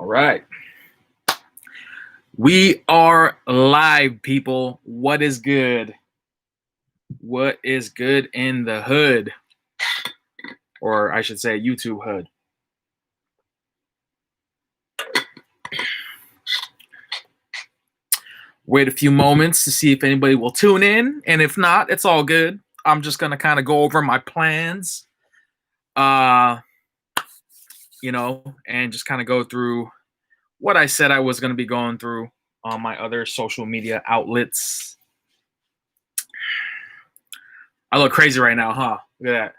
right. We are live, people. What is good? What is good in the hood? Or I should say YouTube hood. Wait a few moments to see if anybody will tune in. And if not, it's all good. I'm just going to kind of go over my plans, and just kind of go through what I said I was going to be going through on my other social media outlets. I look crazy right now, huh? Look at that.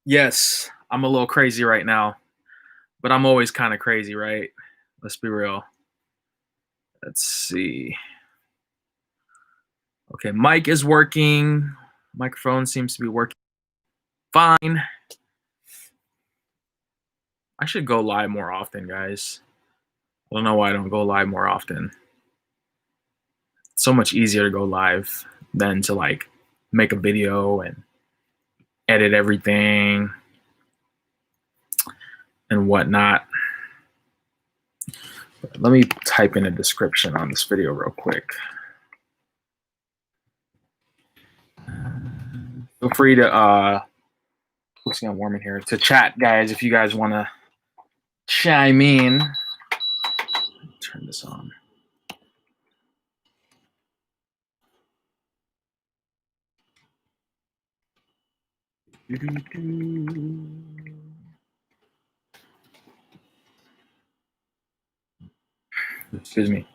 Yes, I'm a little crazy right now, but I'm always kind of crazy, right? Let's be real. Let's see. Okay, mic is working. Microphone seems to be working fine. I should go live more often, guys. I don't know why I don't go live more often. It's so much easier to go live than to like make a video and edit everything and whatnot. Let me type in a description on this video real quick. Feel free to looks kind of warm in here, to chat, guys, if you guys want to chime in. Turn this on. Excuse me.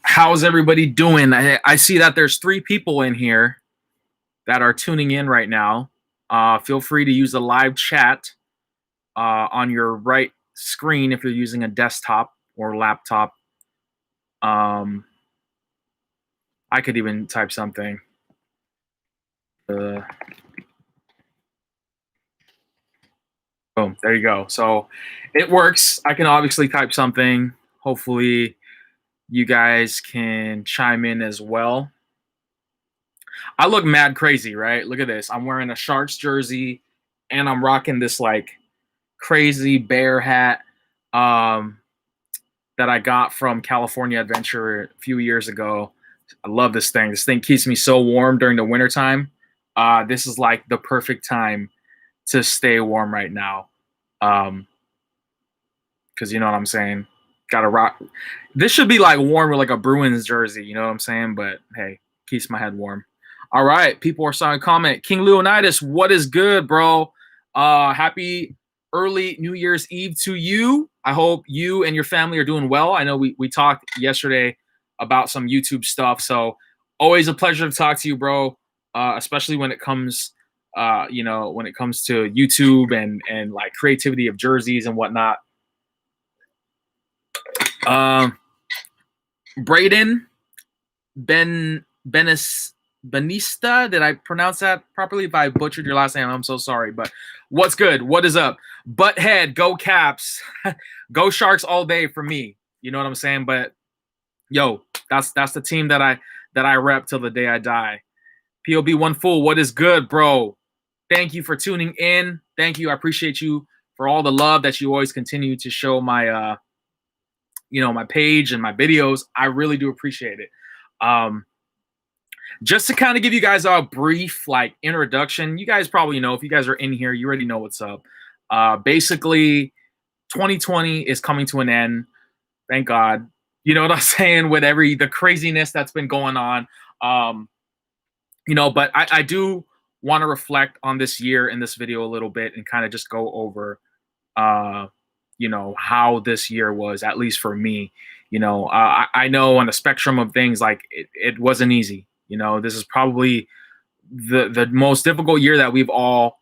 How's everybody doing? I see that there's 3 people in here that are tuning in right now. Feel free to use the live chat on your right screen if you're using a desktop or laptop. I could even type something. Boom, there you go. So it works. I can obviously type something. Hopefully you guys can chime in as well. I look mad crazy, right? Look at this. I'm wearing a Sharks jersey and I'm rocking this like crazy bear hat that I got from California Adventure a few years ago. I love this thing. This thing keeps me so warm during the wintertime. This is like the perfect time to stay warm right now. Because you know what I'm saying? Gotta rock. This should be like warm with like a Bruins jersey, you know what I'm saying? But hey, keeps my head warm. All right, people are starting to comment. King Leonidas, what is good, bro? Happy early New Year's Eve to you. I hope you and your family are doing well. I know we talked yesterday about some YouTube stuff, so always a pleasure to talk to you, bro. Especially when it comes, when it comes to YouTube and like creativity of jerseys and whatnot. Braden Benista, did I pronounce that properly? If I butchered your last name, I'm so sorry. But what's good? What is up? Butthead, go Caps, go Sharks all day for me. You know what I'm saying? But yo, that's the team that I rep till the day I die. POB One Fool, what is good, bro? Thank you for tuning in. Thank you. I appreciate you for all the love that you always continue to show my my page and my videos. I really do appreciate it. Just to kind of give you guys a brief like introduction, you guys probably know, if you guys are in here, you already know what's up. Basically, 2020 is coming to an end. Thank God. You know what I'm saying? With the craziness that's been going on. But I do want to reflect on this year in this video a little bit and kind of just go over, how this year was, at least for me. I know on the spectrum of things, like it wasn't easy. This is probably the most difficult year that we've all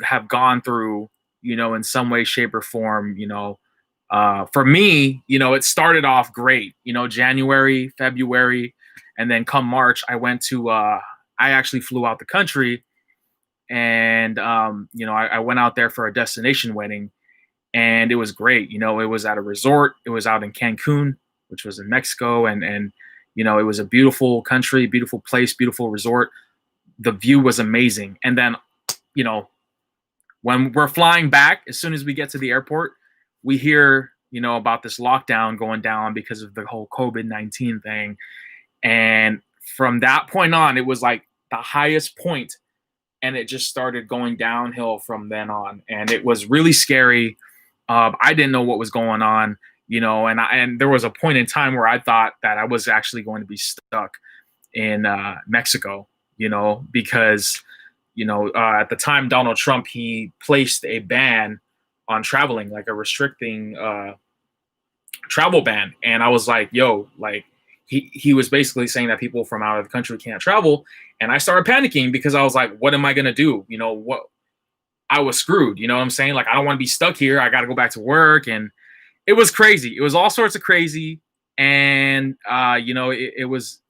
have gone through, in some way, shape, or form. For me, it started off great, January, February, and then come March, I went to, I actually flew out the country, and, I went out there for a destination wedding, and it was great. It was at a resort. It was out in Cancun, which was in Mexico, and It was a beautiful country, beautiful place, beautiful resort. The view was amazing. And then, you know, when we're flying back, as soon as we get to the airport, we hear, about this lockdown going down because of the whole COVID-19 thing. And from that point on, it was like the highest point, and it just started going downhill from then on. And it was really scary. I didn't know what was going on, and there was a point in time where I thought that I was actually going to be stuck in Mexico, because at the time Donald Trump, he placed a ban on traveling, like a restricting travel ban, and I was like, yo, like he was basically saying that people from out of the country can't travel, and I started panicking because I was like, what am I gonna do? What I was screwed. You know what I'm saying? Like I don't want to be stuck here. I got to go back to work, and it was crazy. It was all sorts of crazy, and it was.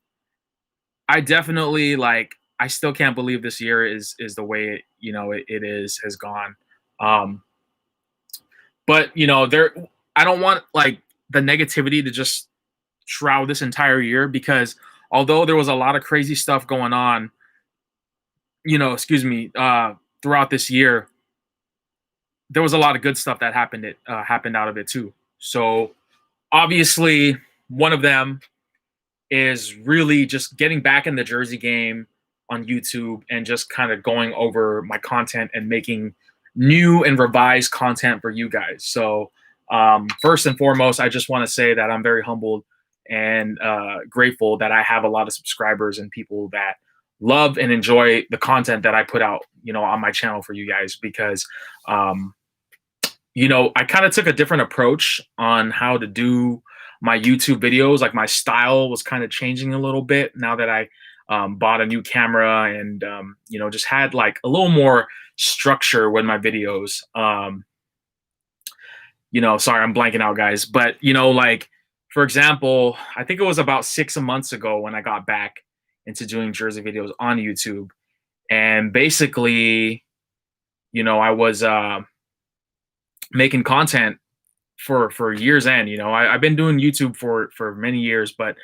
I definitely like. I still can't believe this year is the way it is has gone. Um, but there. I don't want like the negativity to just shroud this entire year, because although there was a lot of crazy stuff going on, excuse me, throughout this year, there was a lot of good stuff that happened out of it too. So obviously, one of them is really just getting back in the Jersey game on YouTube and just kind of going over my content and making new and revised content for you guys. So first and foremost, I just want to say that I'm very humbled and grateful that I have a lot of subscribers and people that love and enjoy the content that I put out, on my channel for you guys, because I kind of took a different approach on how to do my YouTube videos. Like my style was kind of changing a little bit now that I bought a new camera, and just had like a little more structure with my videos. Sorry, I'm blanking out, guys, but like for example, I think it was about 6 months ago when I got back into doing Jersey videos on YouTube, and basically, I was making content for years end. I've been doing YouTube for many years, but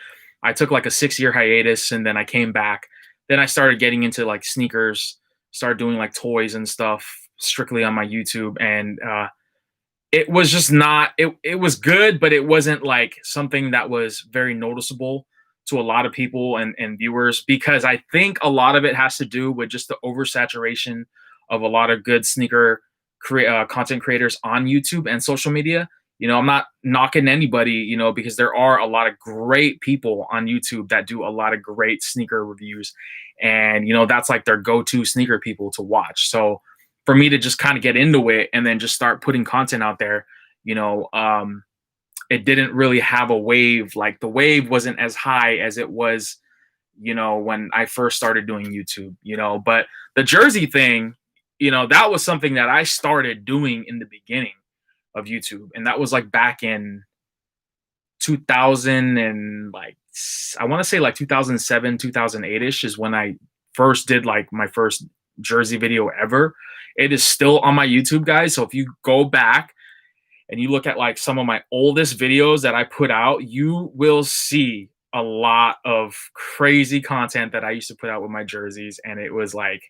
I took like a 6-year hiatus, and then I came back. Then I started getting into like sneakers, started doing like toys and stuff strictly on my YouTube, and it was just not it was good, but it wasn't like something that was very noticeable to a lot of people and viewers, because I think a lot of it has to do with just the oversaturation of a lot of good sneaker content creators on YouTube and social media. I'm not knocking anybody, because there are a lot of great people on YouTube that do a lot of great sneaker reviews, and that's like their go-to sneaker people to watch. So for me to just kind of get into it and then just start putting content out there, it didn't really have a wave. Like the wave wasn't as high as it was, when I first started doing YouTube. But the Jersey thing, that was something that I started doing in the beginning of YouTube, and that was like back in 2000, and like I want to say like 2007, 2008ish is when I first did like my first Jersey video ever. It is still on my YouTube, guys. So if you go back and you look at like some of my oldest videos that I put out, you will see a lot of crazy content that I used to put out with my jerseys. And it was like,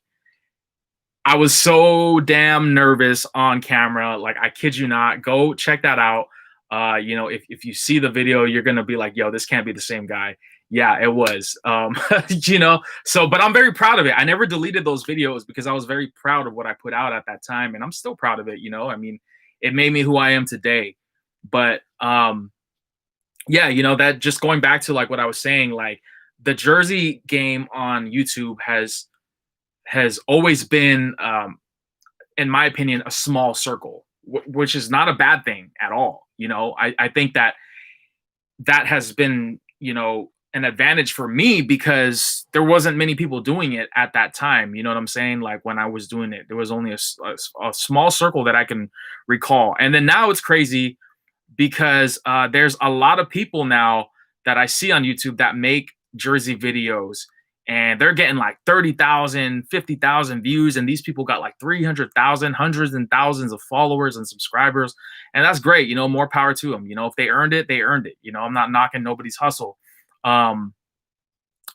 I was so damn nervous on camera. Like, I kid you not. Go check that out. If you see the video, you're going to be like, yo, this can't be the same guy. Yeah, it was. But I'm very proud of it. I never deleted those videos because I was very proud of what I put out at that time. And I'm still proud of it. I mean, it made me who I am today. But that just going back to like what I was saying, like the Jersey game on YouTube has always been, in my opinion, a small circle, which is not a bad thing at all. I think that has been, an advantage for me because there wasn't many people doing it at that time. You know what I'm saying? Like when I was doing it, there was only a small circle that I can recall. And then now it's crazy because there's a lot of people now that I see on YouTube that make Jersey videos, and they're getting like 30,000, 50,000 views. And these people got like 300,000, hundreds and thousands of followers and subscribers. And that's great. More power to them. If they earned it, they earned it. I'm not knocking nobody's hustle.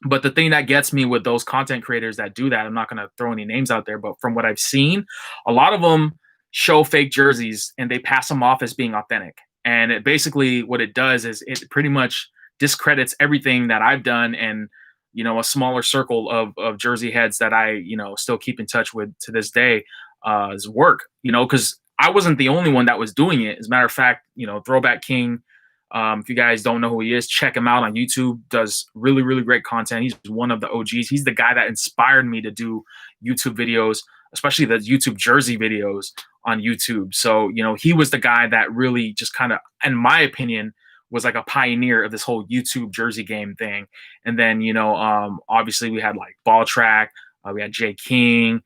But the thing that gets me with those content creators that do that, I'm not going to throw any names out there, but from what I've seen, a lot of them show fake jerseys and they pass them off as being authentic. And it basically what it does is it pretty much discredits everything that I've done, and a smaller circle of jersey heads that I still keep in touch with to this day, is work. Because I wasn't the only one that was doing it. As a matter of fact, Throwback King, if you guys don't know who he is, check him out on YouTube. Does really, really great content. He's one of the OGs. He's the guy that inspired me to do YouTube videos, especially the YouTube jersey videos on YouTube. So, he was the guy that really just kind of, in my opinion, was like a pioneer of this whole YouTube jersey game thing. And then, obviously we had like Ball Track, we had Jay King,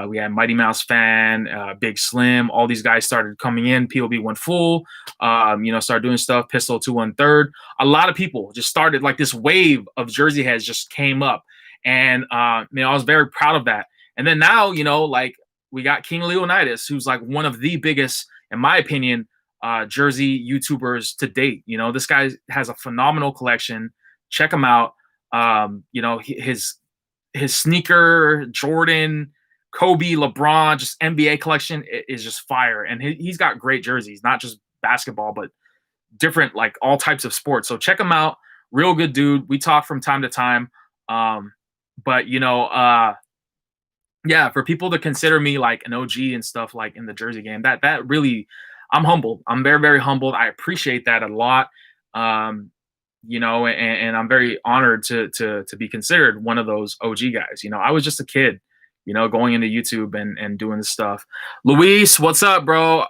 we had Mighty Mouse Fan, Big Slim. All these guys started coming in. POB went full. Started doing stuff. Pistol 213. A lot of people just started, like, this wave of jersey heads just came up, and I was very proud of that. And then now, like, we got King Leonidas, who's like one of the biggest, in my opinion, jersey YouTubers to date. This guy has a phenomenal collection. Check him out. His sneaker, Jordan, Kobe, LeBron, just NBA collection is just fire. And he's got great jerseys, not just basketball, but different, like, all types of sports. So check him out. Real good dude. We talk from time to time. But yeah, for people to consider me like an OG and stuff, like in the jersey game, that really, I'm humbled. I'm very, very humbled. I appreciate that a lot. And I'm very honored to be considered one of those OG guys. I was just a kid, going into YouTube and doing this stuff. Luis, what's up, bro?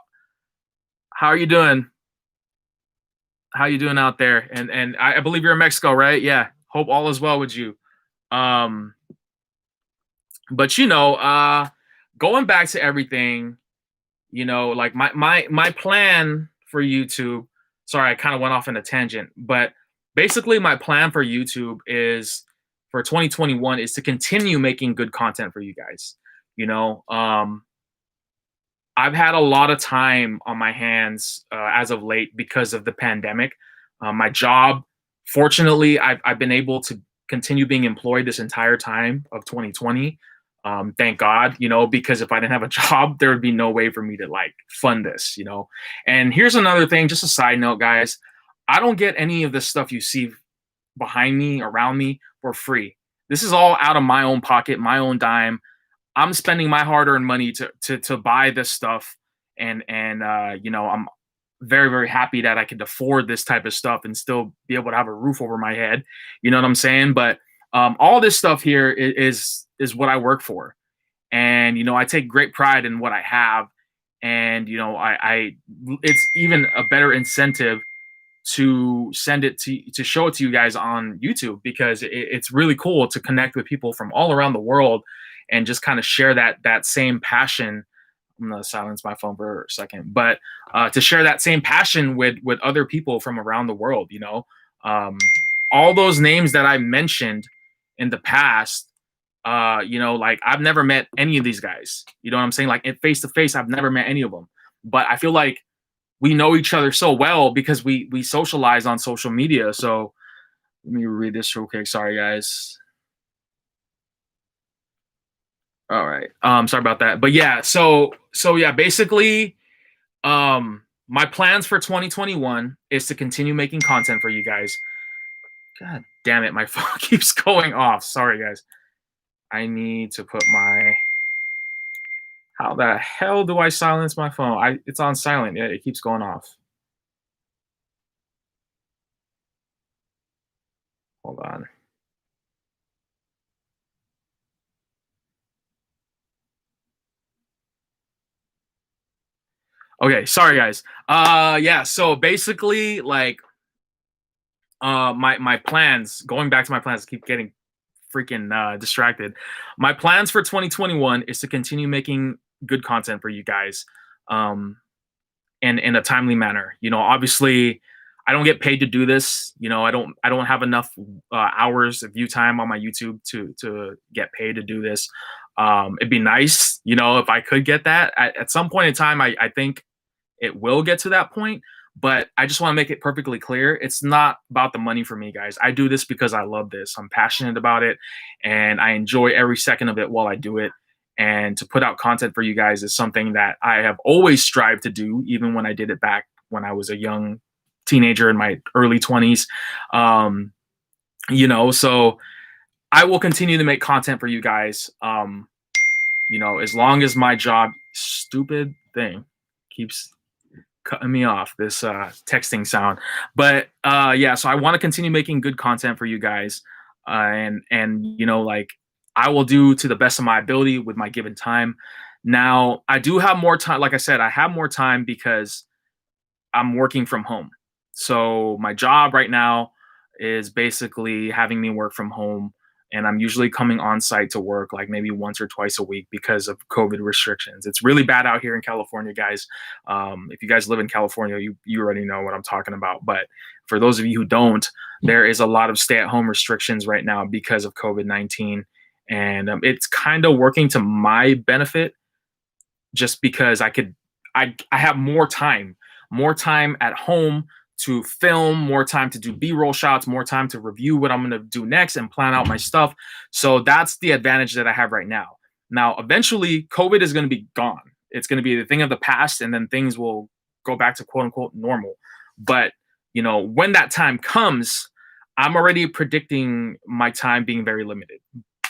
How are you doing? How you doing out there? And I believe you're in Mexico, right? Yeah. Hope all is well with you. But going back to everything, like my plan for YouTube. Sorry, I kind of went off in a tangent, but basically my plan for YouTube is for 2021 is to continue making good content for you guys. I've had a lot of time on my hands as of late because of the pandemic. My job, fortunately, I've been able to continue being employed this entire time of 2020. Thank God, because if I didn't have a job, there would be no way for me to, like, fund this. And here's another thing, just a side note, guys. I don't get any of the stuff you see behind me, around me, for free. This is all out of my own pocket, my own dime. I'm spending my hard-earned money to buy this stuff, and I'm very, very happy that I could afford this type of stuff and still be able to have a roof over my head. You know what I'm saying? But all this stuff here is what I work for, and I take great pride in what I have, and I it's even a better incentive to send it to show it to you guys on YouTube, because it's really cool to connect with people from all around the world and just kind of share that same passion. I'm gonna silence my phone for a second, but to share that same passion with other people from around the world. All those names that I mentioned in the past, like, I've never met any of these guys. You know what I'm saying? Like, face to face, I've never met any of them. But I feel like we know each other so well because we socialize on social media. So let me read this real quick. Sorry, guys. All right. Sorry about that. But yeah, so yeah, basically, my plans for 2021 is to continue making content for you guys. God damn it, my phone keeps going off. Sorry, guys. I need to put my. How the hell do I silence my phone? It's on silent. Yeah, it keeps going off. Hold on. Okay, sorry, guys. Yeah, so basically, like, my plans, going back to my plans, keep getting freaking distracted. My plans for 2021 is to continue making good content for you guys, and in a timely manner. Obviously, I don't get paid to do this. I don't have enough hours of view time on my YouTube to get paid to do this. It'd be nice, if I could get that at some point in time. I think it will get to that point, But I just want to make it perfectly clear. It's not about the money for me, guys. I do this because I love this. I'm passionate about it and I enjoy every second of it while I do it. And to put out content for you guys is something that I have always strived to do, even when I did it back when I was a young teenager in my early 20s. Um, so I will continue to make content for you guys. As long as my job, stupid thing, keeps cutting me off, this texting sound. But yeah, so I want to continue making good content for you guys, and like I will do to the best of my ability with my given time. Now I do have more time. Like I said, I have more time because I'm working from home. So my job right now is basically having me work from home, and I'm usually coming on site to work like maybe once or twice a week because of COVID restrictions. It's really bad out here in California, guys. If you guys live in California, you already know what I'm talking about. But for those of you who don't, there is a lot of stay-at-home restrictions right now because of COVID-19, and it's kind of working to my benefit just because I have more time at home to film, more time to do B-roll shots, more time to review what I'm going to do next and plan out my stuff. So that's the advantage that I have right now. Now, eventually COVID is going to be gone. It's going to be the thing of the past and then things will go back to quote unquote normal. But, when that time comes, I'm already predicting my time being very limited.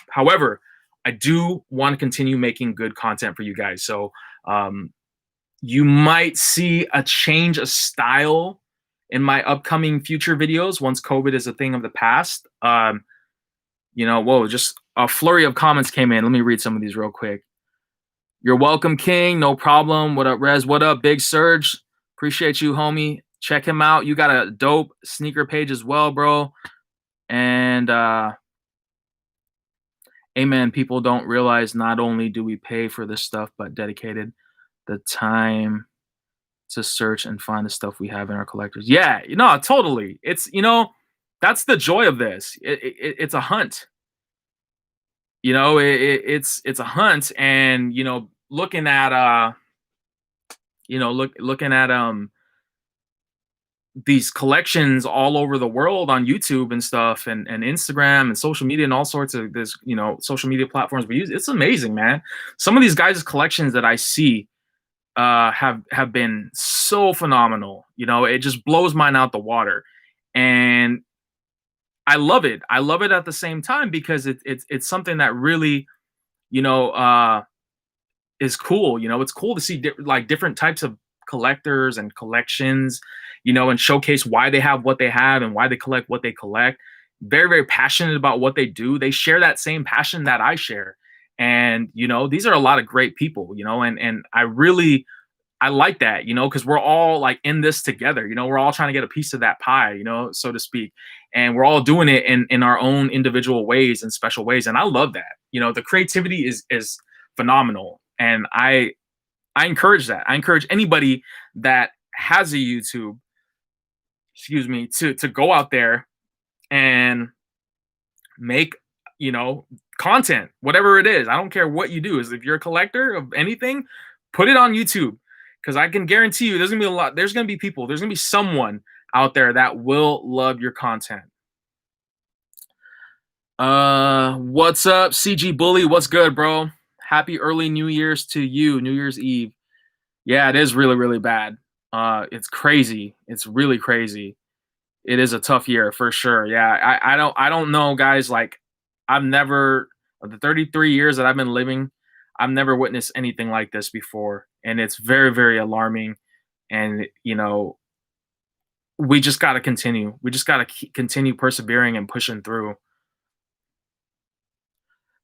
However, I do want to continue making good content for you guys. So, um, you might see a change of style in my upcoming future videos once COVID is a thing of the past. Whoa, just a flurry of comments came in. Let me read some of these real quick. You're welcome, King. No problem. What up, Rez? What up, Big Surge? Appreciate you, homie. Check him out. You got a dope sneaker page as well, bro. And amen. People don't realize not only do we pay for this stuff, but dedicated the time to search and find the stuff we have in our collectors. Yeah, totally. It's that's the joy of this. It's a hunt. It's a hunt, and looking at looking at these collections all over the world on YouTube and stuff, and Instagram and social media and all sorts of this social media platforms we use. It's amazing, man. Some of these guys' collections that I see have been so phenomenal. It just blows mine out the water, and I love it. I love it at the same time because it's something that really you know uh, is cool. It's cool to see like different types of collectors and collections, and showcase why they have what they have and why they collect what they collect. Very, very passionate about what they do. They share that same passion that I share. And these are a lot of great people, and I like that, because we're all like in this together. We're all trying to get a piece of that pie, so to speak. And we're all doing it in our own individual ways and special ways. And I love that. The creativity is phenomenal. And I encourage that. I encourage anybody that has a YouTube, excuse me, to go out there and make, content, whatever it is. I don't care what you do. Is if you're a collector of anything, put it on YouTube. Because I can guarantee you there's gonna be a lot, there's gonna be people, there's gonna be someone out there that will love your content. What's up, CG Bully? What's good, bro? Happy early New Year's to you, New Year's Eve. Yeah, it is really, really bad. It's crazy. It's really crazy. It is a tough year for sure. Yeah, I don't know, guys. Like, I've never, of the 33 years that I've been living, I've never witnessed anything like this before, and it's very, very alarming. And we just got to continue. We just got to continue persevering and pushing through.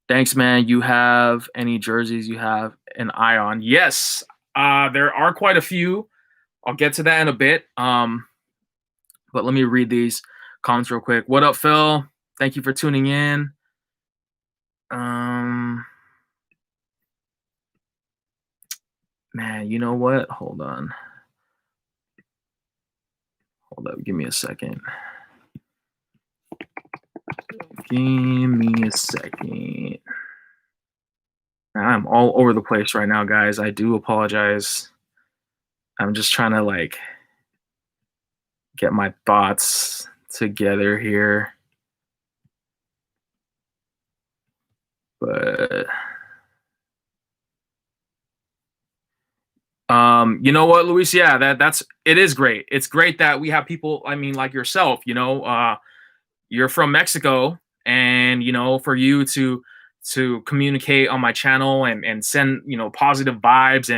Thanks, man. You have any jerseys you have an eye on? Yes, there are quite a few. I'll get to that in a bit. But let me read these comments real quick. What up, Phil? Thank you for tuning in. Man, you know what? Hold on. Hold up. Give me a second. Give me a second. I'm all over the place right now, guys. I do apologize. I'm just trying to get my thoughts together here. But you know what, Luis? Yeah, that's it is great. It's great that we have people, I mean, like yourself, you're from Mexico, and for you to communicate on my channel and send positive vibes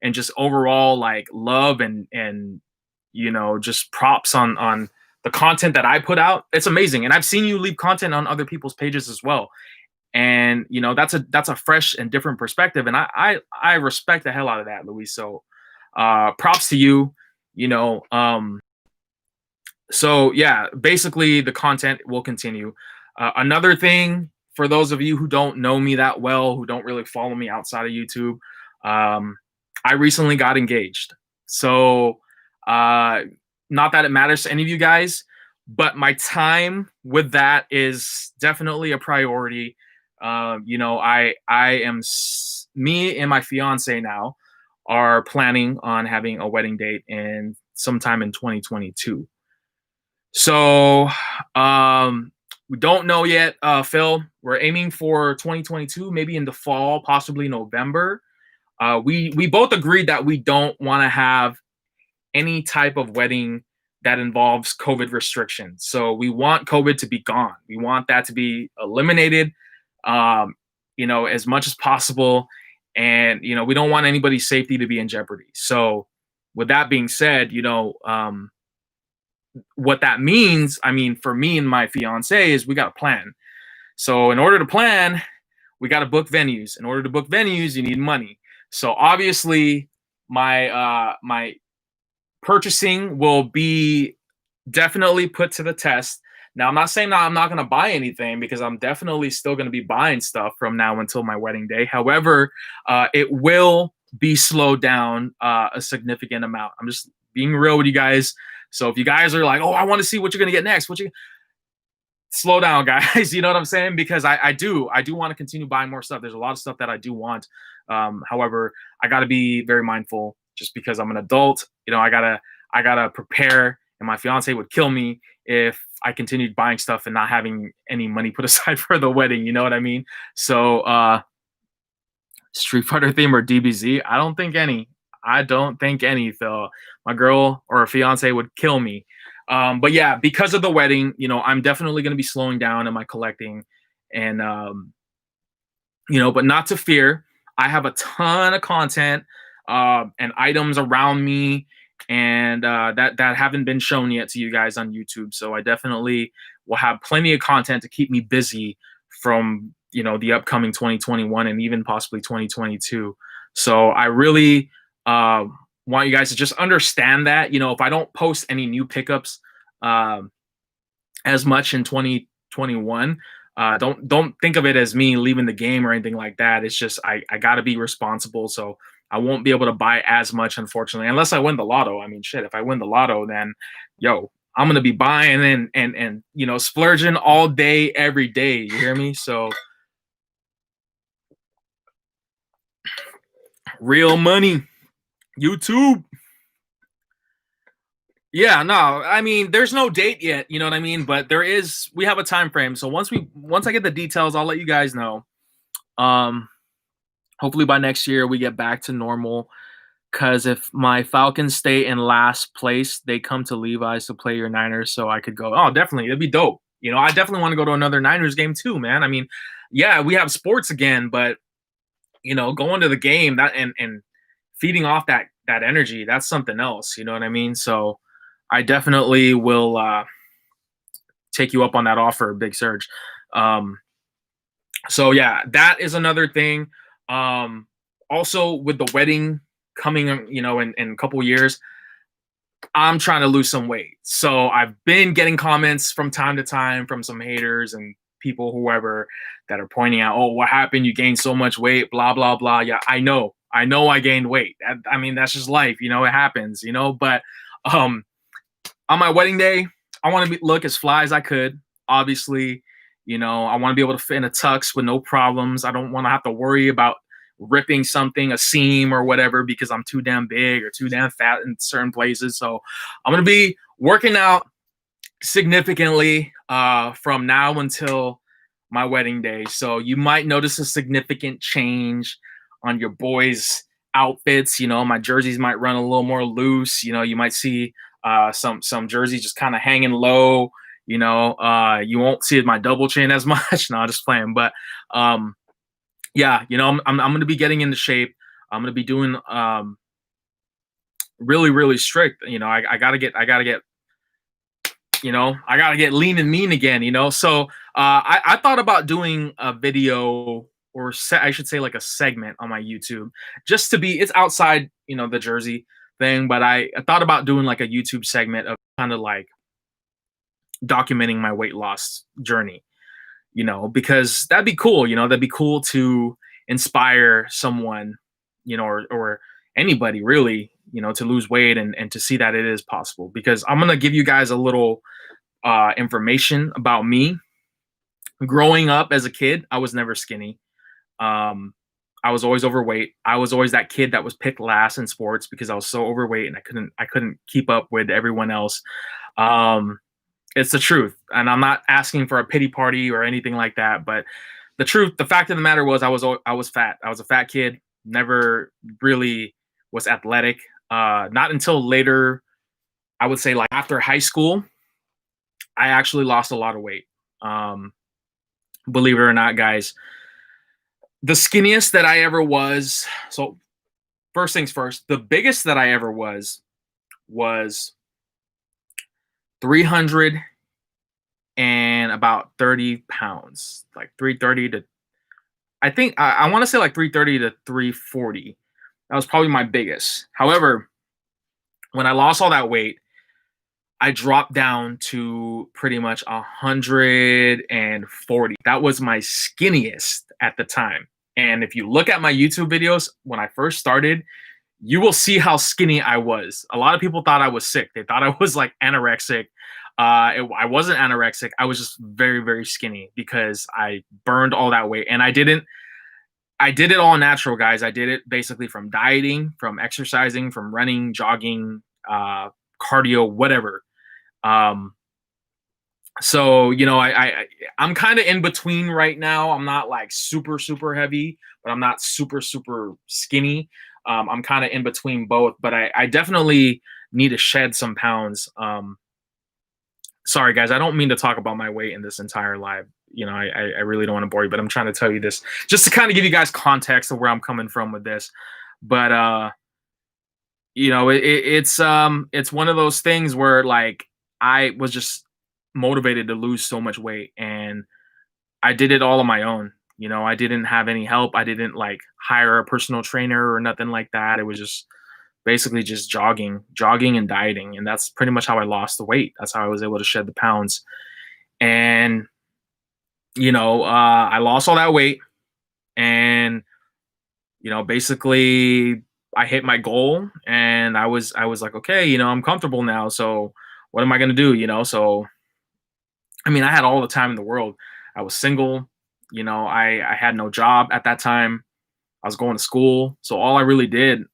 and just overall like love and just props on the content that I put out. It's amazing, and I've seen you leave content on other people's pages as well, and that's a fresh and different perspective, and I respect the hell out of that, Luis. So props to you. you know um so yeah, basically the content will continue. Another thing, for those of you who don't know me that well, who don't really follow me outside of YouTube, um, I recently got engaged. So uh, not that it matters to any of you guys, but my time with that is definitely a priority. Me and my fiance now are planning on having a wedding date in sometime in 2022. So, we don't know yet, Phil. We're aiming for 2022, maybe in the fall, possibly November. We both agreed that we don't want to have any type of wedding that involves COVID restrictions. So we want COVID to be gone. We want that to be eliminated, as much as possible. And we don't want anybody's safety to be in jeopardy. So, with that being said, what that means, I mean, for me and my fiance, is we got to plan. So in order to plan, we got to book venues. In order to book venues, you need money. So obviously, my purchasing will be definitely put to the test. Now, I'm not saying that I'm not going to buy anything, because I'm definitely still going to be buying stuff from now until my wedding day. However, it will be slowed down a significant amount. I'm just being real with you guys. So if you guys are like, oh, I want to see what you're going to get next, slow down, guys. You know what I'm saying? Because I do want to continue buying more stuff. There's a lot of stuff that I do want. However, I got to be very mindful, just because I'm an adult. I gotta prepare, and my fiance would kill me if I continued buying stuff and not having any money put aside for the wedding. You know what I mean? So Street Fighter theme or DBZ? I don't think any. I don't think any, Phil. My girl or a fiance would kill me. But yeah, because of the wedding, I'm definitely going to be slowing down in my collecting, and but not to fear. I have a ton of content and items around me, and that haven't been shown yet to you guys on YouTube. So I definitely will have plenty of content to keep me busy from the upcoming 2021 and even possibly 2022. So I really want you guys to just understand that if I don't post any new pickups as much in 2021, don't think of it as me leaving the game or anything like that. It's just I got to be responsible, so I won't be able to buy as much, unfortunately, unless I win the lotto. I mean, shit, if I win the lotto, then I'm gonna be buying and splurging all day, every day. You hear me? So real money, YouTube. Yeah, no, I mean, there's no date yet, you know what I mean? But we have a time frame. So once I get the details, I'll let you guys know. Hopefully by next year we get back to normal. Because if my Falcons stay in last place, they come to Levi's to play your Niners, so I could go. Oh, definitely, it'd be dope. I definitely want to go to another Niners game too, man. I mean, yeah, we have sports again, but going to the game and feeding off that energy, that's something else. You know what I mean? So I definitely will take you up on that offer, Big Surge. So yeah, that is another thing. Also, with the wedding coming, in a couple years, I'm trying to lose some weight. So I've been getting comments from time to time from some haters and people, whoever, that are pointing out, oh, what happened? You gained so much weight, blah, blah, blah. Yeah, I know I gained weight. I mean, that's just life, it happens, but on my wedding day, I want to look as fly as I could. Obviously, I want to be able to fit in a tux with no problems. I don't want to have to worry about ripping something, a seam or whatever, because I'm too damn big or too damn fat in certain places. So I'm going to be Working out significantly from now until my wedding day. So you might notice a significant change on your boys' outfits. You know, my jerseys might run a little more loose. You know, you might see some jerseys just kind of hanging low. You know, you won't see my double chin as much. No, just playing. But yeah, you know, I'm going to be getting into shape. I'm going to be doing really strict. You know, I gotta get I gotta get lean and mean again, So I thought about doing a video or I should say like a segment on my YouTube just to be, it's outside, the Jersey thing, but I thought about doing like a YouTube segment of kind of like documenting my weight loss journey, because that'd be cool, that'd be cool to inspire someone, or anybody really, to lose weight and to see that it is possible. Because I'm going to give you guys a little information about me. Growing up as a kid, I was never skinny. I was always overweight. I was always that kid that was picked last in sports because I was so overweight and I couldn't keep up with everyone else. It's the truth, and I'm not asking for a pity party or anything like that. But the truth, the fact of the matter was, I was fat. I was a fat kid. Never really was athletic. Not until later, I would say like after high school, I actually lost a lot of weight. Believe it or not, guys, the skinniest that I ever was. So first things first, the biggest that I ever was 300 and about 30 pounds, like 330 to, I think I want to say like 330 to 340. That was probably my biggest. However, when I lost all that weight, I dropped down to pretty much 140. That was my skinniest at the time. And if you look at my YouTube videos, when I first started, you will see how skinny I was. A lot of people thought I was sick. They thought I was like anorexic. I wasn't anorexic. I was just very skinny because I burned all that weight. And I did it all natural, guys. I did it basically from dieting, from exercising, from running, jogging, cardio, whatever. So, I'm kind of in between right now. I'm not like super heavy, but I'm not super skinny. I'm kind of in between both, but I definitely need to shed some pounds. Sorry guys, I don't mean to talk about my weight in this entire live. I really don't want to bore you, but I'm trying to tell you this just to kind of give you guys context of where I'm coming from with this. But it's one of those things where like I was just motivated to lose so much weight, and I did it all on my own. I didn't have any help. I didn't like hire a personal trainer or nothing like that. It was just basically just jogging and dieting. And that's pretty much how I lost the weight. That's how I was able to shed the pounds. And, I lost all that weight, and, basically I hit my goal, and I was like, okay, I'm comfortable now. So what am I going to do? So, I mean, I had all the time in the world. I was single, I had no job at that time. I was going to school. So all I really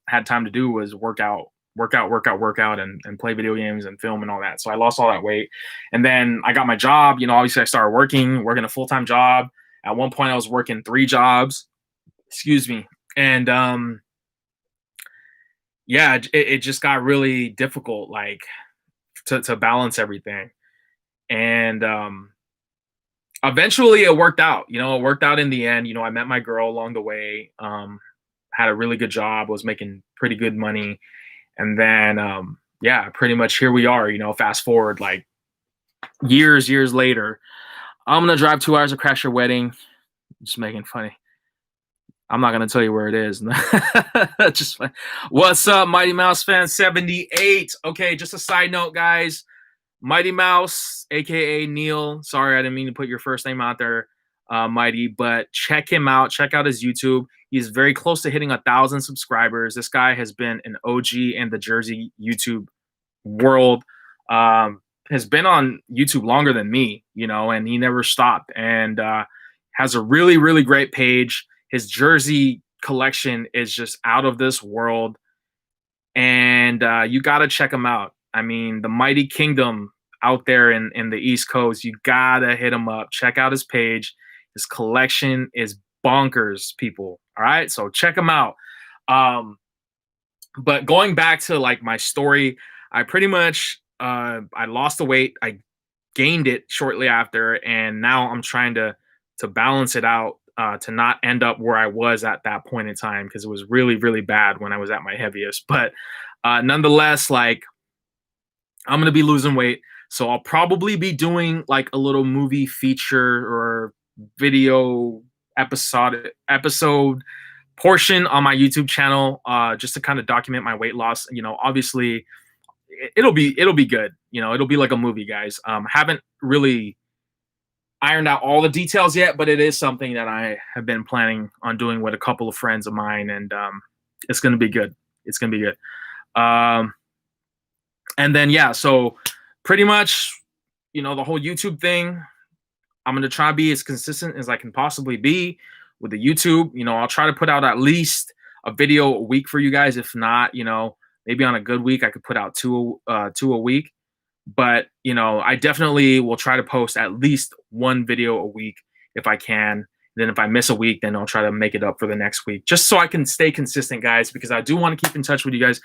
had time to do was work out and play video games and film and all that. So I lost all that weight. And then I got my job, obviously I started working a full-time job. At one point I was working 3 jobs, excuse me. And, yeah, it just got really difficult, like to balance everything. And, eventually it worked out, it worked out in the end. I met my girl along the way, had a really good job, was making pretty good money. And then, yeah, pretty much here we are, fast forward like years later. I'm going to drive 2 hours to crash your wedding. Just making funny. I'm not going to tell you where it is. Just fun. What's up, Mighty Mouse fan 78? Okay, just a side note, guys. Mighty Mouse, aka Neil. Sorry, I didn't mean to put your first name out there, Mighty, but check him out. Check out his YouTube. He's very close to hitting 1,000 subscribers. This guy has been an OG in the Jersey YouTube world. Has been on YouTube longer than me, and he never stopped. And has a really great page. His Jersey collection is just out of this world. And you got to check him out. I mean, the Mighty Kingdom out there in the East Coast, you gotta hit him up. Check out his page. His collection is bonkers, people. All right, so check him out. Um, but going back to like my story, I pretty much I lost the weight. I gained it shortly after, and now I'm trying to balance it out to not end up where I was at that point in time because it was really really bad when I was at my heaviest. But nonetheless, like I'm gonna be losing weight, so I'll probably be doing like a little movie feature or video episode portion on my YouTube channel, just to kind of document my weight loss. You know, obviously it'll be good. You know, it'll be like a movie, guys. Haven't really ironed out all the details yet, but it is something that I have been planning on doing with a couple of friends of mine, and it's gonna be good. It's gonna be good. Um, and then yeah, so pretty much, you know, the whole YouTube thing. I'm gonna try to be as consistent as I can possibly be with the YouTube. You know, I'll try to put out at least a video a week for you guys. If not, you know, maybe on a good week I could put out two a week. But you know, I definitely will try to post at least one video a week if I can. Then if I miss a week, then I'll try to make it up for the next week, just so I can stay consistent, guys. Because I do want to keep in touch with you guys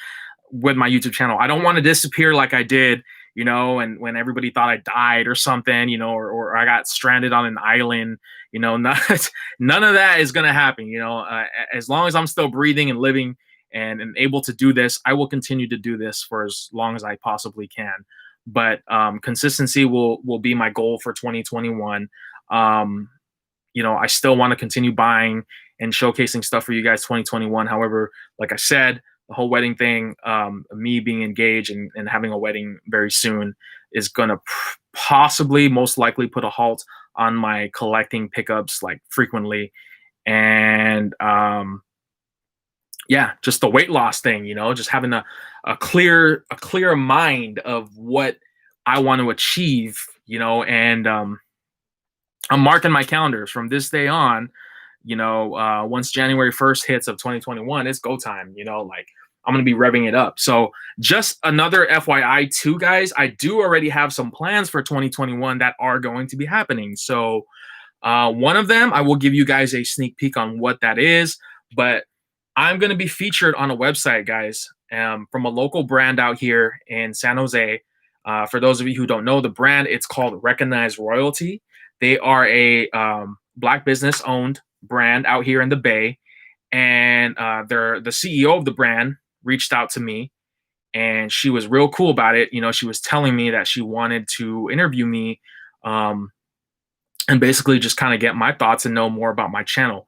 with my YouTube channel. I don't want to disappear like I did, you know, and when everybody thought I died or something, you know, or I got stranded on an island, you know, none of that is going to happen. You know, as long as I'm still breathing and living and able to do this, I will continue to do this for as long as I possibly can. But consistency will be my goal for 2021. You know, I still want to continue buying and showcasing stuff for you guys 2021. However, like I said, the whole wedding thing, me being engaged and having a wedding very soon is going to possibly most likely put a halt on my collecting pickups like frequently. And yeah, just the weight loss thing, you know, just having a clear mind of what I want to achieve, you know, and I'm marking my calendars from this day on. You know, once January 1st hits of 2021, it's go time. You know, like I'm gonna be revving it up. So just another FYI, too, guys. I do already have some plans for 2021 that are going to be happening. So one of them, I will give you guys a sneak peek on what that is. But I'm going to be featured on a website, guys, from a local brand out here in San Jose. For those of you who don't know the brand, it's called Recognize Royalty. They are a Black business owned brand out here in the Bay. And the CEO of the brand reached out to me, and she was real cool about it. You know, she was telling me that she wanted to interview me, and basically just kind of get my thoughts and know more about my channel.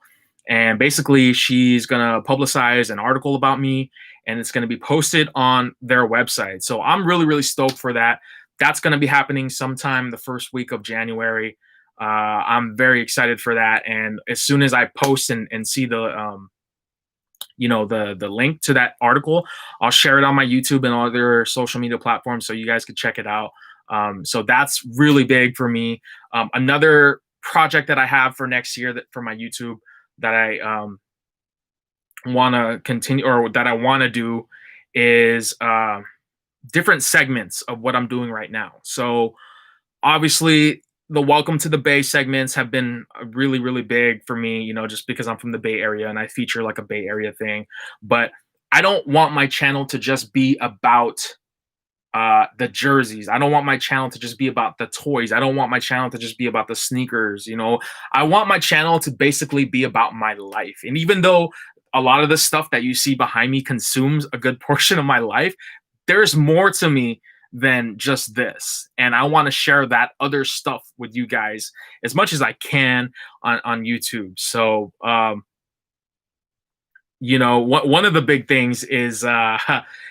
And basically, she's going to publicize an article about me, and it's going to be posted on their website. So I'm really, really stoked for that. That's going to be happening sometime the first week of January. I'm very excited for that. And as soon as I post and see the, you know, the link to that article, I'll share it on my YouTube and other social media platforms so you guys can check it out. So that's really big for me. Another project that I have for next year that for my YouTube that I want to continue, or that I want to do, is different segments of what I'm doing right now. So obviously the welcome to the Bay segments have been really, really big for me, you know, just because I'm from the Bay Area and I feature like a Bay Area thing. But I don't want my channel to just be about the jerseys. I don't want my channel to just be about the toys. I don't want my channel to just be about the sneakers. You know, I want my channel to basically be about my life. And even though a lot of the stuff that you see behind me consumes a good portion of my life, there's more to me than just this. And I want to share that other stuff with you guys as much as I can on YouTube. So, you know, one of the big things is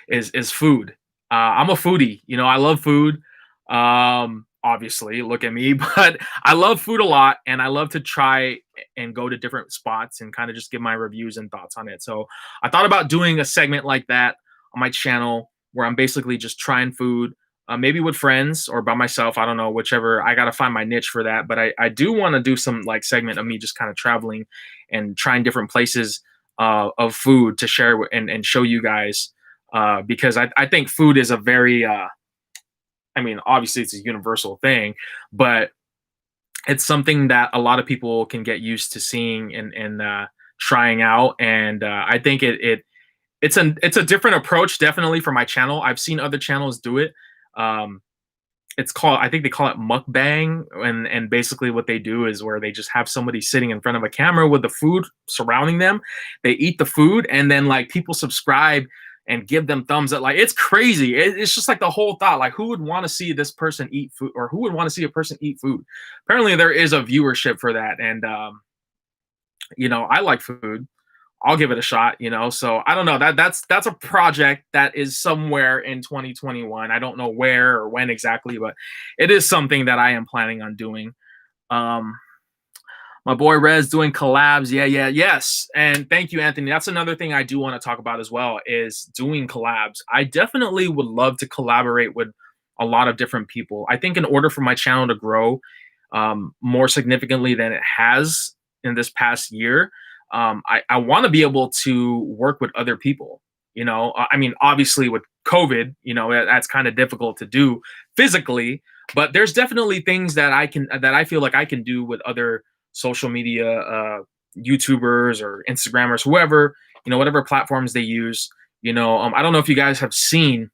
is food. I'm a foodie. You know, I love food. Obviously, look at me, but I love food a lot, and I love to try and go to different spots and kind of just give my reviews and thoughts on it. So I thought about doing a segment like that on my channel where I'm basically just trying food, maybe with friends or by myself. I don't know, whichever. I got to find my niche for that. But I do want to do some like segment of me just kind of traveling and trying different places of food to share and show you guys, because I think food is a very I mean, obviously it's a universal thing, but it's something that a lot of people can get used to seeing and trying out. And I think it's a different approach, definitely, for my channel. I've seen other channels do it. Um, it's called, I think they call it mukbang, and basically what they do is where they just have somebody sitting in front of a camera with the food surrounding them. They eat the food, and then like people subscribe and give them thumbs up. Like, it's crazy. It's just like the whole thought, like, who would want to see this person eat food, or who would want to see a person eat food? Apparently there is a viewership for that. And I like food. I'll give it a shot, So I don't know. That's a project that is somewhere in 2021. I don't know where or when exactly, but it is something that I am planning on doing. Um, my boy Rez doing collabs. Yeah, yeah, yes. And thank you, Anthony. That's another thing I do want to talk about as well, is doing collabs. I definitely would love to collaborate with a lot of different people. I think in order for my channel to grow more significantly than it has in this past year, I want to be able to work with other people. I mean, obviously with COVID, that's kind of difficult to do physically, but there's definitely things that I feel like I can do with other social media YouTubers or Instagrammers, whoever, whatever platforms they use. I don't know if you guys have seen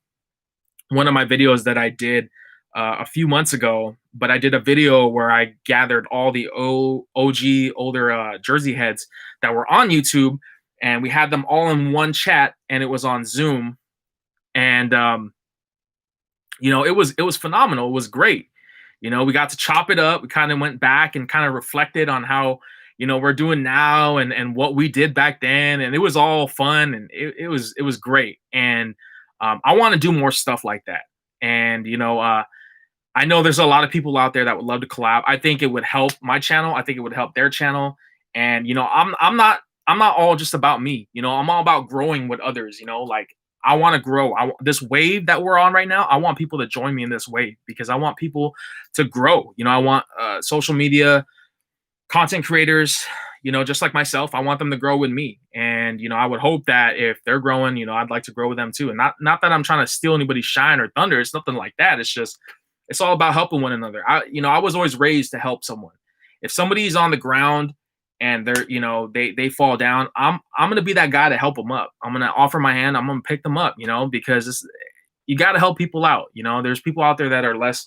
one of my videos that I did a few months ago, but I did a video where I gathered all the OG older Jersey heads that were on YouTube, and we had them all in one chat, and it was on Zoom. And it was phenomenal. It was great. We got to chop it up. We kind of went back and kind of reflected on how we're doing now, and what we did back then, and it was all fun, and it was great. And I want to do more stuff like that. And I know there's a lot of people out there that would love to collab. I think it would help my channel. I think it would help their channel. And I'm not all just about me. I'm all about growing with others. Like, I want to grow. This wave that we're on right now, I want people to join me in this wave, because I want people to grow. I want social media content creators, just like myself. I want them to grow with me. And I would hope that if they're growing, I'd like to grow with them too. And not that I'm trying to steal anybody's shine or thunder. It's nothing like that. It's just, it's all about helping one another. I was always raised to help someone. If somebody's on the ground and they fall down, I'm gonna be that guy to help them up. I'm gonna offer my hand. I'm gonna pick them up. Because you got to help people out. There's people out there that are less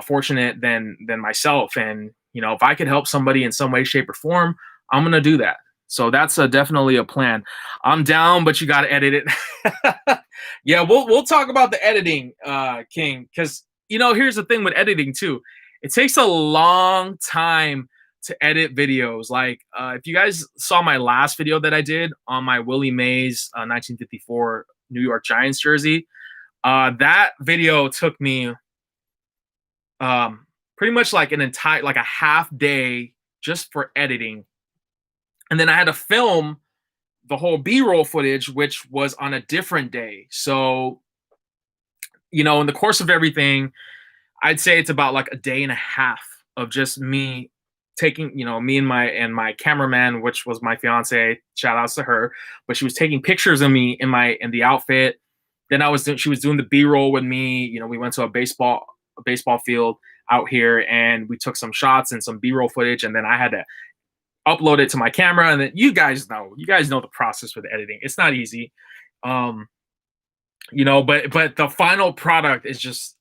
fortunate than myself, and if I could help somebody in some way, shape, or form, I'm gonna do that. So that's definitely a plan. I'm down, but you got to edit it. Yeah, we'll talk about the editing, King, because here's the thing with editing too. It takes a long time to edit videos. Like, if you guys saw my last video that I did on my Willie Mays 1954 New York Giants jersey, that video took me pretty much like a half day just for editing. And then I had to film the whole B-roll footage, which was on a different day. So, in the course of everything, I'd say it's about like a day and a half of just me taking, me and my cameraman, which was my fiance, shout outs to her, but she was taking pictures of me in the outfit. Then she was doing the B-roll with me. We went to a baseball field out here, and we took some shots and some B-roll footage, and then I had to upload it to my camera. And then you guys know the process with editing. It's not easy. But the final product is just,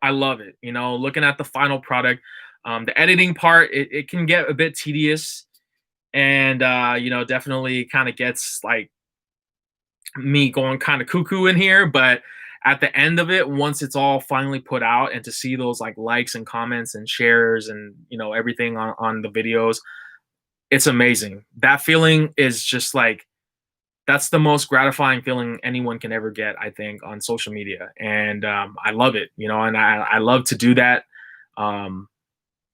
I love it. Looking at the final product, the editing part, it can get a bit tedious, and definitely kind of gets like me going kind of cuckoo in here. But at the end of it, once it's all finally put out, and to see those like likes and comments and shares and everything on the videos, it's amazing. That feeling is just like, that's the most gratifying feeling anyone can ever get, I think, on social media. And I love it, and I love to do that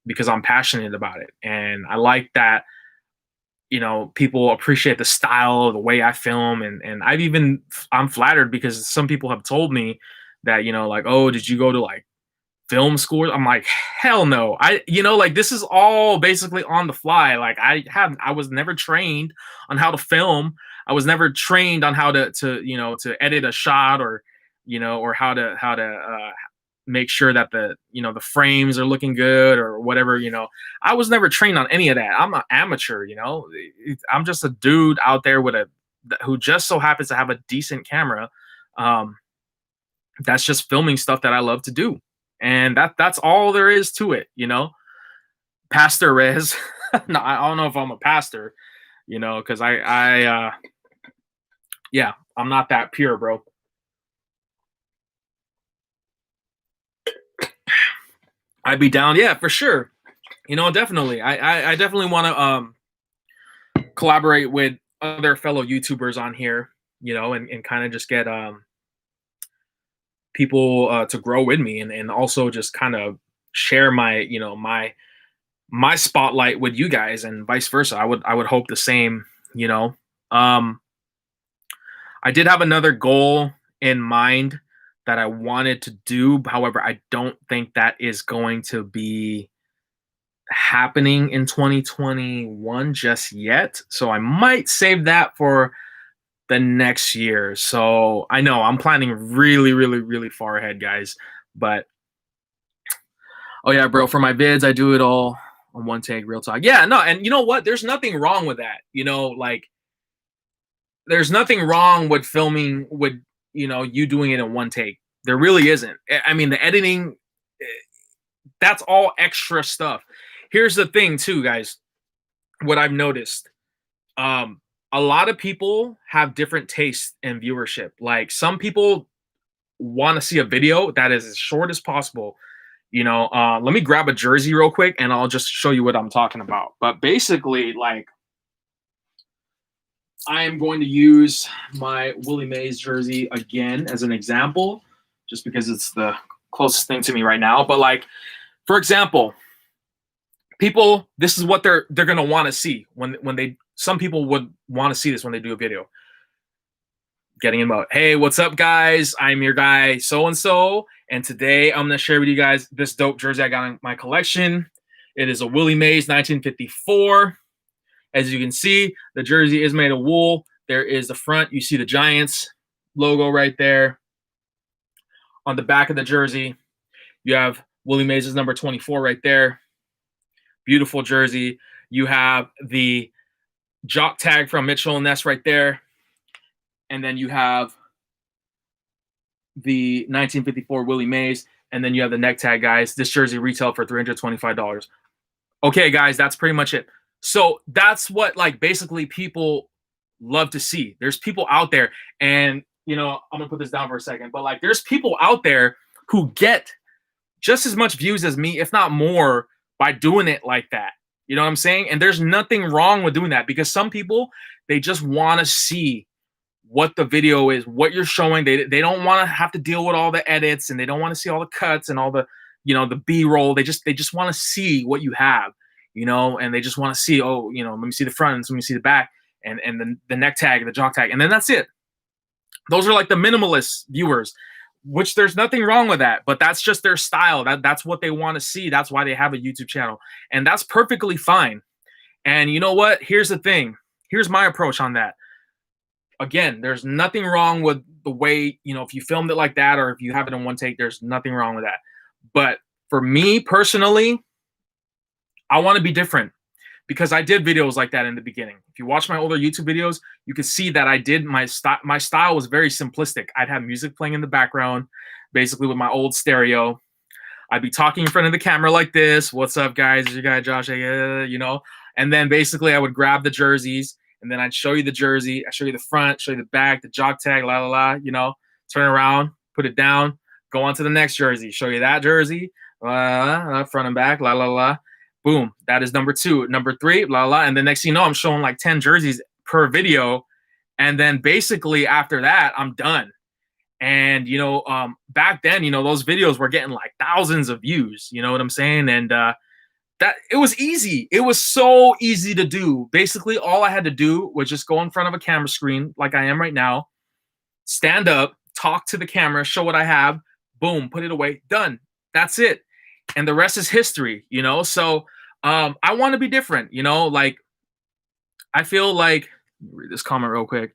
because I'm passionate about it. And I like that, people appreciate the style, the way I film. And I'm flattered, because some people have told me that, like, oh, did you go to like film school? I'm like, hell no. Like, this is all basically on the fly. Like, I was never trained on how to film. I was never trained on how to edit a shot, or how to make sure that the frames are looking good or whatever. I was never trained on any of that. I'm an amateur. I'm just a dude out there who just so happens to have a decent camera. Um, that's just filming stuff that I love to do, and that's all there is to it. Pastor Rez. No, I don't know if I'm a pastor, because yeah, I'm not that pure, bro. I'd be down, yeah, for sure. Definitely. I definitely want to collaborate with other fellow YouTubers on here, and kind of just get people to grow with me, and also just kind of share my spotlight with you guys, and vice versa. I would hope the same. You know, um, I did have another goal in mind that I wanted to do. However, I don't think that is going to be happening in 2021 just yet. So I might save that for the next year. So I know I'm planning really, really, really far ahead, guys. But oh yeah, bro, for my vids, I do it all on one take, real talk. Yeah, no, and you know what? There's nothing wrong with that. Like there's nothing wrong with filming with you doing it in one take. There really isn't. I mean, the editing, eh, that's all extra stuff. Here's the thing, too, guys. What I've noticed, um, a lot of people have different tastes and viewership. Like some people want to see a video that is as short as possible. Let me grab a jersey real quick, and I'll just show you what I'm talking about. But basically, like, I am going to use my Willie Mays jersey again as an example, just because it's the closest thing to me right now. But like, for example, people, this is what they're gonna want to see when they. Some people would want to see this when they do a video. Getting in mode. Hey, what's up, guys? I'm your guy so and so, and today I'm gonna share with you guys this dope jersey I got in my collection. It is a Willie Mays 1954. As you can see, the jersey is made of wool. There is the front. You see the Giants logo right there. On the back of the jersey, you have Willie Mays' number 24 right there. Beautiful jersey. You have the jock tag from Mitchell and Ness right there. And then you have the 1954 Willie Mays. And then you have the neck tag, guys. This jersey retailed for $325. Okay, guys, that's pretty much it. So that's what like basically people love to see. There's people out there, and I'm gonna put this down for a second, but like there's people out there who get just as much views as me, if not more, by doing it like that. You know what I'm saying? And there's nothing wrong with doing that, because some people, they just want to see what the video is, what you're showing. They don't want to have to deal with all the edits, and they don't want to see all the cuts and all the the B-roll. They just want to see what you have. And they just want to see, let me see the front, let me see the back, and the neck tag, the jock tag, and then that's it. Those are like the minimalist viewers, which there's nothing wrong with that, but that's just their style. That's what they want to see. That's why they have a YouTube channel, and that's perfectly fine. And you know what? Here's the thing. Here's my approach on that. Again, there's nothing wrong with the way, if you filmed it like that, or if you have it in one take, there's nothing wrong with that. But for me personally, I want to be different, because I did videos like that in the beginning. If you watch my older YouTube videos, you can see that I did my style was very simplistic. I'd have music playing in the background, basically with my old stereo. I'd be talking in front of the camera like this. What's up, guys? It's your guy Josh. And then basically I would grab the jerseys, and then I'd show you the jersey. I show you the front, show you the back, the jock tag, la la la. Turn around, put it down, go on to the next jersey, show you that jersey, front and back, la la la. Boom, that is number 2. Number 3, blah, blah. And the next thing you know, I'm showing like 10 jerseys per video. And then basically after that, I'm done. And, back then, those videos were getting like thousands of views. You know what I'm saying? And that it was easy. It was so easy to do. Basically, all I had to do was just go in front of a camera screen like I am right now, stand up, talk to the camera, show what I have, boom, put it away, done. That's it. And the rest is history, So I want to be different, like I feel like, let me read this comment real quick.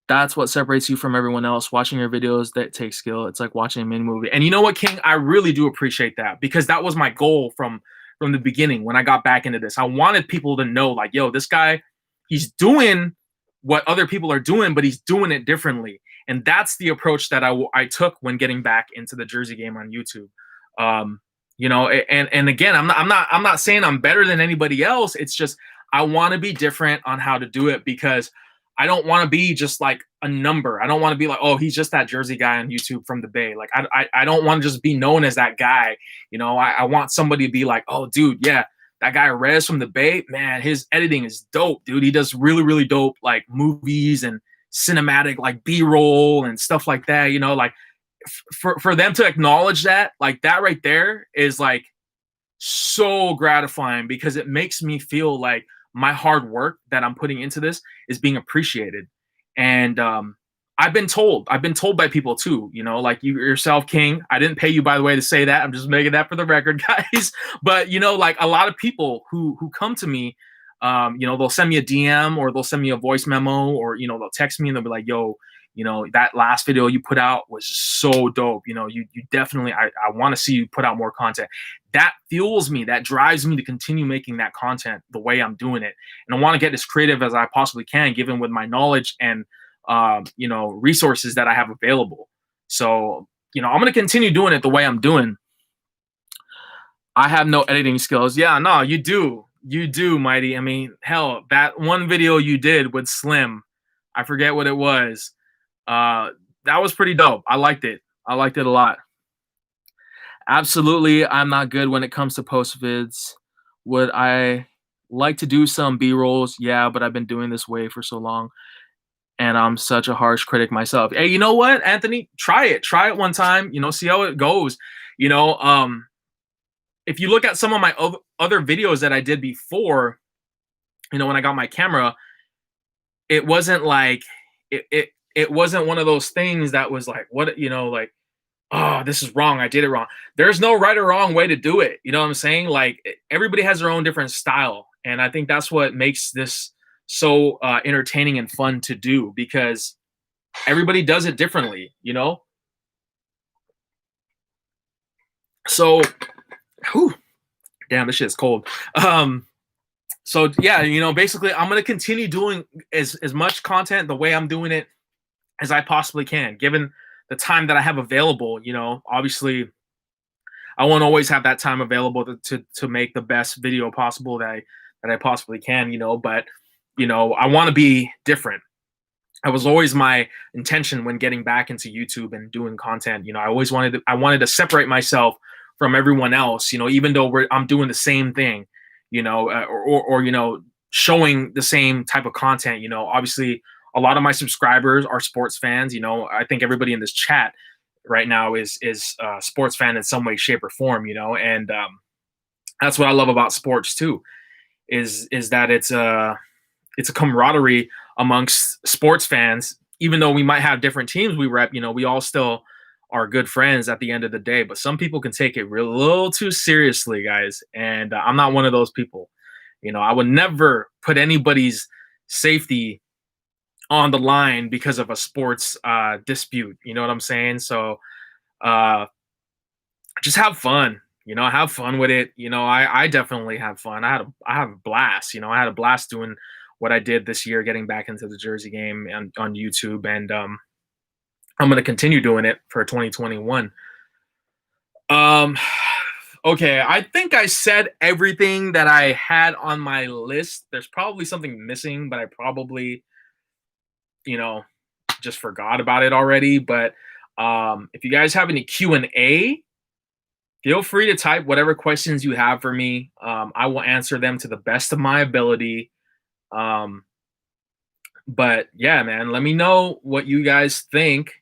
That's what separates you from everyone else. Watching your videos, that takes skill. It's like watching a mini movie. And you know what, King? I really do appreciate that because that was my goal from the beginning when I got back into this. I wanted people to know, like, yo, this guy, he's doing what other people are doing, but he's doing it differently. And that's the approach that I took when getting back into the Jersey game on YouTube. Um, and again, I'm not saying I'm better than anybody else. It's just I want to be different on how to do it because I don't want to be just like a number. I don't want to be like, oh, he's just that Jersey guy on YouTube from the Bay. Like, I don't want to just be known as that guy. I want somebody to be like, oh, dude, yeah, that guy Rez from the Bay, man, his editing is dope, dude. He does really, really dope like movies and cinematic like B-roll and stuff like that. Like for them to acknowledge that, like that right there is like so gratifying because it makes me feel like my hard work that I'm putting into this is being appreciated. And I've been told by people too, like you yourself, King. I didn't pay you, by the way, to say that. I'm just making that for the record, guys. But like a lot of people who come to me, they'll send me a DM or they'll send me a voice memo or they'll text me and they'll be like, yo, that last video you put out was just so dope. You definitely, I want to see you put out more content. That fuels me, that drives me to continue making that content the way I'm doing it. And I want to get as creative as I possibly can, given with my knowledge and, resources that I have available. So, I'm going to continue doing it the way I'm doing. I have no editing skills. Yeah, no, you do. You do, Mighty. I mean, hell, that one video you did with Slim, I forget what it was. That was pretty dope. I liked it. I liked it a lot. Absolutely, I'm not good when it comes to post vids. Would I like to do some B-rolls? Yeah, but I've been doing this way for so long, and I'm such a harsh critic myself. Hey, you know what, Anthony? Try it. Try it one time. See how it goes. If you look at some of my other videos that I did before, when I got my camera, it wasn't like it wasn't one of those things that was like, what, like, oh, this is wrong. I did it wrong. There's no right or wrong way to do it. You know what I'm saying? Like everybody has their own different style. And I think that's what makes this so entertaining and fun to do because everybody does it differently, So, whew, damn, this shit is cold. So yeah, basically I'm going to continue doing as much content the way I'm doing it as I possibly can, given the time that I have available. Obviously I won't always have that time available to make the best video possible that I possibly can, but I want to be different. That was always my intention when getting back into YouTube and doing content. I wanted to separate myself from everyone else, even though I'm doing the same thing, or showing the same type of content. Obviously a lot of my subscribers are sports fans. I think everybody in this chat right now is a sports fan in some way, shape, or form. And that's what I love about sports too, is that it's a camaraderie amongst sports fans. Even though we might have different teams we rep, we all still are good friends at the end of the day. But some people can take it a little too seriously, guys, and I'm not one of those people. I would never put anybody's safety on the line because of a sports dispute. You know what I'm saying? So just have fun. Have fun with it. I definitely have fun. I have a blast. I had a blast doing what I did this year, getting back into the Jersey game on YouTube, and I'm going to continue doing it for 2021. Okay, I think I said everything that I had on my list. There's probably something missing, but I probably just forgot about it already. But if you guys have any Q&A, feel free to type whatever questions you have for me. I will answer them to the best of my ability. But yeah, man, let me know what you guys think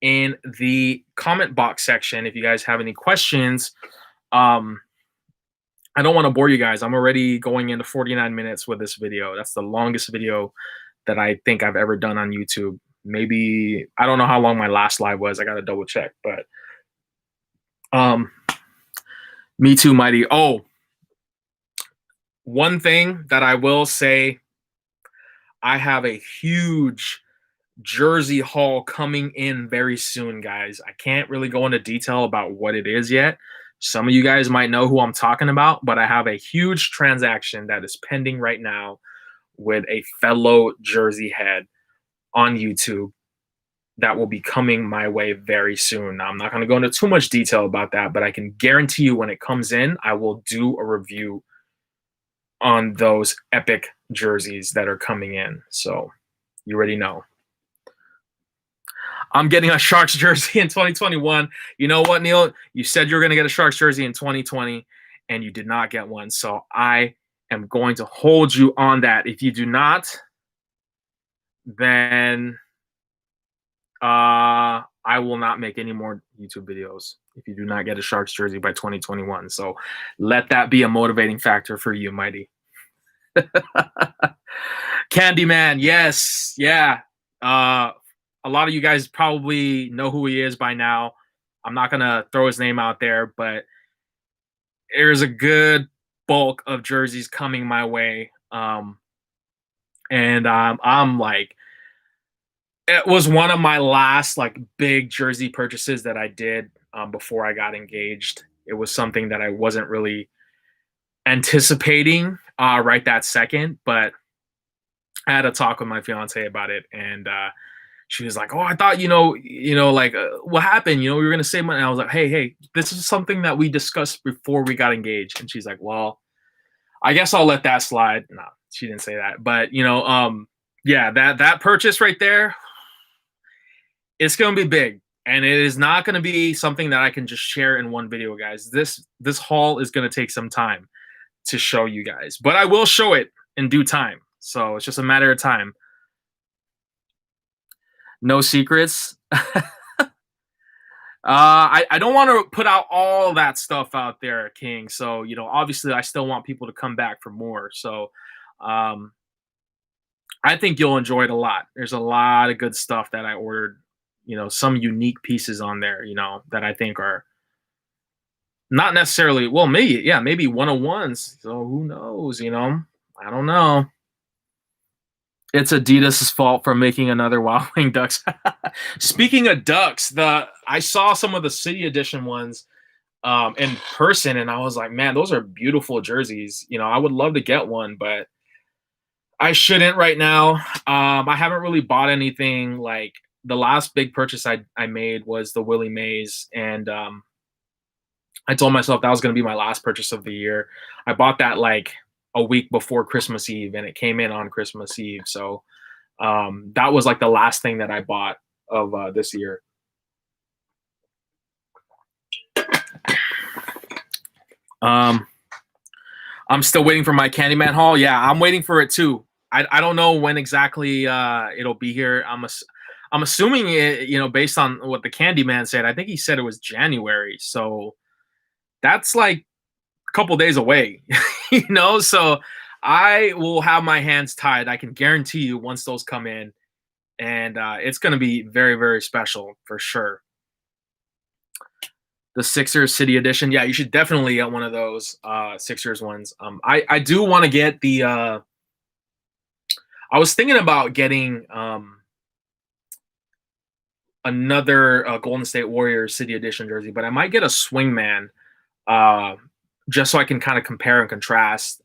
in the comment box section if you guys have any questions. I don't want to bore you guys. I'm already going into 49 minutes with this video. That's the longest video that I think I've ever done on YouTube. Maybe, I don't know how long my last live was. I got to double check, but me too, Mighty. Oh, one thing that I will say, I have a huge jersey haul coming in very soon, guys. I can't really go into detail about what it is yet. Some of you guys might know who I'm talking about, but I have a huge transaction that is pending right now with a fellow jersey head on YouTube that will be coming my way very soon. Now, I'm not going to go into too much detail about that, but I can guarantee you when it comes in, I will do a review on those epic jerseys that are coming in. So you already know. I'm getting a Sharks jersey in 2021. You know what, Neil? You said you were going to get a Sharks jersey in 2020, and you did not get one. So I am going to hold you on that. If you do not, then I will not make any more YouTube videos if you do not get a Sharks jersey by 2021. So let that be a motivating factor for you, Mighty. Candyman, yes, yeah. A lot of you guys probably know who he is by now. I'm not gonna throw his name out there, but there's a good bulk of jerseys coming my way. And I'm like, it was one of my last like big jersey purchases that I did before I got engaged. It was something that I wasn't really anticipating right that second, but I had a talk with my fiance about it, and she was like, "Oh, I thought like what happened? We were gonna save money." And I was like, "Hey, this is something that we discussed before we got engaged." And she's like, "Well, I guess I'll let that slide." No, she didn't say that, but yeah, that purchase right there, it's gonna be big, and it is not gonna be something that I can just share in one video, guys. This haul is gonna take some time to show you guys, but I will show it in due time. So it's just a matter of time. No secrets. I don't want to put out all that stuff out there, King. So, obviously I still want people to come back for more. So, I think you'll enjoy it a lot. There's a lot of good stuff that I ordered, some unique pieces on there, that I think are not necessarily, well, maybe 101s. So who knows, I don't know. It's Adidas' fault for making another Wild Wing Ducks. Speaking of ducks, I saw some of the City Edition ones in person, and I was like, man, those are beautiful jerseys. I would love to get one, but I shouldn't right now. I haven't really bought anything. Like the last big purchase I made was the Willie Mays, and I told myself that was going to be my last purchase of the year. I bought that like a week before Christmas Eve, and it came in on Christmas Eve. So that was like the last thing that I bought of this year. I'm still waiting for my Candyman haul. Yeah, I'm waiting for it too. I don't know when exactly it'll be here. I'm assuming it, based on what the Candyman said. I think he said it was January. So that's like a couple days away, so I will have my hands tied. I can guarantee you once those come in, and it's going to be very, very special for sure. The Sixers City Edition. Yeah, you should definitely get one of those Sixers ones. I do want to get the I was thinking about getting another Golden State Warriors City Edition jersey, but I might get a Swingman just so I can kind of compare and contrast.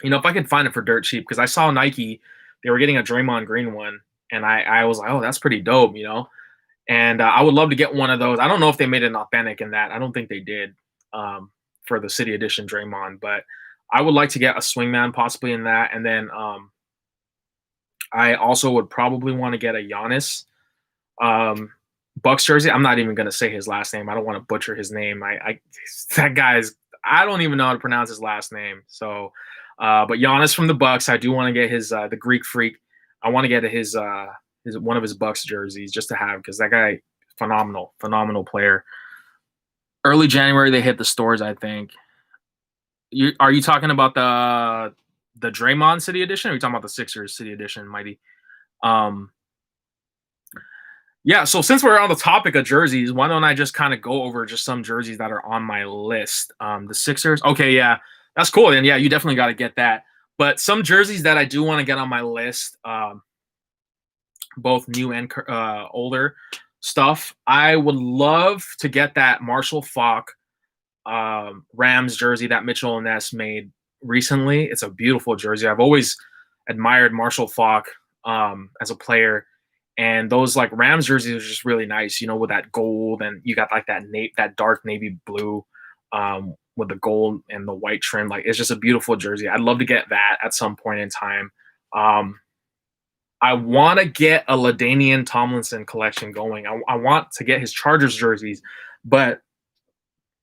If I could find it for dirt cheap, because I saw Nike, they were getting a Draymond Green one, and I was like, oh, that's pretty dope, and I would love to get one of those. I don't know if they made an authentic in that. I don't think they did for the City Edition Draymond, but I would like to get a Swingman possibly in that. And then I also would probably want to get a Giannis Bucks jersey. I'm not even going to say his last name. I don't want to butcher his name. That guy's, I don't even know how to pronounce his last name. So, but Giannis from the Bucks, I do want to get his, the Greek Freak. I want to get his one of his Bucks jerseys just to have, because that guy, phenomenal player. Early January, they hit the stores, I think. Are you talking about the Draymond City Edition, or are you talking about the Sixers City Edition, Mighty? Yeah, so since we're on the topic of jerseys, why don't I just kind of go over just some jerseys that are on my list? The Sixers. Okay, yeah, that's cool. And yeah, you definitely got to get that. But some jerseys that I do want to get on my list. both new and older stuff. I would love to get that Marshall Faulk Rams jersey that Mitchell and Ness made recently. It's a beautiful jersey. I've always admired Marshall Faulk as a player, and those like Rams jerseys are just really nice. You know, with that gold, and you got like that dark navy blue with the gold and the white trim. Like it's just a beautiful jersey. I'd love to get that at some point in time. Um, I want to get a LaDainian Tomlinson collection going. I want to get his Chargers jerseys, but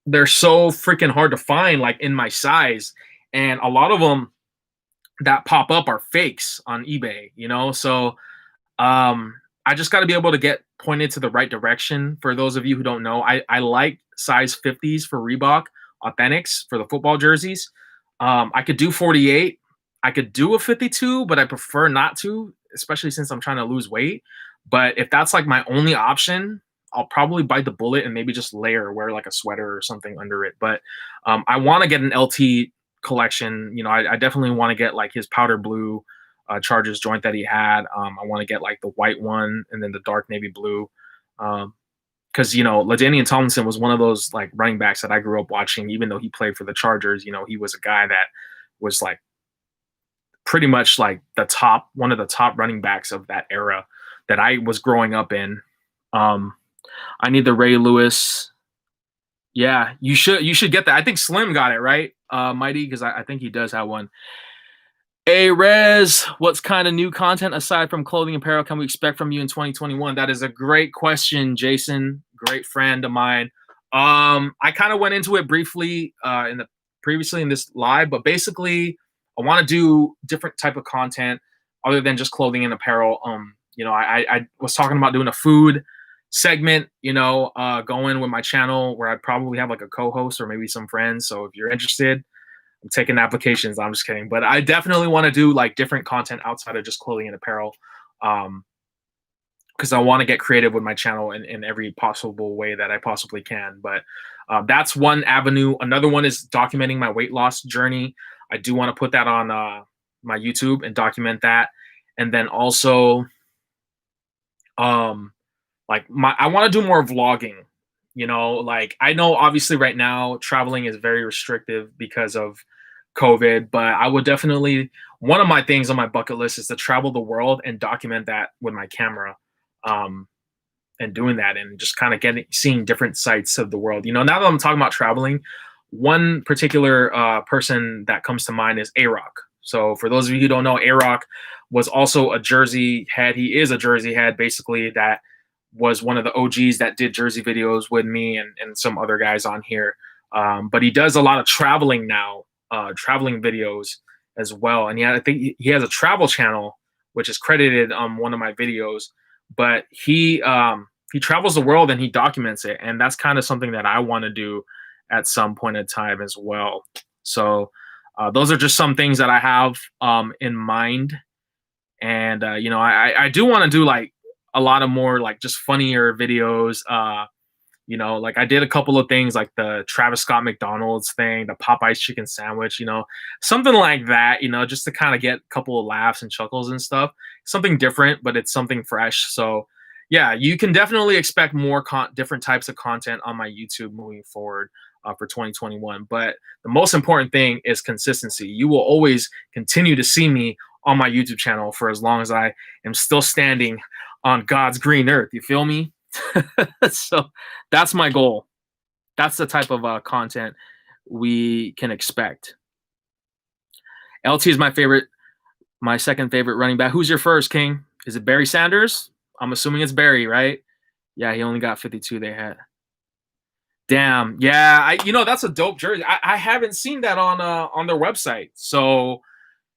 they're so freaking hard to find, like in my size, and a lot of them that pop up are fakes on eBay. You know, so I just got to be able to get pointed to the right direction. For those of you who don't know, I like size 50s for Reebok Authentics for the football jerseys. I could do 48. I could do a 52, but I prefer not to, especially since I'm trying to lose weight. But if that's like my only option, I'll probably bite the bullet and maybe just wear like a sweater or something under it. But I want to get an LT collection. You know, I definitely want to get like his powder blue Chargers joint that he had. I want to get like the white one and then the dark navy blue. Because, you know, LaDainian Tomlinson was one of those like running backs that I grew up watching, even though he played for the Chargers. You know, he was a guy that was like pretty much like one of the top running backs of that era that I was growing up in. I need the Ray Lewis. Yeah, you should get that. I think Slim got it, right? Mighty, because I think he does have one. Hey, Rez, what's kind of new content aside from clothing and apparel can we expect from you in 2021? That is a great question, Jason. Great friend of mine. I kind of went into it briefly previously in this live, but basically I want to do different type of content other than just clothing and apparel. You know, I was talking about doing a food segment, you know, going with my channel where I'd probably have like a co-host or maybe some friends. So if you're interested, I'm taking applications. I'm just kidding. But I definitely want to do like different content outside of just clothing and apparel. Because I want to get creative with my channel in every possible way that I possibly can. But that's one avenue. Another one is documenting my weight loss journey. I do want to put that on my YouTube and document that. And then also, I want to do more vlogging. You know, like I know obviously right now traveling is very restrictive because of COVID, but I would definitely, one of my things on my bucket list is to travel the world and document that with my camera. And doing that and just kind of seeing different sites of the world. You know, now that I'm talking about traveling, one particular person that comes to mind is A-Rock. So for those of you who don't know, A-Rock was also a Jersey head. He is a Jersey head, basically, that was one of the OGs that did Jersey videos with me and some other guys on here. But he does a lot of traveling now, traveling videos as well. And I think he has a travel channel, which is credited on one of my videos. But he travels the world and he documents it, and that's kind of something that I want to do at some point in time as well. So those are just some things that I have in mind, and you know, I do want to do like a lot of more like just funnier videos. You know, like I did a couple of things like the Travis Scott McDonald's thing, the Popeye's chicken sandwich, you know, something like that, you know, just to kind of get a couple of laughs and chuckles and stuff. Something different, but it's something fresh. So yeah, you can definitely expect more different types of content on my YouTube moving forward for 2021. But the most important thing is consistency. You will always continue to see me on my YouTube channel for as long as I am still standing on God's green earth. You feel me? So that's my goal. That's the type of content we can expect. LT is my second favorite running back. Who's your first, King? Is it Barry Sanders? I'm assuming it's Barry, right? Yeah, he only got 52 they had. Damn. Yeah, you know, that's a dope jersey. I haven't seen that on their website. So,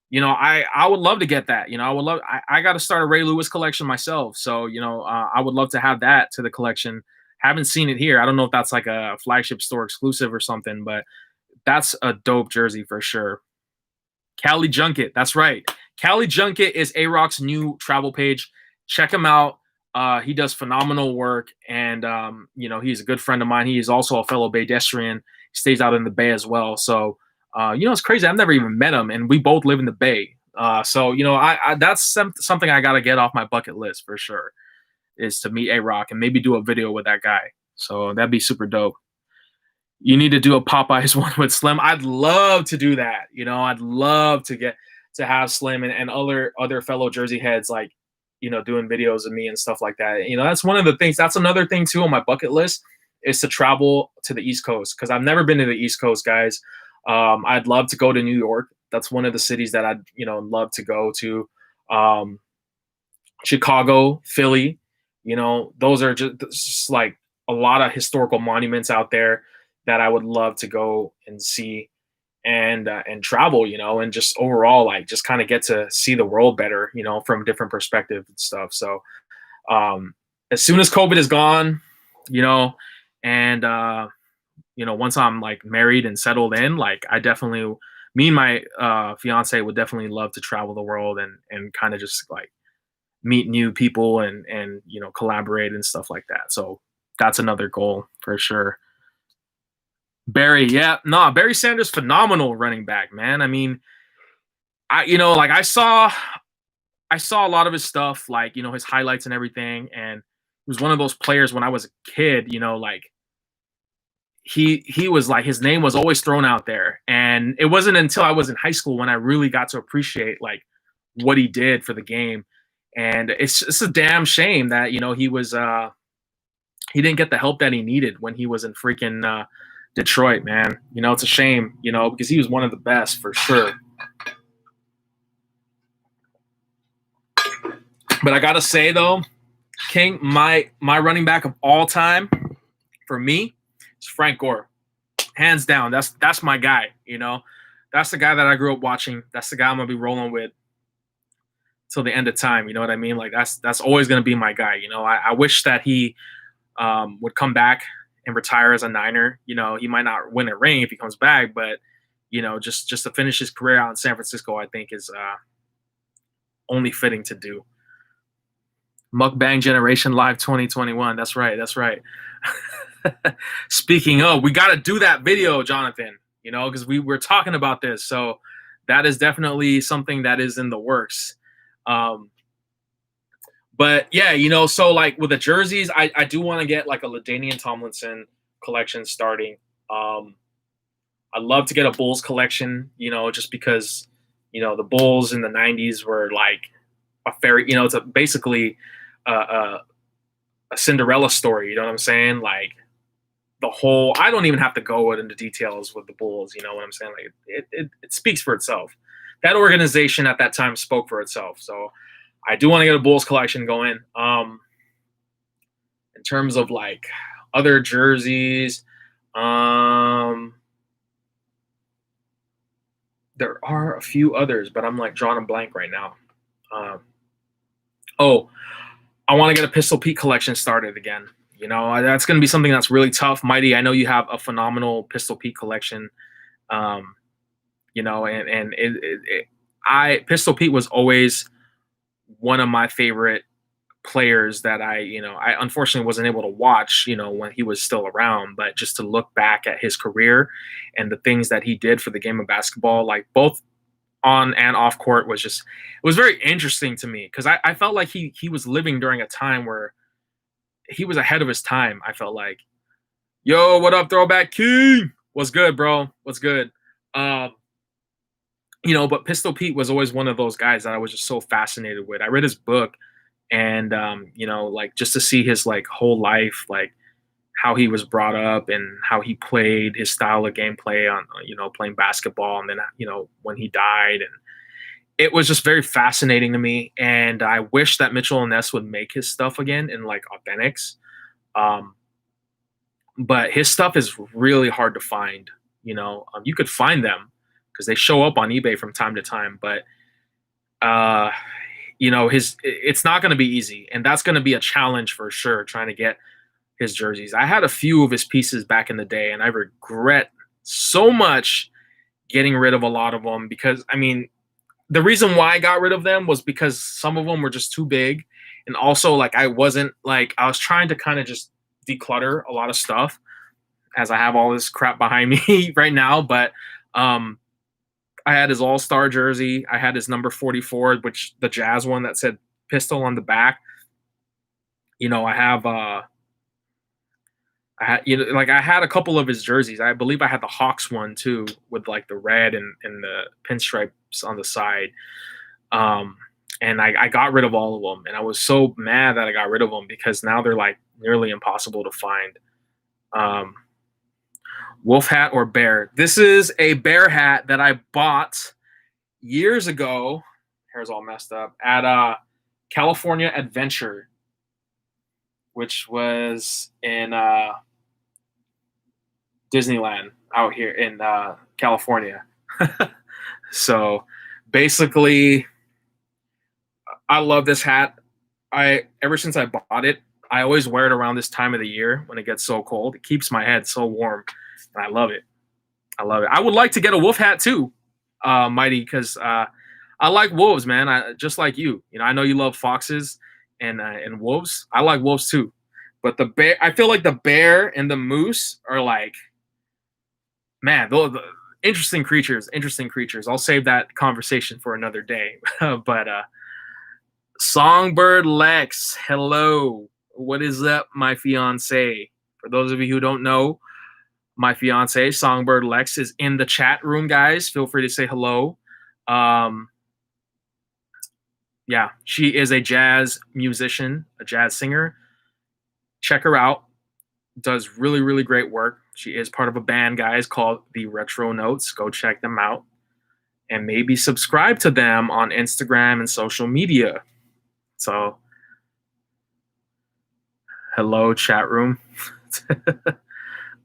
you know, I would love to get that. You know, I got to start a Ray Lewis collection myself. So, you know, I would love to have that to the collection. Haven't seen it here. I don't know if that's like a flagship store exclusive or something, but that's a dope jersey for sure. Cali Junket. That's right. Cali Junket is A-Rock's new travel page. Check him out. He does phenomenal work. And, you know, he's a good friend of mine. He is also a fellow Baydestrian. He stays out in the Bay as well. So, you know, it's crazy. I've never even met him, and we both live in the Bay. So I that's something I got to get off my bucket list for sure, is to meet A Rock and maybe do a video with that guy. So that'd be super dope. You need to do a Popeyes one with Slim. I'd love to do that. I'd love to get to have Slim and other fellow Jersey heads, like, doing videos of me and stuff like that. That's one of the things. That's another thing too on my bucket list, is to travel to the East Coast, because I've never been to the East Coast, guys. I'd love to go to New York. That's one of the cities that I'd love to go to. Um, Chicago, Philly. Those are just like a lot of historical monuments out there that I would love to go and see, and travel, and just overall, like, just kind of get to see the world better, from different perspectives and stuff. So as soon as COVID is gone, you know, and once I'm like married and settled in, like, I definitely, me and my fiance would definitely love to travel the world and kind of just like meet new people and collaborate and stuff like that. So that's another goal for sure. Barry, yeah, no, Barry Sanders, phenomenal running back, man. I mean, like, I saw a lot of his stuff, like, his highlights and everything, and he was one of those players when I was a kid, like, he was like, his name was always thrown out there, and it wasn't until I was in high school when I really got to appreciate, like, what he did for the game. And it's a damn shame that he didn't get the help that he needed when he was in freaking Detroit, man. It's a shame, because he was one of the best for sure. But I gotta say though, King, my running back of all time for me is Frank Gore, hands down. That's my guy. That's the guy that I grew up watching. That's the guy I'm gonna be rolling with till the end of time. You know what I mean? Like, that's always gonna be my guy. I wish that he would come back and retire as a Niner. He might not win a ring if he comes back, but just to finish his career out in San Francisco, I think is only fitting to do. Mukbang Generation Live 2021. That's right. That's right. Speaking of, we got to do that video, Jonathan, because we were talking about this. So that is definitely something that is in the works. But yeah, so like with the jerseys, I do want to get like a LaDainian Tomlinson collection starting. I'd love to get a Bulls collection, just because, the Bulls in the 90s were like a fairy, it's basically a Cinderella story. You know what I'm saying? Like, the whole, I don't even have to go into details with the Bulls. You know what I'm saying? Like, it speaks for itself. That organization at that time spoke for itself. So I do want to get a Bulls collection going. In terms of like other jerseys, there are a few others, but I'm like drawing a blank right now. I want to get a Pistol Pete collection started again. That's going to be something that's really tough. Mighty, I know you have a phenomenal Pistol Pete collection. And Pistol Pete was always one of my favorite players that I unfortunately wasn't able to watch, when he was still around, but just to look back at his career and the things that he did for the game of basketball, like both on and off court, it was very interesting to me, because I felt like he was living during a time where he was ahead of his time. I felt like, yo, what up, Throwback King? What's good, bro? What's good? But Pistol Pete was always one of those guys that I was just so fascinated with. I read his book, and like, just to see his like whole life, like how he was brought up and how he played, his style of gameplay on playing basketball, and then when he died, and it was just very fascinating to me. And I wish that Mitchell and Ness would make his stuff again in like authentics. But his stuff is really hard to find. You could find them because they show up on eBay from time to time, but it's not going to be easy, and that's going to be a challenge for sure, trying to get his jerseys. I had a few of his pieces back in the day, and I regret so much getting rid of a lot of them, because the reason why I got rid of them was because some of them were just too big, and also like I was trying to kind of just declutter a lot of stuff, as I have all this crap behind me right now. But I had his All-Star jersey. I had his number 44, which the Jazz one that said pistol on the back. You know, I had a couple of his jerseys. I believe I had the Hawks one too, with like the red and the pinstripes on the side. Um, and I got rid of all of them, and I was so mad that I got rid of them because now they're like nearly impossible to find. Um, Wolf hat or bear? This is a bear hat that I bought years ago. Hair's all messed up at California Adventure, which was in Disneyland out here in California. So basically, I love this hat. I ever since I bought it, I always wear it around this time of the year when it gets so cold. It keeps my head so warm, and I love it. I love it. I would like to get a wolf hat too, Mighty, because I like wolves, man. Just like you. You know, I know you love foxes and wolves. I like wolves too, but the bear. I feel like the bear and the moose are like, man, the interesting creatures. Interesting creatures. I'll save that conversation for another day. But Songbird Lex, hello. What is up, my fiance? For those of you who don't know, my fiance, Songbird Lex, is in the chat room, guys. Feel free to say hello. Yeah, she is a jazz musician, a jazz singer. Check her out. Does really, really great work. She is part of a band, guys, called the Retro Notes. Go check them out. And maybe subscribe to them on Instagram and social media. So, hello, chat room.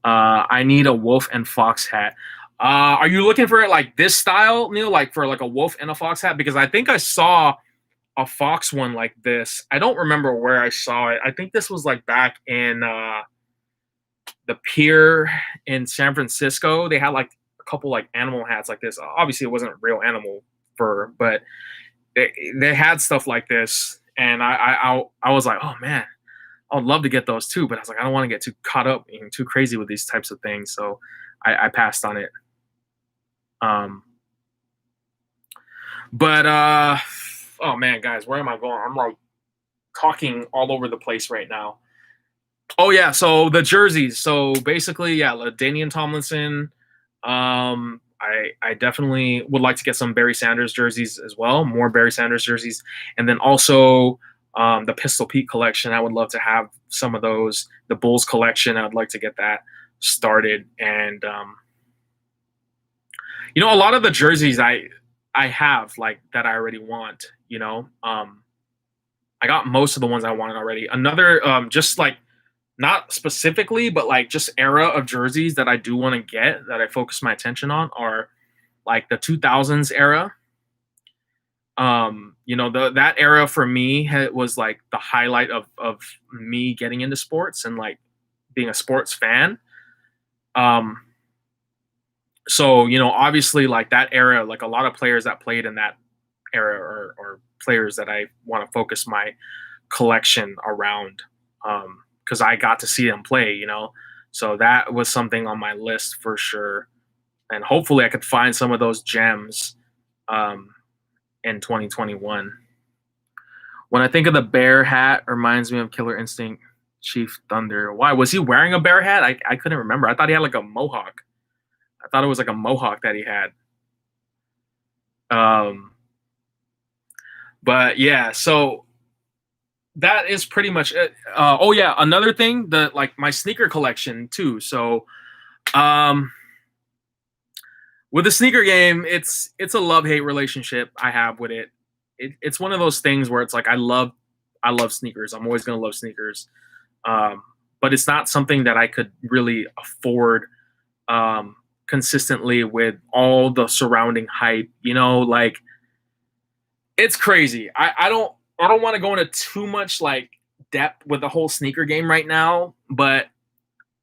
I need a wolf and fox hat. Are you looking for it like this style, Neil? Like for like a wolf and a fox hat? Because I think I saw a fox one like this. I don't remember where I saw it. I think this was like back in the pier in San Francisco. They had like a couple like animal hats like this. Obviously, it wasn't real animal fur, but they had stuff like this. And I was like, oh man, I would love to get those too. But I was like, I don't want to get too caught up and too crazy with these types of things. So I passed on it. But oh man, guys, where am I going? I'm like talking all over the place right now. Oh yeah, so the jerseys. So basically, yeah, LaDainian Tomlinson. I definitely would like to get some Barry Sanders jerseys as well, more Barry Sanders jerseys, and then also the Pistol Pete collection. I would love to have some of those. The Bulls collection. I would like to get that started, and you know, a lot of the jerseys I have like that I already want. You know, I got most of the ones I wanted already. Another just like not specifically, but like just era of jerseys that I do want to get that I focus my attention on are like the 2000s era. You know, that era for me was like the highlight of me getting into sports and like being a sports fan. So, you know, obviously like that era, like a lot of players that played in that era are players that I want to focus my collection around. Because I got to see them play, you know. So that was something on my list for sure. And hopefully I could find some of those gems in 2021. When I think of the bear hat, it reminds me of Killer Instinct Chief Thunder. Why? Was he wearing a bear hat? I couldn't remember. I thought he had like a mohawk. I thought it was like a mohawk that he had. But yeah, so that is pretty much it. Oh yeah, another thing, like my sneaker collection too. So, with the sneaker game, it's a love-hate relationship I have with it. It's one of those things where it's like I love sneakers. I'm always gonna love sneakers, but it's not something that I could really afford consistently with all the surrounding hype. You know, like it's crazy. I don't want to go into too much like depth with the whole sneaker game right now, but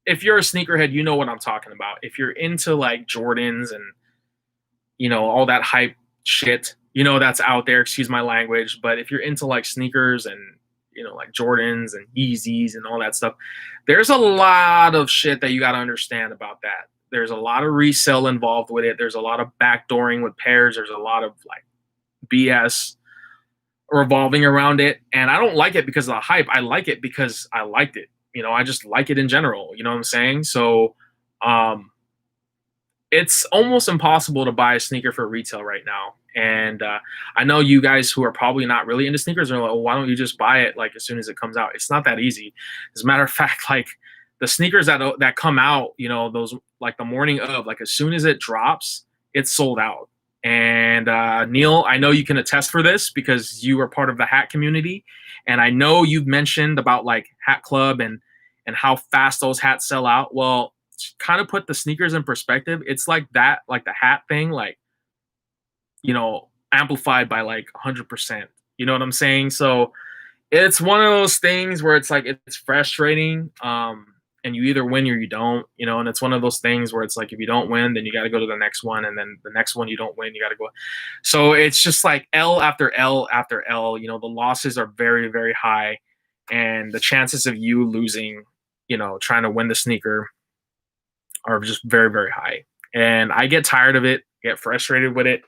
if you're a sneakerhead, you know what I'm talking about. If you're into like Jordans and, you know, all that hype shit, you know, that's out there, excuse my language. But if you're into like sneakers and, you know, like Jordans and Yeezys and all that stuff, there's a lot of shit that you got to understand about that. there's a lot of resale involved with it. There's a lot of backdooring with pairs. There's a lot of like BS revolving around it, and I don't like it because of the hype. I like it because I liked it. I just like it in general. You know what I'm saying? So, um, it's almost impossible to buy a sneaker for retail right now. And I know you guys who are probably not really into sneakers are like, well, why don't you just buy it like as soon as it comes out? It's not that easy. As a matter of fact, like the sneakers that come out, those like the morning of, like as soon as it drops, it's sold out. And Neil, I know you can attest for this because you are part of the hat community, and I know you've mentioned about like Hat Club and how fast those hats sell out. Well, kind of put the sneakers in perspective, it's like that, like the hat thing, like, amplified by like 100%. You know what I'm saying? So it's one of those things where it's like it's frustrating. And you either win or you don't, and it's one of those things where it's like if you don't win, then you got to go to the next one, and then the next one you don't win, you got to go. So it's just like L after L after L. The losses are very, very high, and the chances of you losing, trying to win the sneaker are just very, very high. And I get tired of it, get frustrated with it.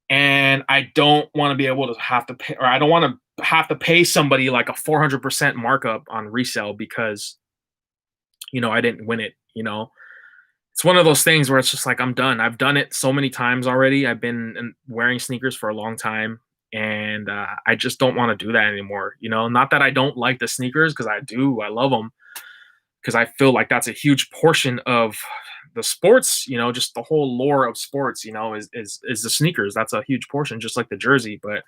And I don't want to be able to have to pay, or I don't want to have to pay somebody like a 400% markup on resale because, I didn't win it. It's one of those things where it's just like, I'm done. I've done it so many times already. I've been wearing sneakers for a long time, and I just don't want to do that anymore. Not that I don't like the sneakers, because I do. I love them, because I feel like that's a huge portion of the sports, just the whole lore of sports, is the sneakers. That's a huge portion, just like the jersey. But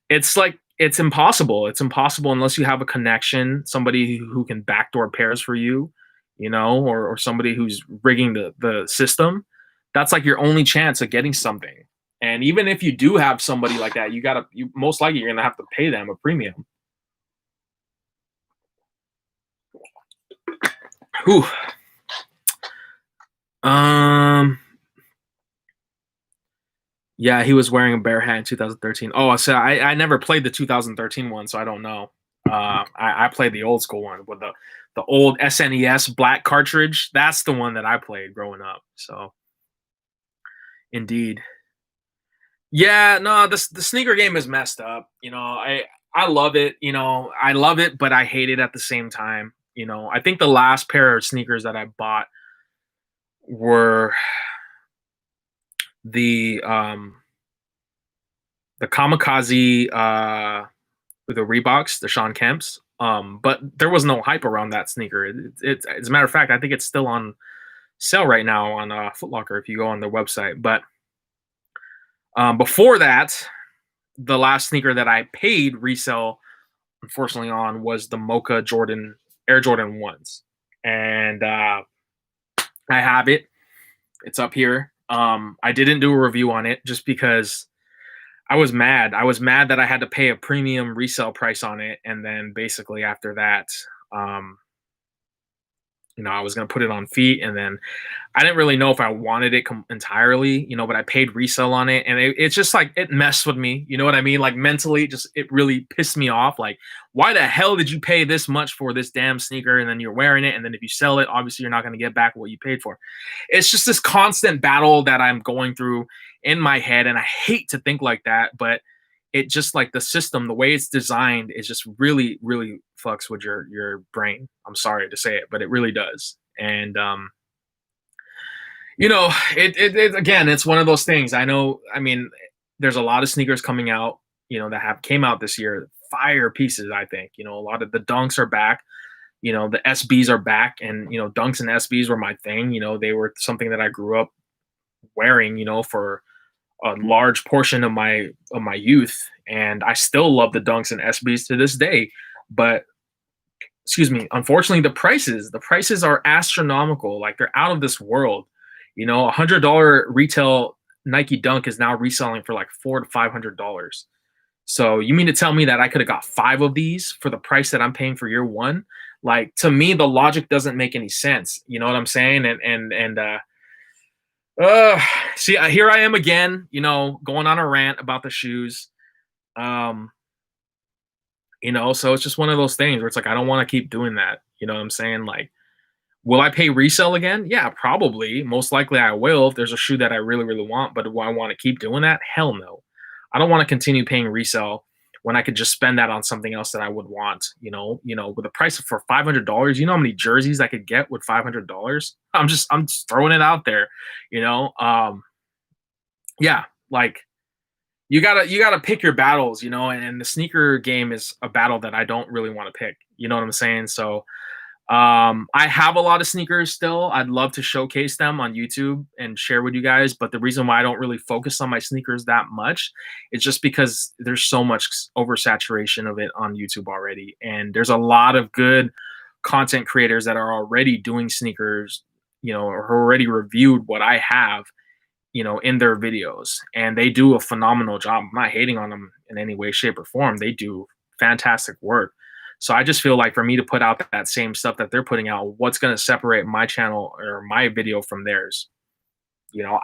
it's like it's impossible. It's impossible unless you have a connection, somebody who can backdoor pairs for you, or somebody who's rigging the system. That's like your only chance of getting something. And even if you do have somebody like that, you most likely you're gonna have to pay them a premium. Whew. Um, yeah, he was wearing a bear hat in 2013. Oh, so I never played the 2013 one, so I don't know. I played the old school one with the old SNES black cartridge. That's the one that I played growing up. So, indeed. Yeah, no, the sneaker game is messed up. I love it. I love it, but I hate it at the same time. I think the last pair of sneakers that I bought were the Kamikaze, the Reeboks, the Sean Kemps. But there was no hype around that sneaker. As a matter of fact, I think it's still on sale right now on Foot Locker if you go on their website. But before that, the last sneaker that I paid resale, unfortunately, on was the Mocha Air Jordan 1s. And I have it. It's up here. I didn't do a review on it just because I was mad. I was mad that I had to pay a premium resale price on it. And then basically after that, um, I was going to put it on feet, and then I didn't really know if I wanted it entirely, but I paid resale on it, and it's just like it messed with me. You know what I mean? Like mentally, just it really pissed me off. Like, why the hell did you pay this much for this damn sneaker, and then you're wearing it, and then if you sell it, obviously you're not going to get back what you paid for. It's just this constant battle that I'm going through in my head, and I hate to think like that, but it just like the system, the way it's designed, is just really, really fucks with your brain. I'm sorry to say it, but it really does. And it again, it's one of those things. I know. I mean, there's a lot of sneakers coming out, that came out this year. Fire pieces, I think. A lot of the Dunks are back. The SBs are back, and Dunks and SBs were my thing. They were something that I grew up wearing. For a large portion of my youth, and I still love the Dunks and SBs to this day. But excuse me, unfortunately, the prices are astronomical. Like they're out of this world. $100 retail Nike Dunk is now reselling for like $400 to $500. So you mean to tell me that I could have got 5 of these for the price that I'm paying for year one? Like, to me, the logic doesn't make any sense. You know what I'm saying? Uh, See, here I am again, going on a rant about the shoes. Um, so it's just one of those things where it's like I don't want to keep doing that. You know what I'm saying? Like, Will I pay resale again? Yeah, probably. Most likely I will if there's a shoe that I really, really want. But do I want to keep doing that? Hell no. I don't want to continue paying resale when I could just spend that on something else that I would want. With a price for $500, you know how many jerseys I could get with $500? I'm just throwing it out there. You know, yeah, like you gotta pick your battles. And the sneaker game is a battle that I don't really want to pick. You know what I'm saying? So I have a lot of sneakers still. I'd love to showcase them on YouTube and share with you guys. But the reason why I don't really focus on my sneakers that much is just because there's so much oversaturation of it on YouTube already. And there's a lot of good content creators that are already doing sneakers, or already reviewed what I have, in their videos. And they do a phenomenal job. I'm not hating on them in any way, shape, or form. They do fantastic work. So I just feel like for me to put out that same stuff that they're putting out, what's going to separate my channel or my video from theirs?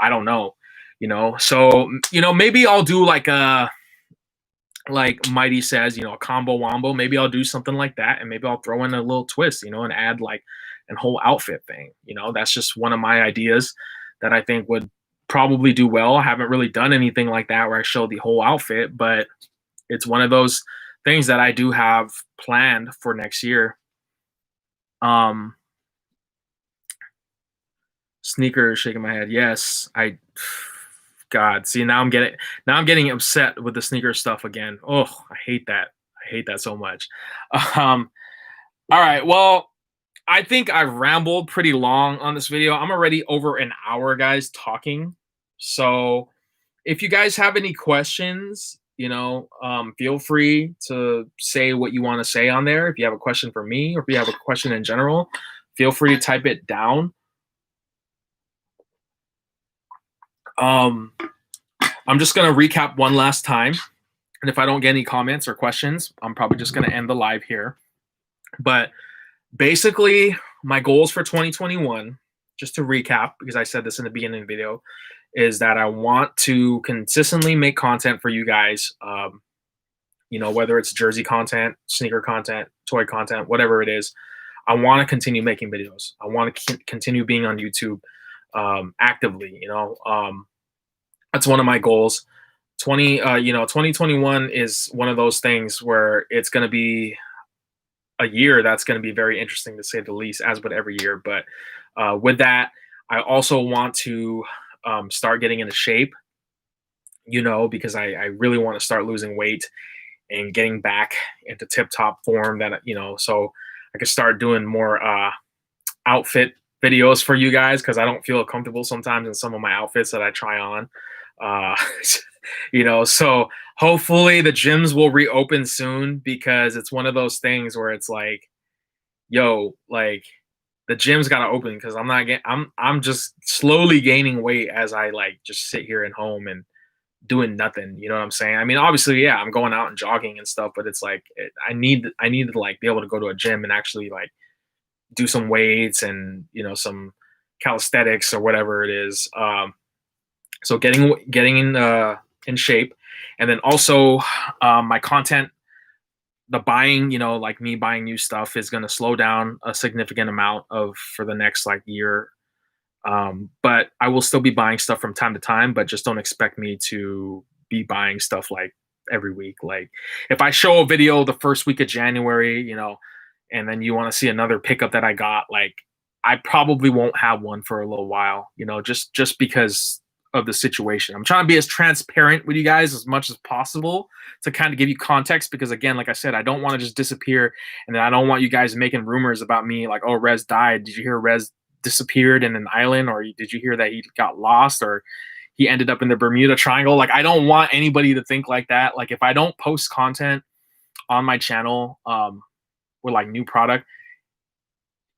I don't know. So maybe I'll do like Mighty says, a combo wombo. Maybe I'll do something like that, and maybe I'll throw in a little twist, and add like a whole outfit thing. That's just one of my ideas that I think would probably do well. I haven't really done anything like that where I show the whole outfit, but it's one of those things that I do have planned for next year. Sneakers, shaking my head. Yes, God, see now I'm getting upset with the sneaker stuff again. Oh, I hate that. I hate that so much. Um, all right, well, I think I've rambled pretty long on this video. I'm already over an hour, guys, talking. So if you guys have any questions, feel free to say what you want to say on there. If you have a question for me, or if you have a question in general, feel free to type it down. I'm just going to recap one last time. And if I don't get any comments or questions, I'm probably just going to end the live here. But basically, my goals for 2021, just to recap, because I said this in the beginning of the video, is that I want to consistently make content for you guys. Whether it's jersey content, sneaker content, toy content, whatever it is, I want to continue making videos. I want to continue being on YouTube actively. That's one of my goals. 2021 is one of those things where it's going to be a year that's going to be very interesting, to say the least, as with every year. But with that, I also want to start getting into shape, because I really want to start losing weight and getting back into tip-top form, so I can start doing more outfit videos for you guys, because I don't feel comfortable sometimes in some of my outfits that I try on. So hopefully the gyms will reopen soon, because it's one of those things where it's like, yo, like the gym's got to open, because I'm just slowly gaining weight as I just sit here at home and doing nothing. You know what I'm saying? I mean, obviously, yeah, I'm going out and jogging and stuff, but it's like I need to be able to go to a gym and actually do some weights and some calisthenics or whatever it is. So getting in shape, and then also my content, the buying, me buying new stuff is going to slow down a significant amount for the next year. But I will still be buying stuff from time to time, but just don't expect me to be buying stuff every week. Like if I show a video the first week of January, and then you want to see another pickup that I got, I probably won't have one for a little while, just because of the situation. I'm trying to be as transparent with you guys as much as possible to kind of give you context, because again, like I said, I don't want to just disappear, and then I don't want you guys making rumors about me like, oh, Rez died. Did you hear Rez disappeared in an island, or did you hear that he got lost, or he ended up in the Bermuda Triangle? I don't want anybody to think like that. If I don't post content on my channel with new product,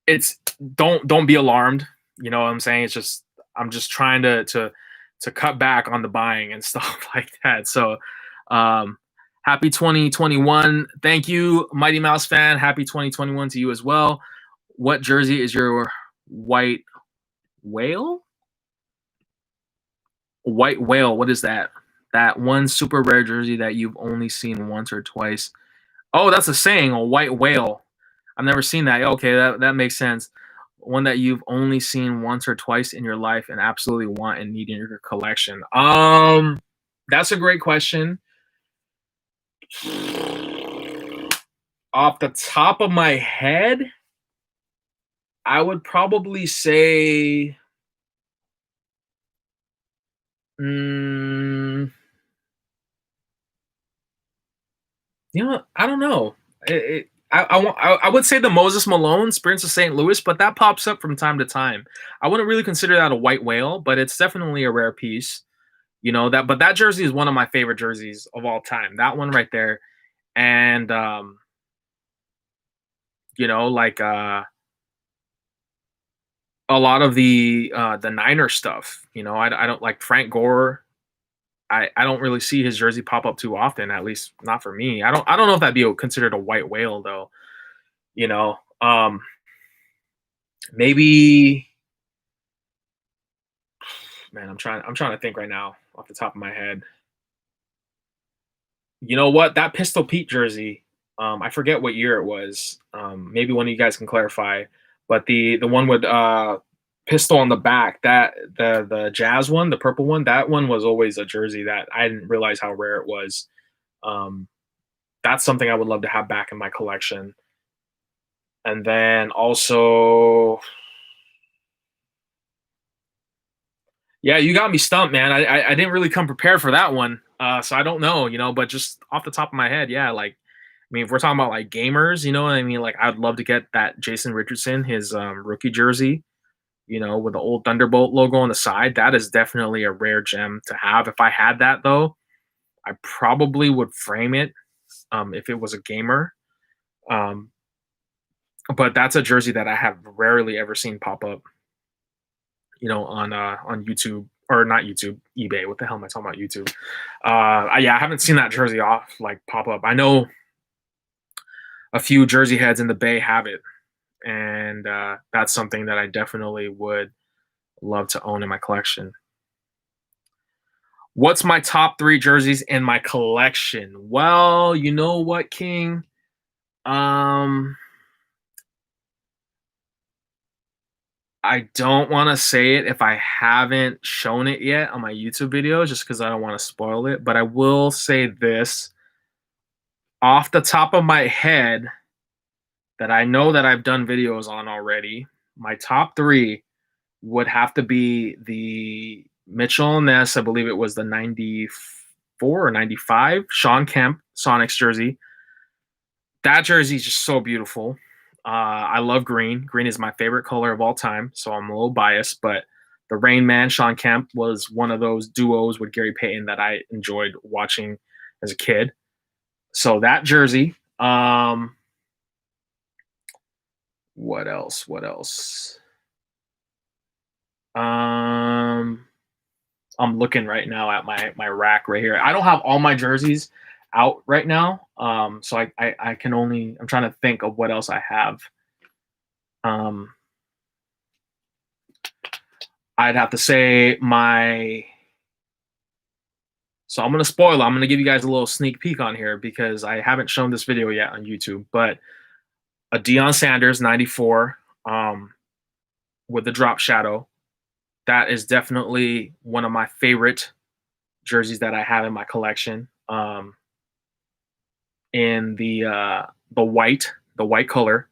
it's don't be alarmed. You know what I'm saying? It's just I'm just trying to cut back on the buying and stuff like that. So happy 2021. Thank you, Mighty Mouse fan. Happy 2021 to you as well. What jersey is your white whale? White whale, what is that? That one super rare jersey that you've only seen once or twice. Oh, that's a saying, a white whale. I've never seen that. Okay, that makes sense. one that you've only seen once or twice in your life and absolutely want and need in your collection. That's a great question. Off the top of my head, I would probably say, mm, I don't know. I would say the Moses Malone Spirits of St. Louis, but that pops up from time to time. I wouldn't really consider that a white whale, but it's definitely a rare piece. But that jersey is one of my favorite jerseys of all time. That one right there, and like a lot of the Niner stuff. I don't like Frank Gore. I don't really see his jersey pop up too often, at least not for me. I don't know if that'd be considered a white whale though. You know, maybe, man, I'm trying to think right now off the top of my head. You know what? That Pistol Pete jersey, I forget what year it was. Maybe one of you guys can clarify. But the one with pistol on the back, that the Jazz one, the purple one, that one was always a jersey that I didn't realize how rare it was. Um, that's something I would love to have back in my collection. And then also, yeah, you got me stumped, man. I didn't really come prepared for that one, so I don't know, but just off the top of my head, yeah, like, I mean, if we're talking about like gamers, you know what I mean? Like, I'd love to get that Jason Richardson, his rookie jersey, with the old Thunderbolt logo on the side. That is definitely a rare gem to have. If I had that though, I probably would frame it, if it was a gamer. Um, but that's a jersey that I have rarely ever seen pop up, on YouTube, or not YouTube, eBay. What the hell am I talking about? YouTube. Yeah, I haven't seen that jersey off like pop up. I know a few jersey heads in the Bay have it, and that's something that I definitely would love to own in my collection. What's my top 3 jerseys in my collection? Well, you know what, King? Um, I don't want to say it if I haven't shown it yet on my YouTube video, just because I don't want to spoil it. But I will say this off the top of my head, that I know that I've done videos on already. My top 3 would have to be the Mitchell Ness, I believe it was the 94 or 95 Sean Kemp Sonics jersey. That jersey is just so beautiful. I love green. Green is my favorite color of all time, so I'm a little biased, but the Rain Man, Sean Kemp, was one of those duos with Gary Payton that I enjoyed watching as a kid. So that jersey. What else? What else? I'm looking right now at my rack right here. I don't have all my jerseys out right now. So I can only, I'm trying to think of what else I have. Um, I'd have to say so I'm gonna spoil it. I'm gonna give you guys a little sneak peek on here because I haven't shown this video yet on YouTube, but a Deion Sanders 94, with the drop shadow. That is definitely one of my favorite jerseys that I have in my collection. In the white color,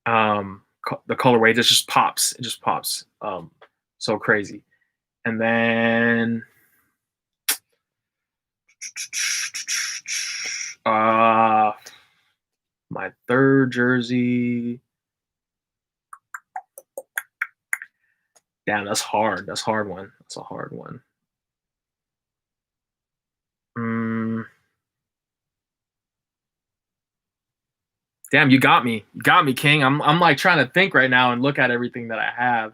the colorway just pops. It just pops. So crazy. And then my third jersey. Damn, that's hard. That's a hard one. That's a hard one. Damn, you got me. You got me, King. I'm like trying to think right now and look at everything that I have.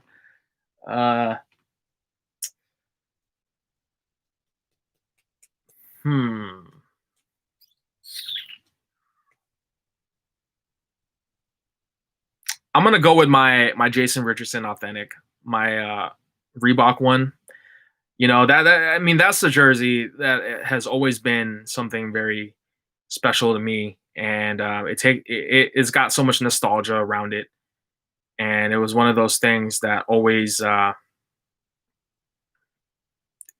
Uh, hmm. I'm gonna go with my Jason Richardson authentic, my Reebok one. I mean, that's the jersey that has always been something very special to me, and it's got so much nostalgia around it. and it was one of those things that always,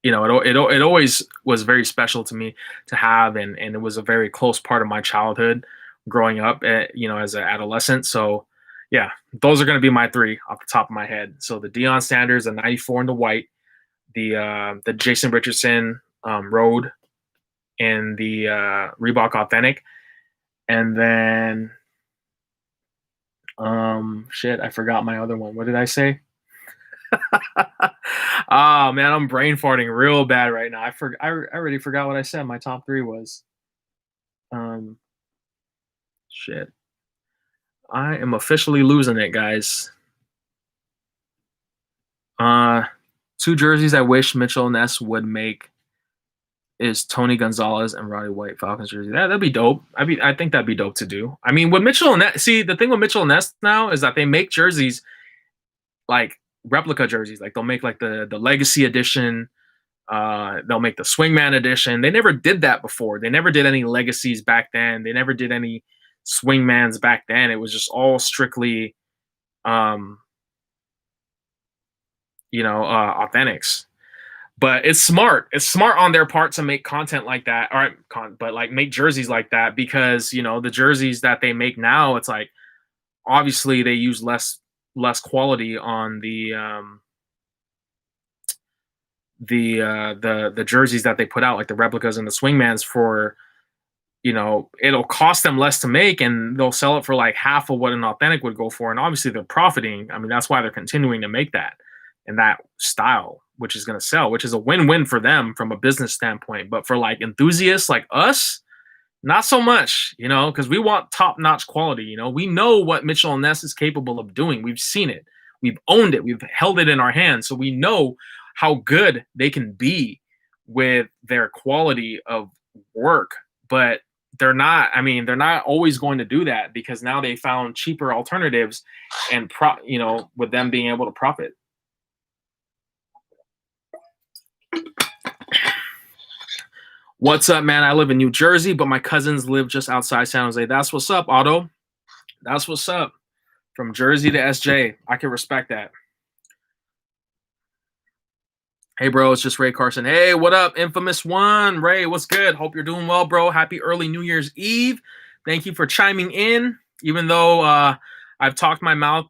it always was very special to me to have, and it was a very close part of my childhood growing up, as an adolescent. So, yeah, those are going to be my three off the top of my head. So the Deion Sanders, the '94 in the white, the Jason Richardson Road, and the Reebok Authentic, and then shit, I forgot my other one. What did I say? Oh man, I'm brain farting real bad right now. I already forgot what I said. My top three was um shit. I am officially losing it, guys. Uh, two jerseys I wish Mitchell Ness would make is Tony Gonzalez and Roddy White Falcons jersey. That'd be dope. I think that'd be dope to do. I mean, with Mitchell and Ness, see the thing with Mitchell and Ness now is that they make jerseys like replica jerseys. Like they'll make like the Legacy edition. They'll make the Swingman edition. They never did that before. They never did any legacies back then. They never did any Swingmans back then. It was just all strictly, um, authentics. But it's smart. It's smart on their part to make content like that. All right, but like make jerseys like that because the jerseys that they make now, it's like obviously they use less quality on the jerseys that they put out, like the replicas and the Swingmans for it'll cost them less to make and they'll sell it for like half of what an authentic would go for. And obviously they're profiting. I mean, that's why they're continuing to make that in that style, which is going to sell, which is a win-win for them from a business standpoint. But for like enthusiasts like us, not so much, because we want top-notch quality. We know what Mitchell and Ness is capable of doing. We've seen it. We've owned it. We've held it in our hands. So we know how good they can be with their quality of work. But they're not always going to do that because now they found cheaper alternatives and with them being able to profit. What's up, man? I live in New Jersey, but my cousins live just outside San Jose. That's what's up, Otto. That's what's up. From Jersey to SJ. I can respect that. Hey, bro, it's just Ray Carson. Hey, what up, Infamous One? Ray, what's good? Hope you're doing well, bro. Happy early New Year's Eve. Thank you for chiming in, even though I've talked my mouth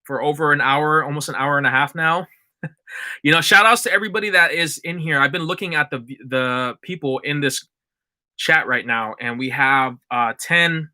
for over an hour, almost an hour and a half now. Shout outs to everybody that is in here. I've been looking at the people in this chat right now, and we have 10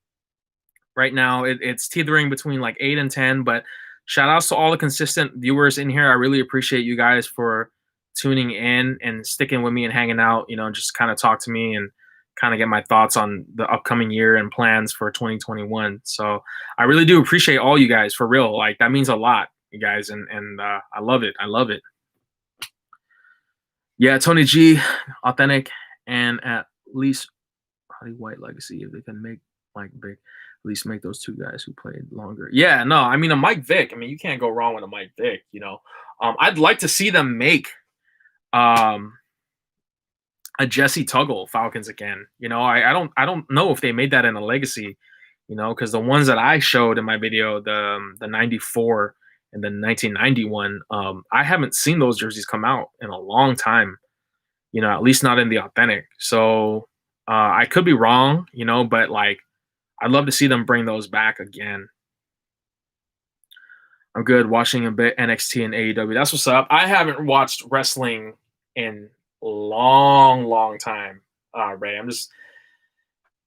right now. It's teetering between like 8 and 10, but shout outs to all the consistent viewers in here. I really appreciate you guys for tuning in and sticking with me and hanging out, just kind of talk to me and kind of get my thoughts on the upcoming year and plans for 2021. So I really do appreciate all you guys for real. Like that means a lot, you guys. And I love it. I love it. Yeah. Tony G, authentic, and at least Roddy White legacy. If they can make Mike Vick, at least make those two guys who played longer. Yeah, no, I mean a Mike Vick. I mean, you can't go wrong with a Mike Vick, I'd like to see them make a Jesse Tuggle Falcons again. I don't know if they made that in a legacy, because the ones that I showed in my video, the '94 and the 1991, I haven't seen those jerseys come out in a long time. At least not in the authentic. So I could be wrong, but like I'd love to see them bring those back again. I'm good watching a bit NXT and AEW. That's what's up. I haven't watched wrestling in a long time, Ray.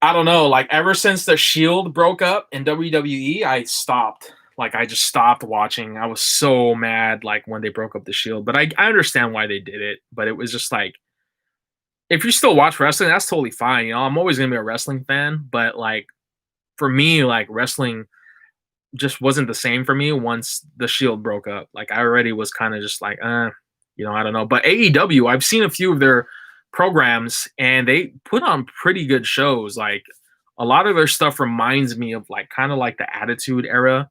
I don't know. Like ever since the Shield broke up in WWE, I stopped. Like I just stopped watching. I was so mad like when they broke up the Shield, but I understand why they did it. But it was just like, if you still watch wrestling, that's totally fine. I'm always gonna be a wrestling fan, but like for me, like wrestling just wasn't the same for me once the Shield broke up. Like I already was kind of just like, I don't know. But AEW, I've seen a few of their programs and they put on pretty good shows. Like a lot of their stuff reminds me of like kind of like the Attitude Era,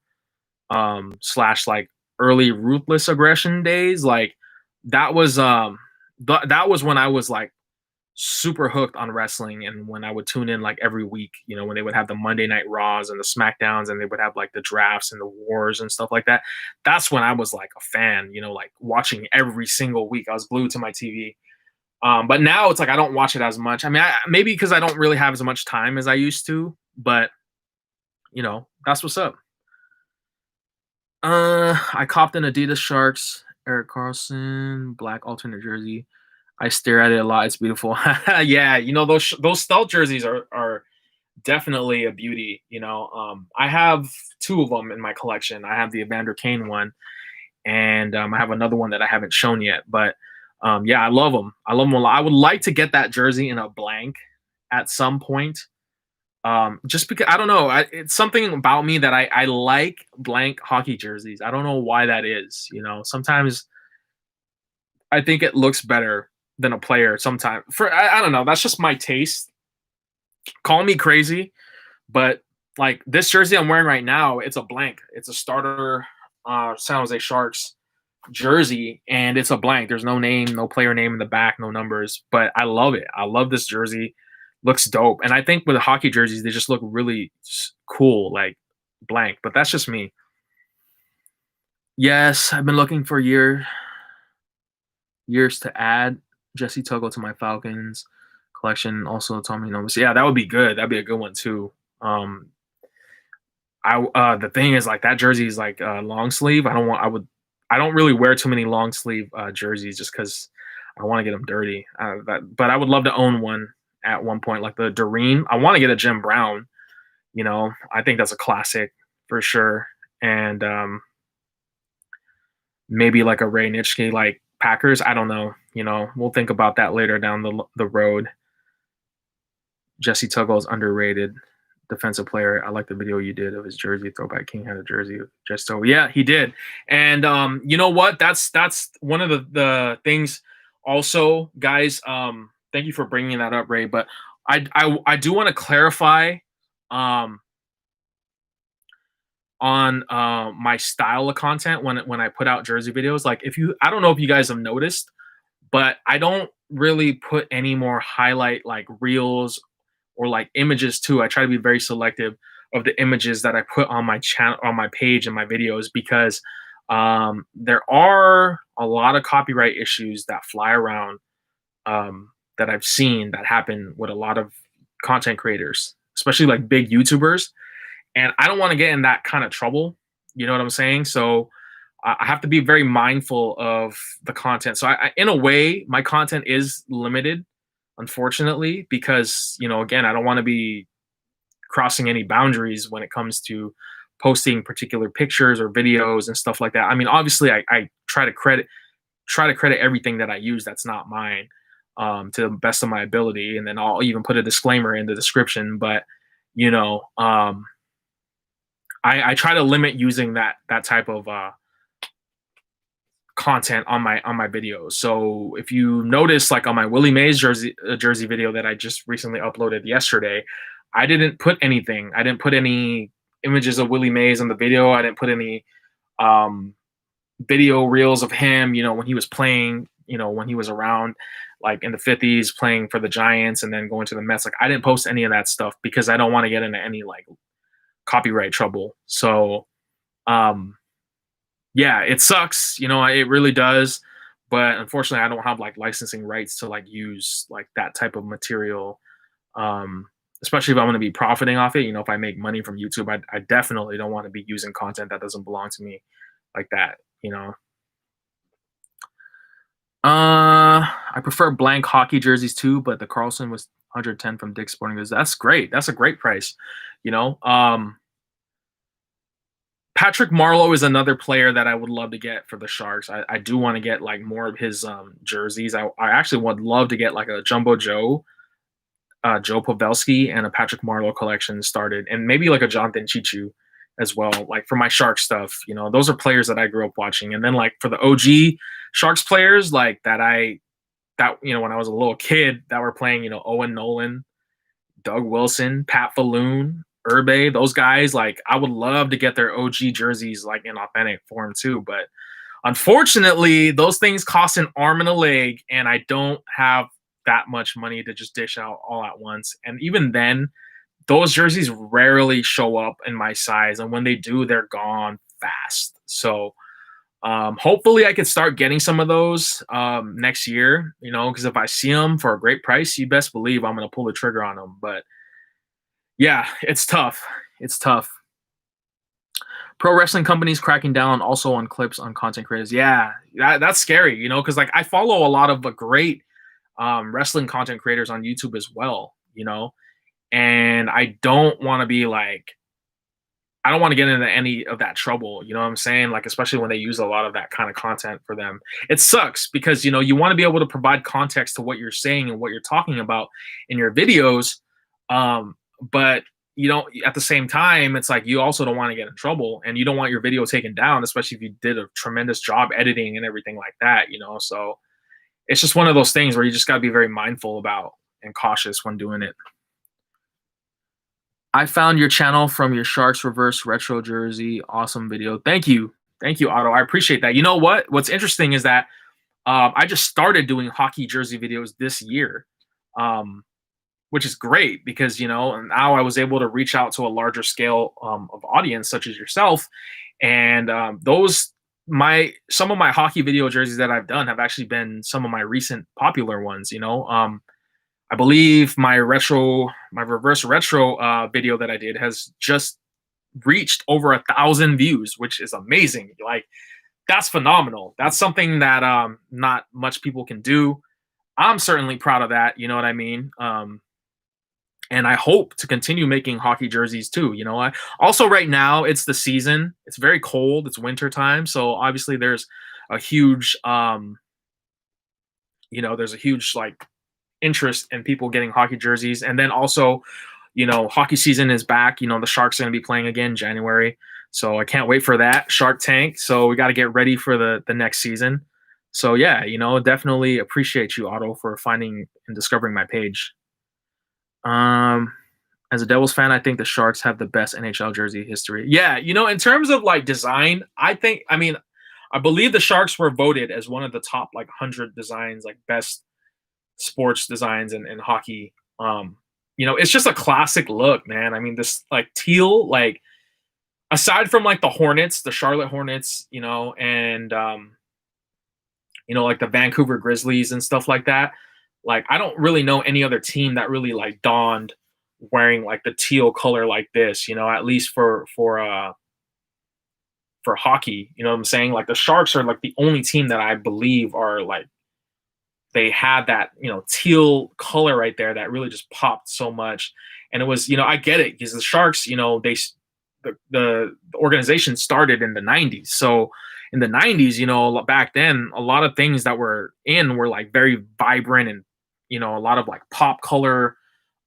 / like early Ruthless Aggression days. Like that was that was when I was like super hooked on wrestling, and when I would tune in like every week, when they would have the Monday Night Raws and the SmackDowns, and they would have like the drafts and the wars and stuff like that. That's when I was like a fan, like watching every single week. I was glued to my TV. But now it's like I don't watch it as much. I mean, maybe because I don't really have as much time as I used to, but that's what's up. I copped an Adidas Sharks Eric Carlson black alternate jersey. I stare at it a lot. It's beautiful. Yeah, those stealth jerseys are definitely a beauty. I have two of them in my collection. I have the Evander Kane one, and I have another one that I haven't shown yet. But yeah, I love them. I love them a lot. I would like to get that jersey in a blank at some point. Just because I don't know, it's something about me that I like blank hockey jerseys. I don't know why that is. Sometimes I think it looks better than a player. Sometimes I don't know. That's just my taste. Call me crazy, but like this jersey I'm wearing right now, it's a blank. It's a starter San Jose Sharks jersey, and it's a blank. There's no name, no player name in the back, no numbers. But I love it. I love this jersey. Looks dope. And I think with the hockey jerseys, they just look really cool, like blank. But that's just me. Yes, I've been looking for years to add Jesse Tuggle to my Falcons collection. Also, Tommy Nomis. Yeah, that would be good. That'd be a good one too. The thing is, like, that jersey is like long sleeve. I don't really wear too many long sleeve jerseys just because I want to get them dirty. But I would love to own one at one point, like the Doreen. I want to get a Jim Brown. I think that's a classic for sure. And maybe like a Ray Nitschke, like Packers. I don't know. We'll think about that later down the road. Jesse Tuggle is underrated defensive player. I like the video you did of his jersey throwback. King had a jersey of just so yeah, he did. And you know what? That's one of the things. Also, guys, thank you for bringing that up, Ray. But I do want to clarify on my style of content when I put out jersey videos. Like, I don't know if you guys have noticed, but I don't really put any more highlight like reels or like images too. I try to be very selective of the images that I put on my channel, on my page, and my videos, because there are a lot of copyright issues that fly around that I've seen that happen with a lot of content creators, especially like big YouTubers. And I don't want to get in that kind of trouble. You know what I'm saying? So I have to be very mindful of the content. So in a way, my content is limited, unfortunately, because, again, I don't want to be crossing any boundaries when it comes to posting particular pictures or videos and stuff like that. I mean, obviously, I try to credit everything that I use that's not mine to the best of my ability, and then I'll even put a disclaimer in the description. But I try to limit using that type of content on my videos. So if you notice, like on my Willie Mays jersey video that I just recently uploaded yesterday, I didn't put anything. I didn't put any images of Willie Mays in the video. I didn't put any video reels of him, when he was playing, when he was around like in the 50s playing for the Giants and then going to the Mets. Like, I didn't post any of that stuff because I don't want to get into any like copyright trouble. So yeah, it sucks, it really does. But unfortunately, I don't have like licensing rights to like use like that type of material. Especially if I'm going to be profiting off it. If I make money from YouTube, I definitely don't want to be using content that doesn't belong to me like that. I prefer blank hockey jerseys too, but the Carlson was 110 from Dick's Sporting Goods. That's great. That's a great price. Patrick Marleau is another player that I would love to get for the Sharks. I do want to get like more of his jerseys. I actually would love to get like a Jumbo Joe Pavelski and a Patrick Marleau collection started, and maybe like a Jonathan Chichu as well, like for my Shark stuff. Those are players that I grew up watching. And then like for the OG Sharks players, like that when I was a little kid that were playing, Owen Nolan, Doug Wilson, Pat Falloon, Urbe, those guys, like I would love to get their OG jerseys like in authentic form too. But unfortunately, those things cost an arm and a leg, and I don't have that much money to just dish out all at once. And even then, those jerseys rarely show up in my size, and when they do, they're gone fast. So hopefully I could start getting some of those next year, because if I see them for a great price, you best believe I'm going to pull the trigger on them. But yeah, it's tough. It's tough. Pro wrestling companies cracking down also on clips on content creators. Yeah, that's scary, because like I follow a lot of great wrestling content creators on YouTube as well, and I don't want to be like, I don't want to get into any of that trouble. You know what I'm saying? Like, especially when they use a lot of that kind of content for them. It sucks because, you want to be able to provide context to what you're saying and what you're talking about in your videos. But at the same time, it's like you also don't want to get in trouble and you don't want your video taken down, especially if you did a tremendous job editing and everything like that, So it's just one of those things where you just got to be very mindful about and cautious when doing it. I found your channel from your Sharks reverse retro jersey. Awesome video. Thank you. Thank you, Otto. I appreciate that. You know what? What's interesting is that I just started doing hockey jersey videos this year, which is great because, now I was able to reach out to a larger scale of audience such as yourself. And some of my hockey video jerseys that I've done have actually been some of my recent popular ones, I believe my reverse retro video that I did has just reached over 1,000 views, which is amazing. Like, that's phenomenal. That's something that not much people can do. I'm certainly proud of that. You know what I mean? And I hope to continue making hockey jerseys too. Also right now it's the season. It's very cold. It's winter time, so obviously there's a huge like interest in people getting hockey jerseys. And then also, hockey season is back. The Sharks are going to be playing again January. So I can't wait for that. Shark Tank. So we got to get ready for the next season. So yeah, definitely appreciate you, Otto, for finding and discovering my page. As a Devils fan, I think the Sharks have the best NHL jersey history. Yeah, in terms of like design, I believe the Sharks were voted as one of the top like 100 designs, like best sports designs in hockey. It's just a classic look, man. I mean, this like teal, like aside from like the Hornets, the Charlotte Hornets, and like the Vancouver Grizzlies and stuff like that. Like, I don't really know any other team that really like donned wearing like the teal color like this, at least for hockey. You know what I'm saying? Like the Sharks are like the only team that I believe are like, they had that, teal color right there that really just popped so much. And it was, I get it because the Sharks, the organization started in the 90s. So in the 90s, back then, a lot of things that were like very vibrant and, a lot of like pop color,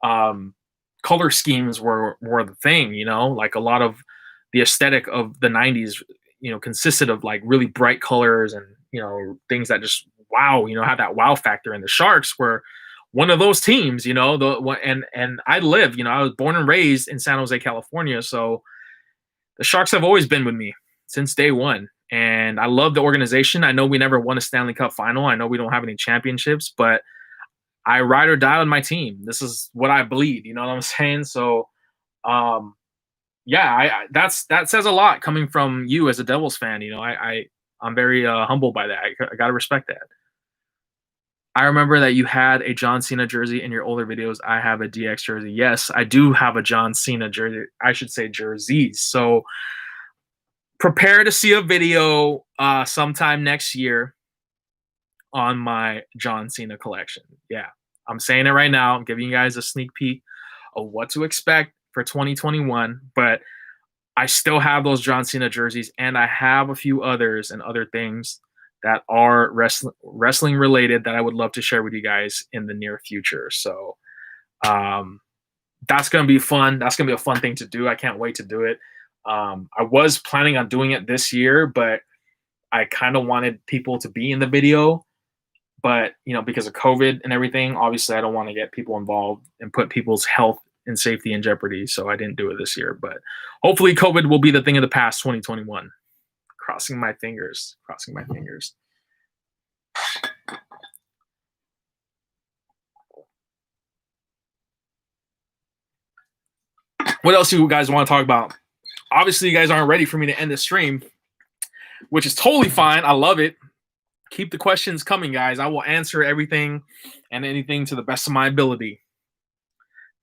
color schemes were the thing, like a lot of the aesthetic of the 90s, consisted of like really bright colors and, things that just wow, have that wow factor. And the Sharks were one of those teams, and I live, I was born and raised in San Jose, California. So the Sharks have always been with me since day one. And I love the organization. I know we never won a Stanley Cup final. I know we don't have any championships, but I ride or die on my team. This is what I bleed. You know what I'm saying? So, yeah, that says a lot coming from you as a Devils fan. I'm very humbled by that. I gotta respect that. I remember that you had a John Cena jersey in your older videos. I have a DX jersey. Yes, I do have a John Cena jersey. I should say jerseys. So prepare to see a video sometime next year on my John Cena collection. Yeah, I'm saying it right now. I'm giving you guys a sneak peek of what to expect for 2021. But I still have those John Cena jerseys, and I have a few others and other things that are wrestling related that I would love to share with you guys in the near future. So that's going to be fun. That's going to be a fun thing to do. I can't wait to do it. I was planning on doing it this year, but I kind of wanted people to be in the video. But, because of COVID and everything, obviously I don't want to get people involved and put people's health and safety in jeopardy. So I didn't do it this year. But hopefully COVID will be the thing of the past, 2021. Crossing my fingers. Crossing my fingers. What else do you guys want to talk about? Obviously, you guys aren't ready for me to end the stream, which is totally fine. I love it. Keep the questions coming, guys. I will answer everything and anything to the best of my ability.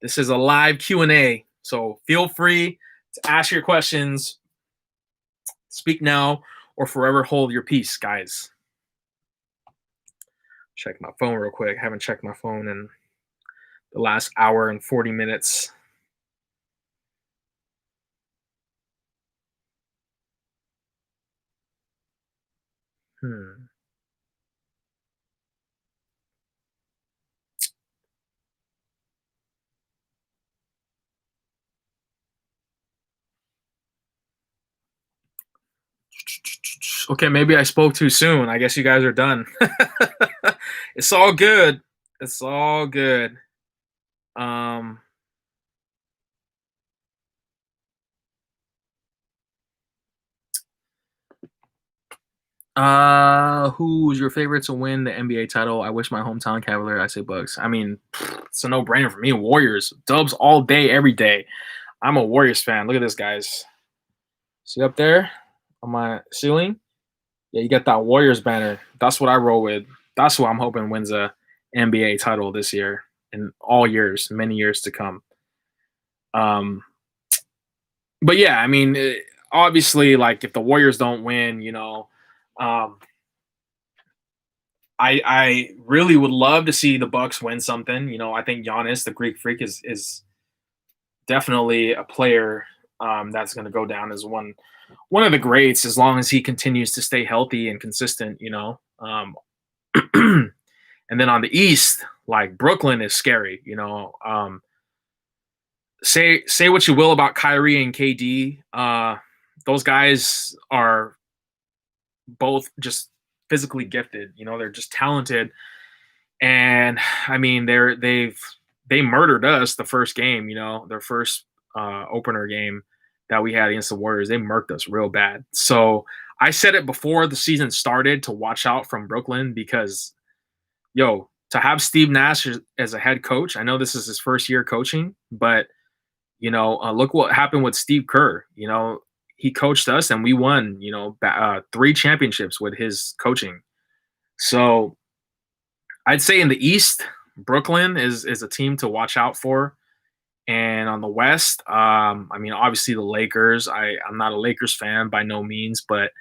This is a live Q&A, so feel free to ask your questions. Speak now or forever hold your peace, guys. Check my phone real quick. I haven't checked my phone in the last hour and 40 minutes. Okay, maybe I spoke too soon. I guess you guys are done. It's all good. It's all good. Um, who's your favorite to win the NBA title? I wish my hometown Cavalier. I say Bucks. I mean, it's a no-brainer for me. Warriors, Dubs all day, every day. I'm a Warriors fan. Look at this, guys. See up there on my ceiling? Yeah, you got that Warriors banner. That's what I roll with. That's what I'm hoping wins a NBA title this year and all years, many years to come. Um, but yeah, I mean, obviously, like if the Warriors don't win, um, I really would love to see the Bucks win something. I think Giannis, the Greek Freak, is definitely a player that's going to go down as one of the greats as long as he continues to stay healthy and consistent. And then on the East, like Brooklyn is scary. Say what you will about Kyrie and KD. Those guys are both just physically gifted. They're just talented, and I mean they murdered us the first game. Their first opener game that we had against the Warriors. They murked us real bad. So I said it before the season started to watch out from Brooklyn because, to have Steve Nash as a head coach. I know this is his first year coaching, but look what happened with Steve Kerr. He coached us and we won, 3 championships with his coaching. So I'd say in the East, Brooklyn is a team to watch out for. And on the West, I mean, obviously the Lakers. I'm not a Lakers fan by no means, but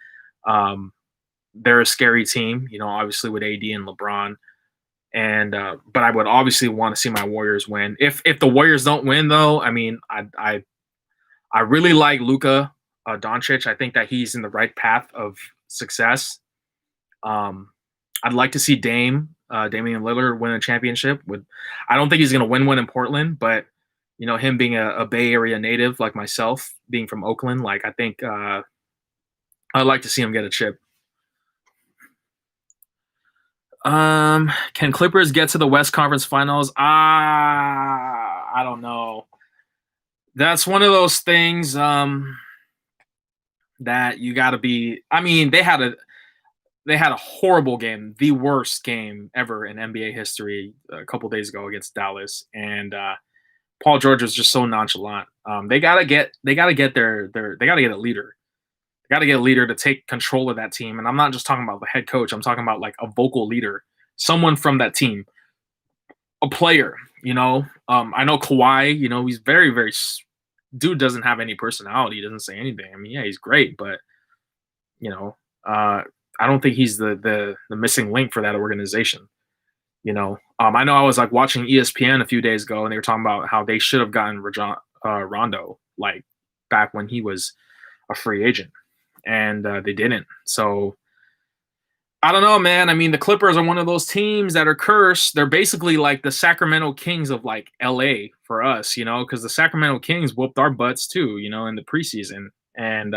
they're a scary team, obviously with AD and LeBron. And but I would obviously want to see my Warriors win. If the Warriors don't win, though, I mean, I really like Luka Doncic. I think that he's in the right path of success. I'd like to see Damian Lillard win a championship. I don't think he's going to win one in Portland, but him being a Bay Area native like myself, being from Oakland, like I think I'd like to see him get a chip. Can Clippers get to the West Conference Finals? I don't know. That's one of those things that you got to be. I mean, they had a horrible game, the worst game ever in NBA history, a couple days ago against Dallas, and Paul George was just so nonchalant. They gotta get they gotta get a leader. They gotta get a leader to take control of that team. And I'm not just talking about the head coach. I'm talking about like a vocal leader, someone from that team, a player. I know Kawhi. He's very very dude doesn't have any personality. He doesn't say anything. I mean, yeah, he's great, but I don't think he's the missing link for that organization. I know I was like watching ESPN a few days ago, and they were talking about how they should have gotten Rondo like back when he was a free agent, and they didn't. So I don't know, man. I mean, the Clippers are one of those teams that are cursed. They're basically like the Sacramento Kings of like LA for us, because the Sacramento Kings whooped our butts too, in the preseason, and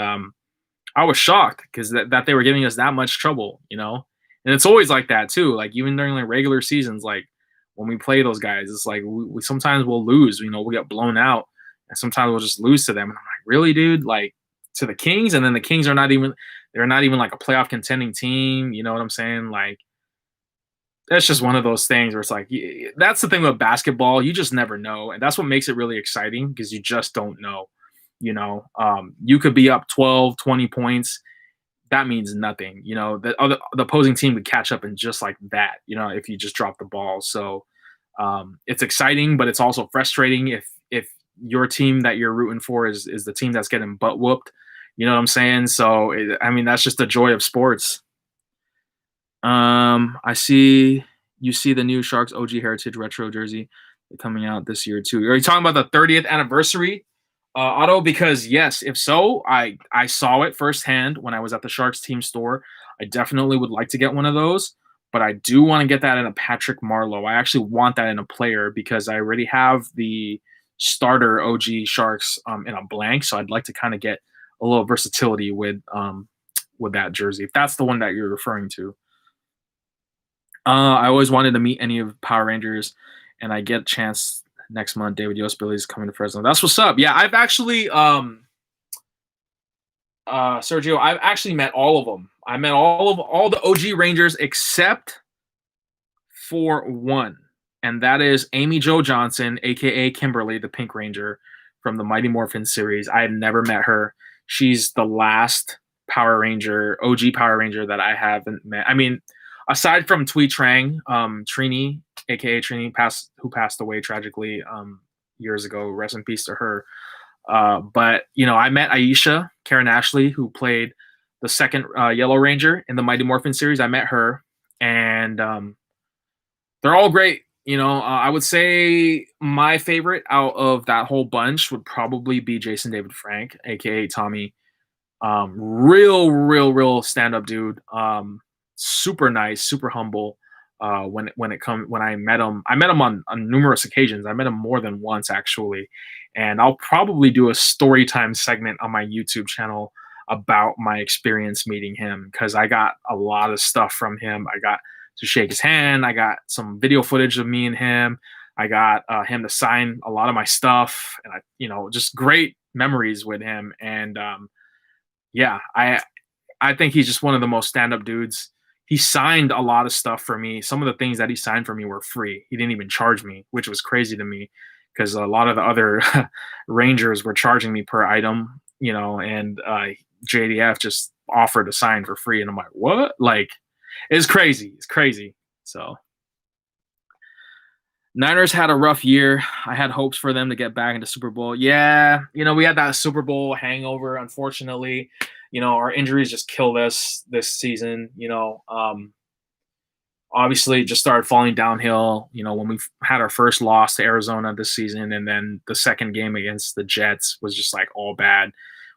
I was shocked because that they were giving us that much trouble, And it's always like that too. Like even during like regular seasons, like when we play those guys, it's like we sometimes we'll lose. We get blown out, and sometimes we'll just lose to them. And I'm like, really, dude? Like to the Kings, and then the Kings are not even like a playoff contending team. You know what I'm saying? Like That's just one of those things where it's like that's the thing with basketball. You just never know, and that's what makes it really exciting because you just don't know. You could be up 12, 20 points. That means nothing. The opposing team would catch up in just like that. If you just drop the ball. So it's exciting, but it's also frustrating if your team that you're rooting for is the team that's getting butt whooped. You know what I'm saying? So I mean, that's just the joy of sports. I see you see the new Sharks OG Heritage retro jersey coming out this year too. Are you talking about the 30th anniversary auto? Because yes, if so, I saw it firsthand when I was at the Sharks team store. I definitely would like to get one of those, but I do want to get that in a Patrick Marleau. I actually want that in a player because I already have the starter OG Sharks in a blank, so I'd like to kind of get a little versatility with that jersey. If that's the one that you're referring to. I always wanted to meet any of Power Rangers, and I get a chance next month. David Yost Billy's coming to Fresno. That's what's up. Yeah, I've actually, Sergio, I've actually met all of them. I met all the OG Rangers except for one, and that is Amy Jo Johnson, aka Kimberly, the Pink Ranger from the Mighty Morphin series. I had never met her. She's the last Power Ranger, OG Power Ranger that I haven't met. I mean, aside from Twee Trang, Trini, aka Trini, who passed away tragically years ago. Rest in peace to her. But I met Aisha Karen Ashley, who played the second Yellow Ranger in the Mighty Morphin series. I met her, and they're all great. I would say my favorite out of that whole bunch would probably be Jason David Frank, aka Tommy. Real stand up dude. Super nice, super humble. When I met him, on numerous occasions. I met him more than once actually, and I'll probably do a story time segment on my YouTube channel about my experience meeting him because I got a lot of stuff from him. I got to shake his hand. I got some video footage of me and him. I got him to sign a lot of my stuff, and just great memories with him. And yeah, I think he's just one of the most stand up dudes. He signed a lot of stuff for me. Some of the things that he signed for me were free. He didn't even charge me, which was crazy to me because a lot of the other Rangers were charging me per item, and JDF just offered to sign for free. And I'm like, what? Like, it's crazy. It's crazy. So Niners had a rough year. I had hopes for them to get back into Super Bowl. Yeah, we had that Super Bowl hangover, unfortunately. Our injuries just killed us this season. Obviously just started falling downhill, when we had our first loss to Arizona this season. And then the second game against the Jets was just like all bad.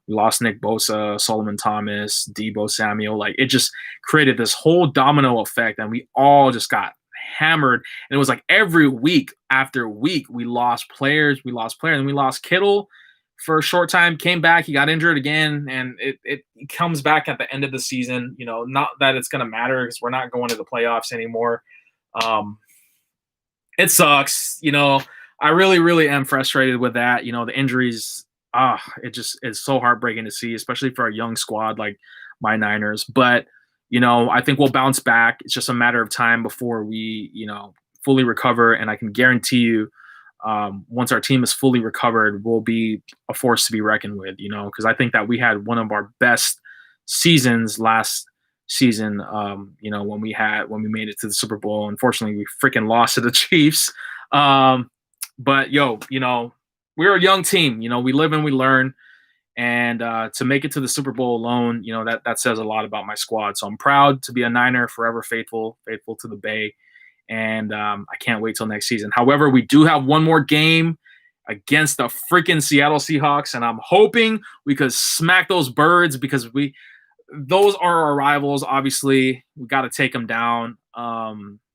We lost Nick Bosa, Solomon Thomas, Debo Samuel. Like it just created this whole domino effect. And we all just got hammered. And it was like every week after week, we lost players, and we lost Kittle for a short time, came back, he got injured again, and it comes back at the end of the season. Not that it's going to matter because we're not going to the playoffs anymore. It sucks. I really am frustrated with that. The injuries, it just is so heartbreaking to see, especially for a young squad like my Niners. But, I think we'll bounce back. It's just a matter of time before we, fully recover. And I can guarantee you, once our team is fully recovered, we'll be a force to be reckoned with, because I think that we had one of our best seasons last season, when we made it to the Super Bowl. Unfortunately, we freaking lost to the Chiefs. But we're a young team, we live and we learn. And to make it to the Super Bowl alone, that says a lot about my squad. So I'm proud to be a Niner, forever faithful to the Bay. And I can't wait till next season. However, we do have one more game against the freaking Seattle Seahawks, and I'm hoping we could smack those birds because those are our rivals. Obviously, we got to take them down.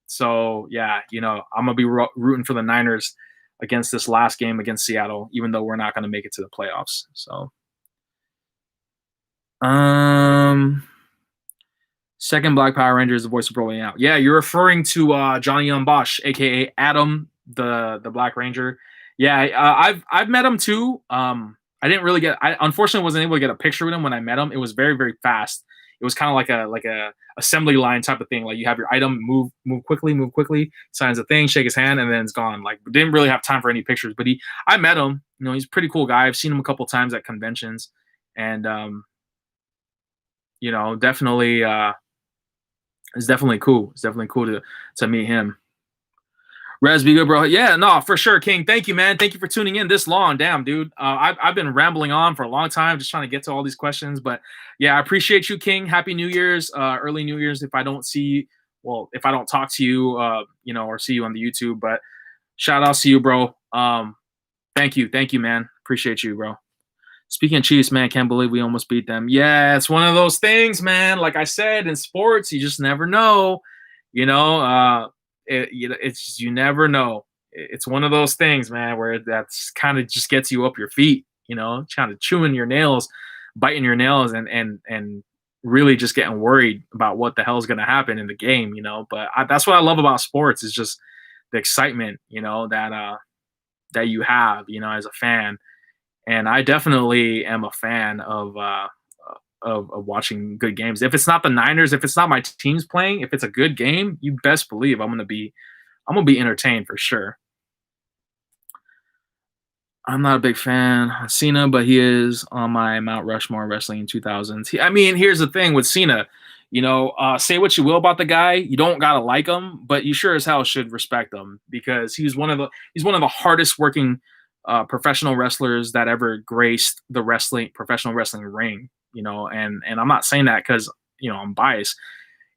So yeah, I'm gonna be rooting for the Niners against this last game against Seattle, even though we're not gonna make it to the playoffs. So, second Black Power Ranger is the voice of rolling out. Yeah, you're referring to Johnny Young Bosch, aka Adam, the Black Ranger. Yeah, I've met him too. I didn't really I unfortunately wasn't able to get a picture with him when I met him. It was very fast. It was kind of like a assembly line type of thing. Like you have your item, move quickly, signs a thing, shake his hand, and then it's gone. Like didn't really have time for any pictures, but I met him. You know, he's a pretty cool guy. I've seen him a couple times at conventions, and you know, definitely it's definitely cool. It's definitely cool to meet him. Res, be good, bro. Yeah, no, for sure, King. Thank you, man. Thank you for tuning in this long. Damn, dude. I've been rambling on for a long time, just trying to get to all these questions. But yeah, I appreciate you, King. Happy New Year's, early New Year's. If I don't see, well, if I don't talk to you, you know, or see you on the YouTube, but shout outs to you, bro. Thank you, man. Appreciate you, bro. Speaking of Chiefs, man, can't believe we almost beat them. Yeah, it's one of those things, man. Like I said, in sports, you just never know. You know, it's just, you never know. It's one of those things, man, where that's kind of just gets you up your feet. You know, kind of chewing your nails, biting your nails, and really just getting worried about what the hell is going to happen in the game. You know, but that's what I love about sports is just the excitement. You know that you have. You know, as a fan, and I definitely am a fan of watching good games. If it's not the Niners, if it's not my teams playing, if it's a good game, you best believe I'm gonna be entertained for sure. I'm not a big fan of Cena, but he is on my Mount Rushmore wrestling in 2000s. I mean, here's the thing with Cena. You know, say what you will about the guy, you don't gotta like him, but you sure as hell should respect him because he's one of the hardest working professional wrestlers that ever graced the professional wrestling ring. You know, and I'm not saying that because you know I'm biased.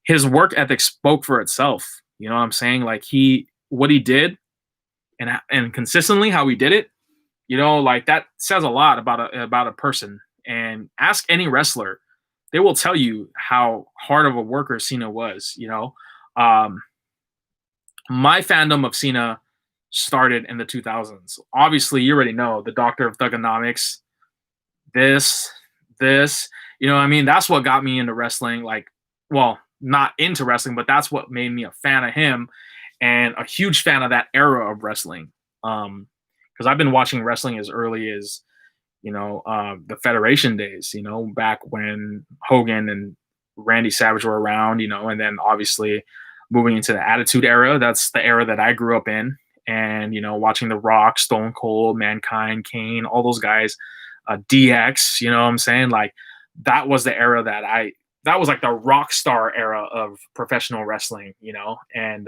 His work ethic spoke for itself. You know what I'm saying? Like what he did, and consistently how he did it. You know, like that says a lot about a person. And ask any wrestler, they will tell you how hard of a worker Cena was. You know, um, my fandom of Cena started in the 2000s. Obviously, you already know the Doctor of Thugonomics. This, this, you know what I mean? That's what got me into wrestling. Like, well, not into wrestling, but that's what made me a fan of him and a huge fan of that era of wrestling. Because I've been watching wrestling as early as, you know, the Federation days, you know, back when Hogan and Randy Savage were around, you know, and then obviously moving into the Attitude Era. That's the era that I grew up in. And, you know, watching The Rock, Stone Cold, Mankind, Kane, all those guys, DX, you know what I'm saying? Like, that was the era that was like the rock star era of professional wrestling, you know? And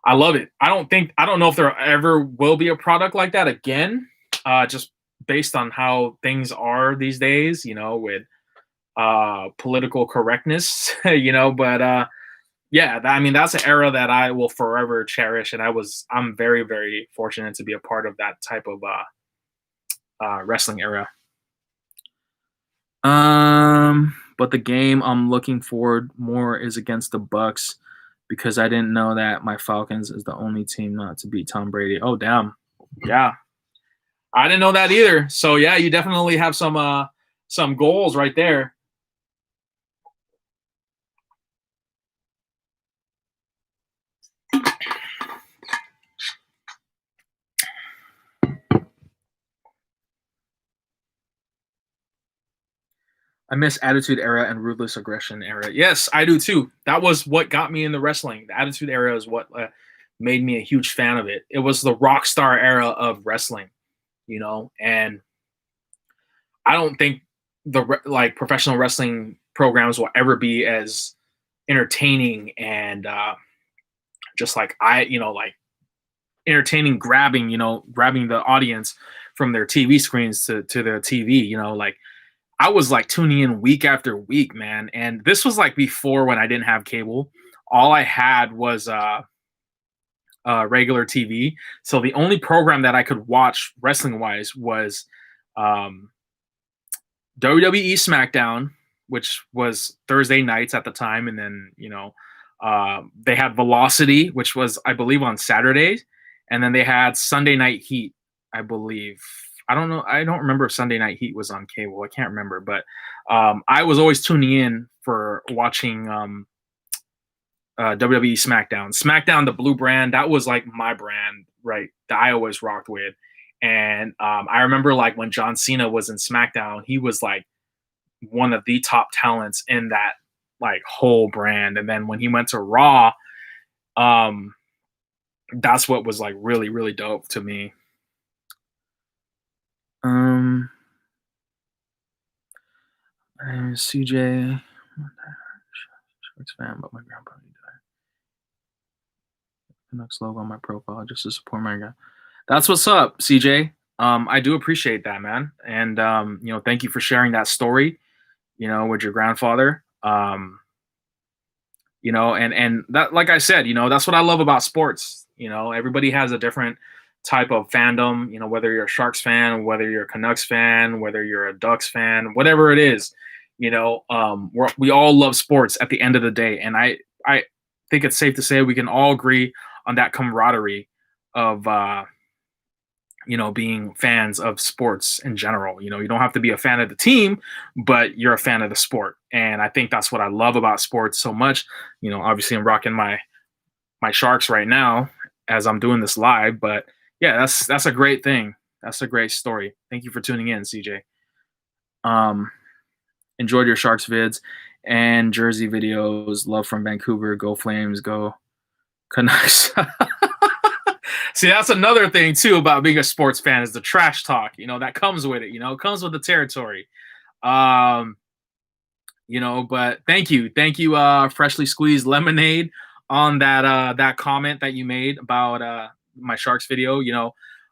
I love it. I don't know if there ever will be a product like that again, just based on how things are these days, you know, with political correctness, you know, but yeah, I mean, that's an era that I will forever cherish. And I'm very, very fortunate to be a part of that type of wrestling era. But the game I'm looking forward more is against the Bucks because I didn't know that my Falcons is the only team not to beat Tom Brady. Oh, damn. Yeah. I didn't know that either. So yeah, you definitely have some goals right there. I miss Attitude Era and Ruthless Aggression Era. Yes, I do too. That was what got me into wrestling. The Attitude Era is what made me a huge fan of it. It was the rock star era of wrestling, you know, and I don't think like professional wrestling programs will ever be as entertaining and just like like entertaining, grabbing the audience from their TV screens to their TV, you know, like I was like tuning in week after week, man. And this was like before when I didn't have cable. All I had was regular TV. So the only program that I could watch wrestling wise was um, WWE SmackDown, which was Thursday nights at the time. And then, you know, they had Velocity, which was, I believe, on Saturdays. And then they had Sunday Night Heat, I believe. I don't know. I don't remember if Sunday Night Heat was on cable. I can't remember. But I was always tuning in for watching WWE SmackDown. SmackDown, the blue brand, that was like my brand, right? That I always rocked with. And I remember like when John Cena was in SmackDown, he was like one of the top talents in that like whole brand. And then when he went to Raw, um, that's what was like really, really dope to me. Um, CJ, Sharks fan, but my grandpa died. Canucks logo on my profile just to support my guy. That's what's up, CJ. I do appreciate that, man, and thank you for sharing that story. With your grandfather. And that, like I said, that's what I love about sports. Everybody has a different type of fandom. Whether you're a Sharks fan, whether you're a Canucks fan, whether you're a Ducks fan, whatever it is. We all love sports at the end of the day, and I think it's safe to say we can all agree on that camaraderie of being fans of sports in general. You don't have to be a fan of the team, but you're a fan of the sport. And I think that's what I love about sports so much. Obviously I'm rocking my Sharks right now as I'm doing this live, but yeah, that's a great thing. That's a great story. Thank you for tuning in, CJ. Enjoyed your Sharks vids and jersey videos. Love from Vancouver. Go Flames. Go Canucks. See, that's another thing too about being a sports fan is the trash talk. That comes with it. It comes with the territory. But thank you, freshly squeezed lemonade, on that comment that you made about my Sharks video.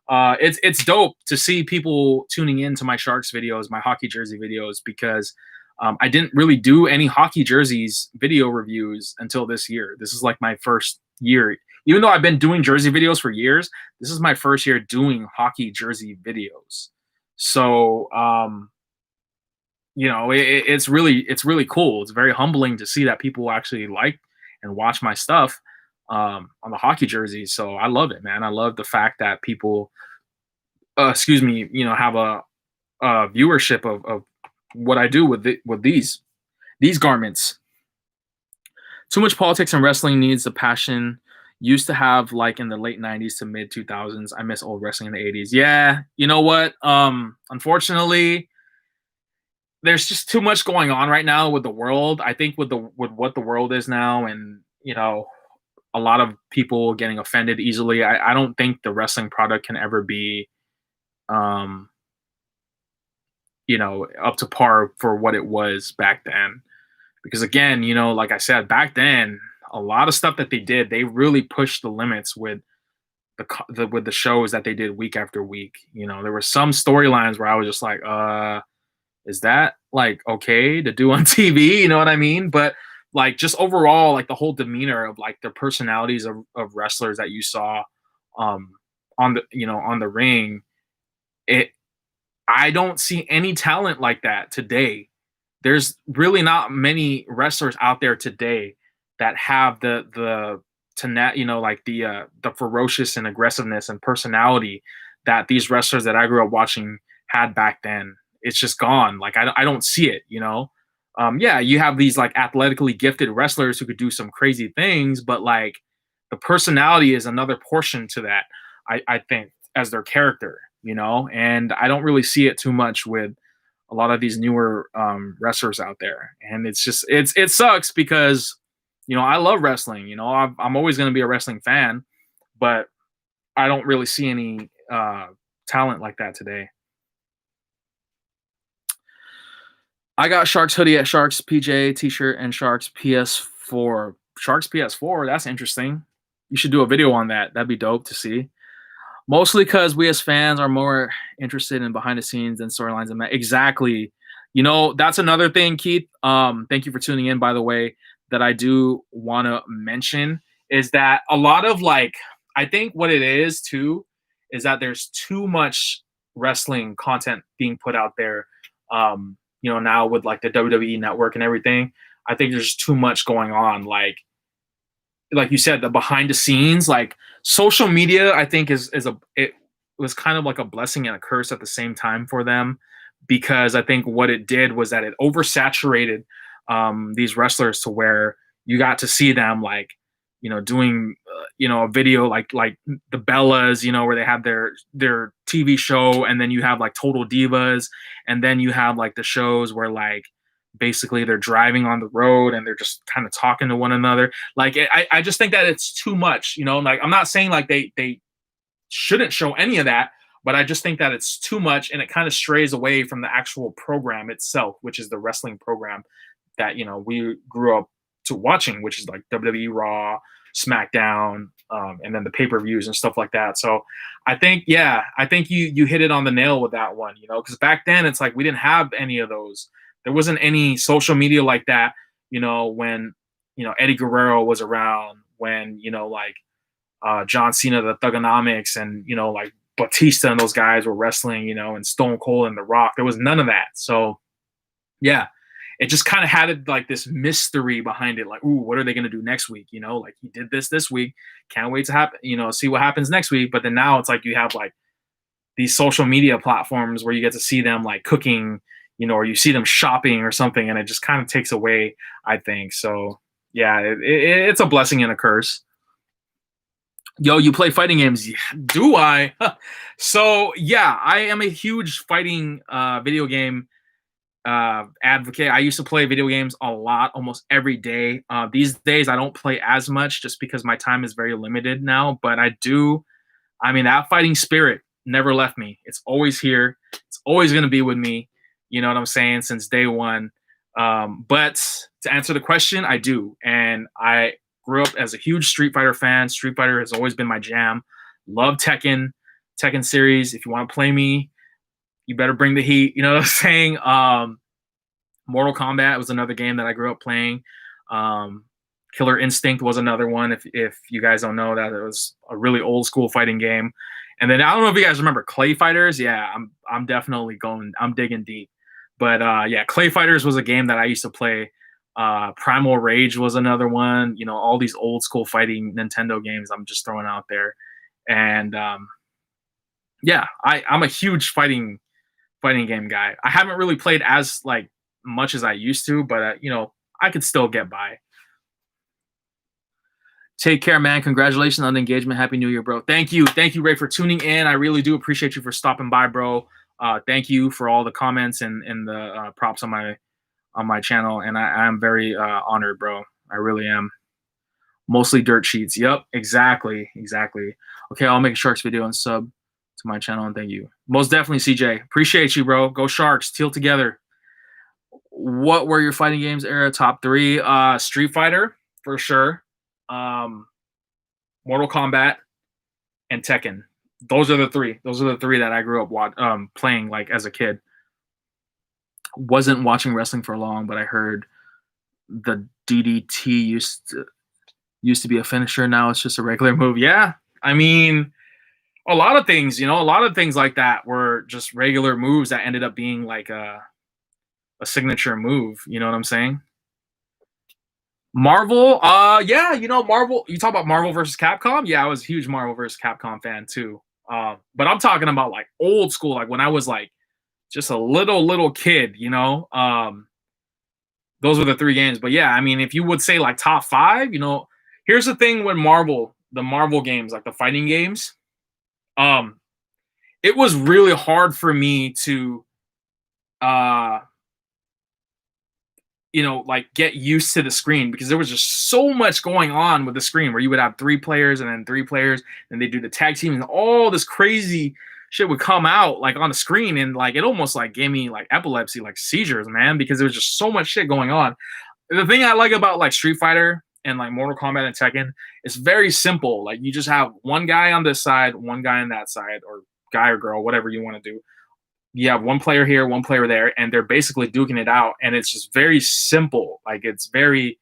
It's dope to see people tuning in to my Sharks videos, my hockey jersey videos, because I didn't really do any hockey jerseys video reviews until this year. This is like my first year. Even though I've been doing jersey videos for years, this is my first year doing hockey jersey videos. So, it's really cool. It's very humbling to see that people actually like and watch my stuff on the hockey jerseys. So I love it, man. I love the fact that people, have a viewership of what I do with these garments. Too much politics and wrestling needs the passion used to have, like in the late 90s to mid 2000s. I miss old wrestling in the 80s. Yeah, you know what? Unfortunately, there's just too much going on right now with the world. I think with what the world is now, and a lot of people getting offended easily. I don't think the wrestling product can ever be up to par for what it was back then. Because again, like I said, back then, a lot of stuff that they did, they really pushed the limits with the shows that they did week after week. There were some storylines where I was just like, is that like okay to do on TV? You know what I mean? But like just overall, like the whole demeanor of like the personalities of wrestlers that you saw on the ring, I don't see any talent like that today. There's really not many wrestlers out there today that have the ferocious and aggressiveness and personality that these wrestlers that I grew up watching had back then. It's just gone. Like I don't see it. Yeah, you have these like athletically gifted wrestlers who could do some crazy things, but like the personality is another portion to that. I think as their character, and I don't really see it too much with a lot of these newer wrestlers out there. And it sucks because I love wrestling. I'm always going to be a wrestling fan, but I don't really see any talent like that today. I got Sharks hoodie at Sharks PJ t-shirt and Sharks PS4. Sharks PS4, that's interesting. You should do a video on that. That'd be dope to see. Mostly because we as fans are more interested in behind the scenes than storylines and exactly. That's another thing, Keith. Thank you for tuning in, by the way, that I do want to mention is that a lot of I think what it is too is that there's too much wrestling content being put out there. Now with like the WWE network and everything, I think there's too much going on. Like you said, the behind the scenes, like social media, I think it was kind of like a blessing and a curse at the same time for them, because I think what it did was that it oversaturated these wrestlers to where you got to see them doing a video like the Bellas, where they have their TV show, and then you have like Total Divas, and then you have like the shows where like basically they're driving on the road and they're just kind of talking to one another. Like I just think that it's too much, you know. Like I'm not saying like they shouldn't show any of that, but I just think that it's too much and it kind of strays away from the actual program itself, which is the wrestling program that we grew up to watching, which is like WWE Raw, SmackDown, and then the pay-per-views and stuff like that. So I think, yeah, I think you hit it on the nail with that one, because back then it's like we didn't have any of those. There wasn't any social media like that, when Eddie Guerrero was around, when like John Cena, the Thugonomics, and like Batista and those guys were wrestling, and Stone Cold and The Rock. There was none of that. So yeah, it just kind of had like this mystery behind it. Like, ooh, what are they gonna do next week? Like he did this week. Can't wait to happen. See what happens next week. But then now it's like you have like these social media platforms where you get to see them like cooking, or you see them shopping or something, and it just kind of takes away, I think. So yeah, it's a blessing and a curse. Yo, you play fighting games? Do I? So yeah, I am a huge fighting video game advocate. I used to play video games a lot, almost every day. These days, I don't play as much just because my time is very limited now. But I do. I mean, that fighting spirit never left me. It's always here. It's always going to be with me. You know what I'm saying? Since day one. But to answer the question, I do, and I grew up as a huge Street Fighter fan. Street Fighter has always been my jam. Love Tekken series. If you want to play me, you better bring the heat. You know what I'm saying? Mortal Kombat was another game that I grew up playing. Killer Instinct was another one. If you guys don't know that, it was a really old school fighting game. And then I don't know if you guys remember Clay Fighters. Yeah, I'm definitely I'm digging deep. But yeah, Clay Fighters was a game that I used to play. Primal Rage was another one. All these old school fighting Nintendo games I'm just throwing out there. And yeah, I'm a huge fighting game guy. I haven't really played as like much as I used to, but I could still get by. Take care, man. Congratulations on the engagement. Happy New Year, bro. Thank you, Ray, for tuning in. I really do appreciate you for stopping by, bro. Thank you for all the comments and the props on my channel, and I'm very honored, bro. I really am. Mostly dirt sheets. Yep, exactly. Okay, I'll make a Sharks video and sub to my channel, and thank you. Most definitely, CJ. Appreciate you, bro. Go Sharks. Teal together. What were your fighting games era top 3? Street Fighter, for sure. Mortal Kombat and Tekken. Those are the 3. Those are the 3 that I grew up playing like as a kid. Wasn't watching wrestling for long, but I heard the DDT used to be a finisher. Now it's just a regular move. Yeah, I mean, a lot of things, a lot of things like that were just regular moves that ended up being like a signature move. You know what I'm saying? Marvel, yeah, Marvel. You talk about Marvel versus Capcom. Yeah, I was a huge Marvel versus Capcom fan too. But I'm talking about like old school, like when I was like just a little kid. Those were the 3 games. But yeah, I mean, if you would say like top 5, here's the thing with the Marvel games, like the fighting games. It was really hard for me to like get used to the screen because there was just so much going on with the screen where you would have 3 players and then 3 players and they do the tag team and all this crazy shit would come out like on the screen, and like it almost like gave me like epilepsy, like seizures, man, because there was just so much shit going on. The thing I like about like Street Fighter and like Mortal Kombat and Tekken, it's very simple. Like you just have one guy on this side, one guy on that side, or guy or girl, whatever you want to do. You have one player here, one player there, and they're basically duking it out. And it's just very simple. Like it's very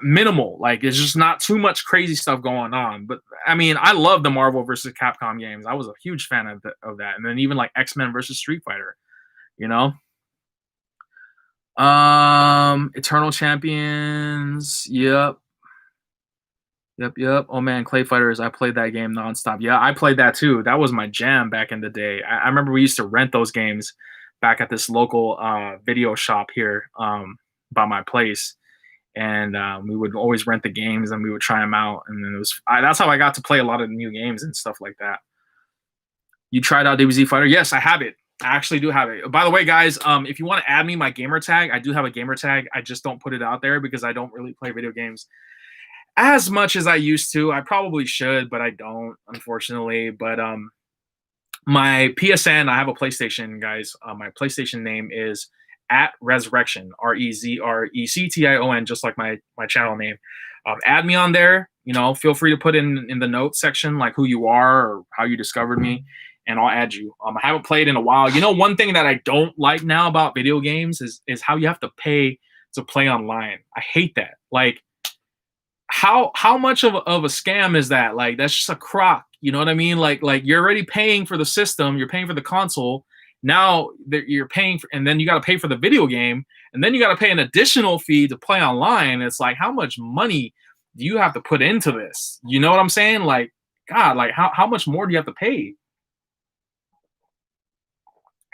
minimal. Like it's just not too much crazy stuff going on. But I mean, I love the Marvel versus Capcom games. I was a huge fan of that. And then even like X-Men versus Street Fighter, Eternal Champions. Yep. Oh man, Clay Fighters. I played that game nonstop. Yeah, I played that too. That was my jam back in the day. I remember we used to rent those games back at this local video shop here by my place, and we would always rent the games and we would try them out. And then that's how I got to play a lot of new games and stuff like that. You tried out DBZ Fighter? Yes, I have it. I actually do have it. By the way, guys, if you want to add me my gamer tag, I do have a gamer tag. I just don't put it out there because I don't really play video games as much as I used to. I probably should, but I don't, unfortunately. But my PSN, I have a PlayStation, guys. My PlayStation name is at Rezrection, Rezrection, just like my channel name. Add me on there. You know, feel free to put in the notes section like who you are or how you discovered me, and I'll add you. I haven't played in a while. You know, one thing that I don't like now about video games is how you have to pay to play online. I hate that. Like, how much of a scam is that? Like, that's just a crock. You know what I mean? Like you're already paying for the system, you're paying for the console. Now that you're paying for, and then you got to pay for the video game, and then you got to pay an additional fee to play online. It's like, how much money do you have to put into this? You know what I'm saying? Like, God, like how much more do you have to pay?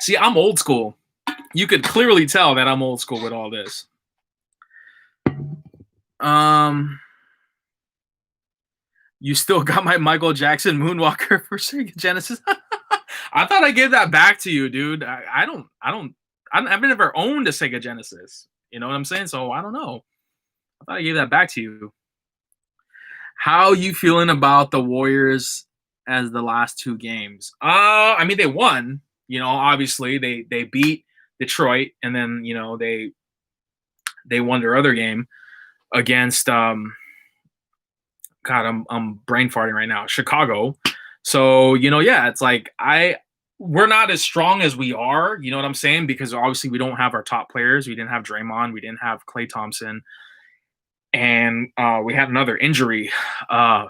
See, I'm old school. You could clearly tell that I'm old school with all this. Um, You still got my Michael Jackson Moonwalker for Sega Genesis. I thought I gave that back to you, dude. I've never owned a Sega Genesis. You know what I'm saying? So I don't know. I thought I gave that back to you. How you feeling about the Warriors as the last two games? I mean, they won. You know, obviously they beat Detroit, and then you know they won their other game against God, I'm brain farting right now. Chicago. So, you know, yeah, it's like we're not as strong as we are, you know what I'm saying? Because obviously we don't have our top players. We didn't have Draymond, we didn't have Klay Thompson, and we had another injury. Uh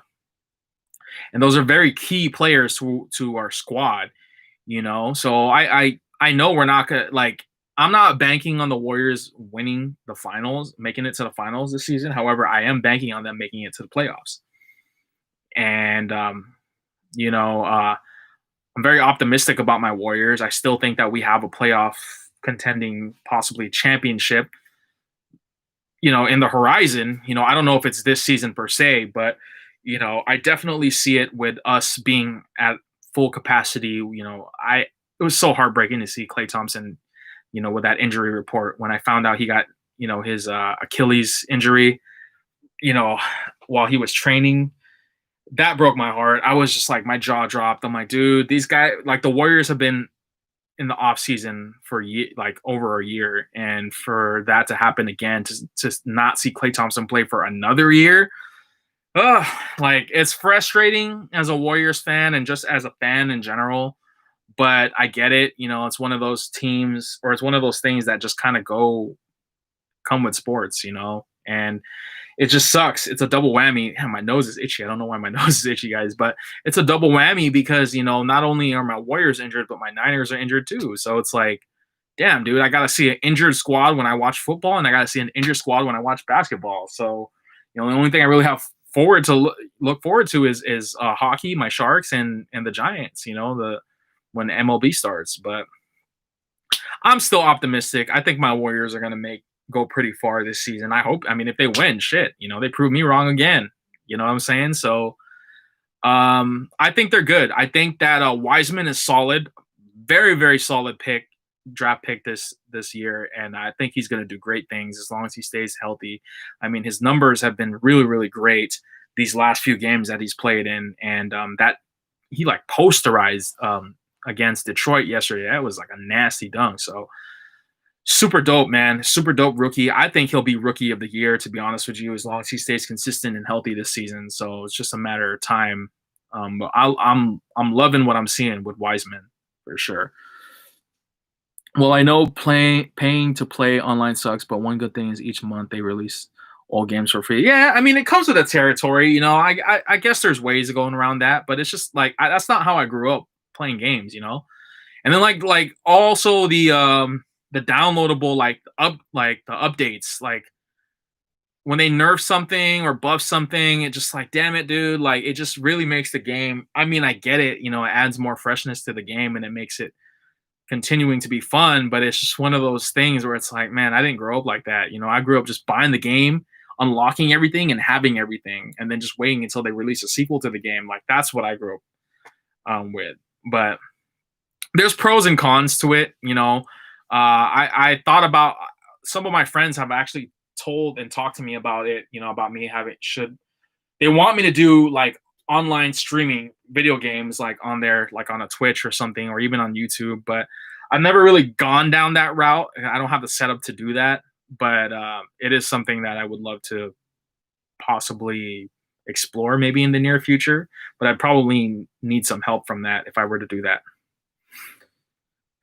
and those are very key players to our squad, you know. So I know we're not gonna like I'm not banking on the Warriors winning the finals, making it to the finals this season. However, I am banking on them making it to the playoffs. And you know, I'm very optimistic about my Warriors. I still think that we have a playoff contending, possibly championship, you know, in the horizon. You know, I don't know if it's this season per se, but you know, I definitely see it with us being at full capacity. You know, it was so heartbreaking to see Klay Thompson, you know, with that injury report when I found out he got, you know, his Achilles injury, you know, while he was training. That broke my heart. I was just like, my jaw dropped. I'm like, dude, these guys, like the Warriors have been in the off season for like over a year, and for that to happen again, to not see Klay Thompson play for another year, like it's frustrating as a Warriors fan and just as a fan in general. But I get it. You know, it's one of those teams, or it's one of those things that just kind of come with sports, you know, and it just sucks. It's a double whammy. Man, my nose is itchy. I don't know why my nose is itchy, guys, but it's a double whammy because, you know, not only are my Warriors injured, but my Niners are injured too. So it's like, damn, dude, I got to see an injured squad when I watch football, and I got to see an injured squad when I watch basketball. So, you know, the only thing I really have look forward to is hockey, my Sharks, and the Giants, you know, when MLB starts. But I'm still optimistic. I think my Warriors are going to go pretty far this season. I hope. I mean, if they win, shit, you know, they prove me wrong again. You know what I'm saying? So, I think they're good. I think that Wiseman is solid, very very solid draft pick this year, and I think he's going to do great things as long as he stays healthy. I mean, his numbers have been really really great these last few games that he's played in, and that he like posterized against Detroit yesterday. That was like a nasty dunk. So super dope, man. Super dope rookie. I think he'll be rookie of the year, to be honest with you, as long as he stays consistent and healthy this season. So it's just a matter of time. But I'm loving what I'm seeing with Wiseman for sure. Well, I know paying to play online sucks, but one good thing is each month they release all games for free. Yeah, I mean it comes with the territory. You know, I guess there's ways of going around that, but it's just like that's not how I grew up playing games. You know, and then like also the downloadable like the updates, like when they nerf something or buff something, it just like, damn it, dude, like it just really makes the game. I mean, I get it, you know, it adds more freshness to the game and it makes it continuing to be fun, but it's just one of those things where it's like, man, I didn't grow up like that. You know, I grew up just buying the game, unlocking everything and having everything, and then just waiting until they release a sequel to the game. Like that's what I grew up with. But there's pros and cons to it. I thought about some of my friends have actually told and talked to me about it. About me having should they want me to do like online streaming video games like on there, like on a Twitch or something, or even on YouTube. But I've never really gone down that route. I don't have the setup to do that. But it is something that I would love to possibly explore maybe in the near future. But I'd probably need some help from that if I were to do that.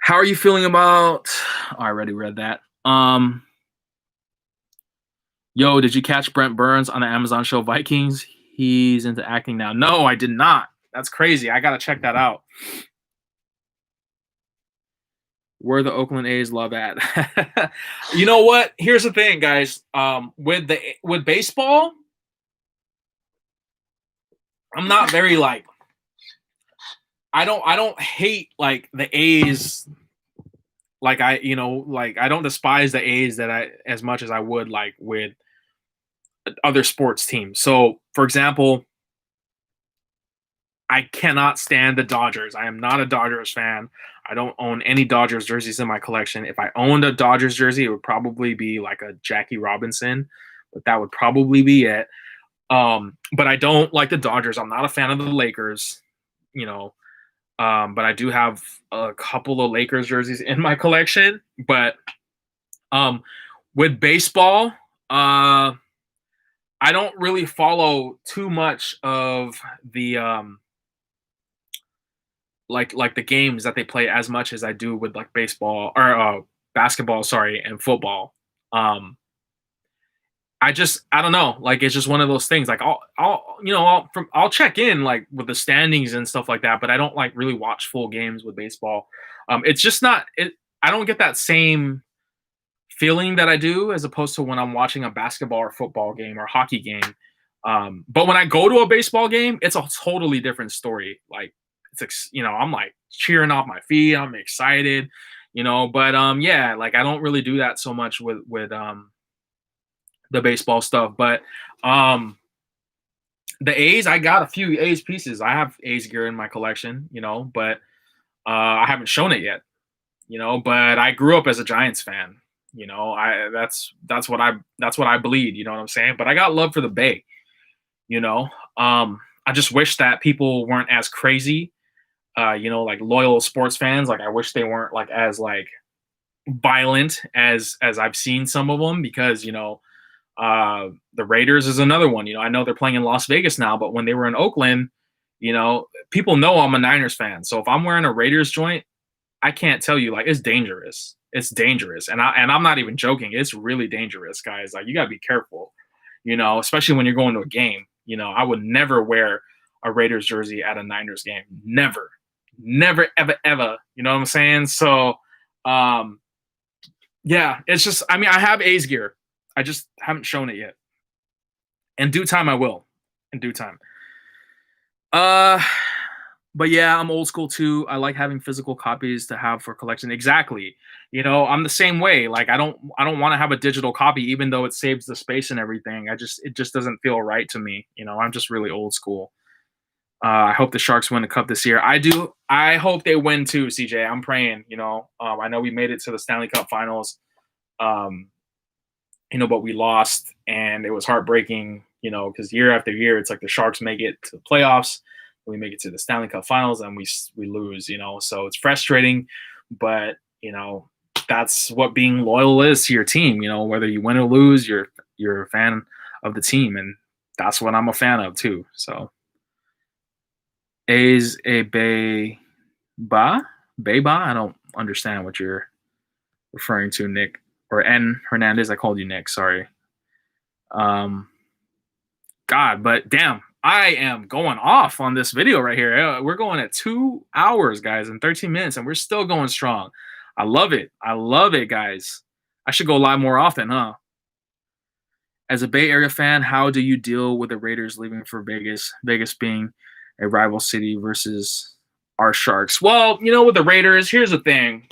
How are you feeling about? Oh, I already read that. Yo, did you catch Brent Burns on the Amazon show Vikings? He's into acting now. No, I did not. That's crazy. I gotta check that out. Where the Oakland A's love at? You know what? Here's the thing, guys. With baseball, I'm not very like. I don't hate like the A's. Like I don't despise the A's that I as much as I would like with other sports teams. So, for example, I cannot stand the Dodgers. I am not a Dodgers fan. I don't own any Dodgers jerseys in my collection. If I owned a Dodgers jersey, it would probably be like a Jackie Robinson, but that would probably be it. But I don't like the Dodgers. I'm not a fan of the Lakers, you know. But I do have a couple of Lakers jerseys in my collection. But with baseball, I don't really follow too much of the like the games that they play as much as I do with like baseball or basketball, sorry, and football. I don't know, like it's just one of those things. Like I'll check in like with the standings and stuff like that, but I don't like really watch full games with baseball. It's just not it. I don't get that same feeling that I do as opposed to when I'm watching a basketball or football game or hockey game. But when I go to a baseball game, it's a totally different story. Like I'm like cheering off my feet. I'm excited, But yeah, like I don't really do that so much with the baseball stuff. But the A's, I got a few A's pieces. I have A's gear in my collection, but I haven't shown it yet, But I grew up as a Giants fan. That's what I bleed. You know what I'm saying? But I got love for the Bay. I just wish that people weren't as crazy. Like loyal sports fans. Like I wish they weren't like as like violent as I've seen some of them because the Raiders is another one. I know they're playing in Las Vegas now, but when they were in Oakland, people know I'm a Niners fan. So if I'm wearing a Raiders joint, I can't tell you like it's dangerous. It's dangerous, and I'm not even joking. It's really dangerous, guys. Like you gotta be careful, especially when you're going to a game. I would never wear a Raiders jersey at a Niners game. Never, never, ever, ever. You know what I'm saying? So, yeah, it's just. I mean, I have A's gear. I just haven't shown it yet. In due time, I will. In due time. But yeah, I'm old school too. I like having physical copies to have for collection. Exactly. I'm the same way. Like I don't want to have a digital copy, even though it saves the space and everything. It just doesn't feel right to me. I'm just really old school. I hope the Sharks win the cup this year. I do. I hope they win too, CJ. I'm praying. I know we made it to the Stanley Cup Finals. But we lost, and it was heartbreaking. Because year after year, it's like the Sharks make it to the playoffs. We make it to the Stanley Cup Finals and we lose, so it's frustrating, but that's what being loyal is to your team. Whether you win or lose, you're a fan of the team, and that's what I'm a fan of too. So, A's a Bay Ba? I don't understand what you're referring to, Nick, or N Hernandez. I called you Nick. Sorry. God, but damn. I am going off on this video right here. We're going at 2 hours, guys, and 13 minutes, and we're still going strong. I love it. I love it, guys. I should go live more often, huh? As a Bay Area fan, how do you deal with the Raiders leaving for Vegas? Vegas being a rival city versus our Sharks. Well, with the Raiders, here's the thing.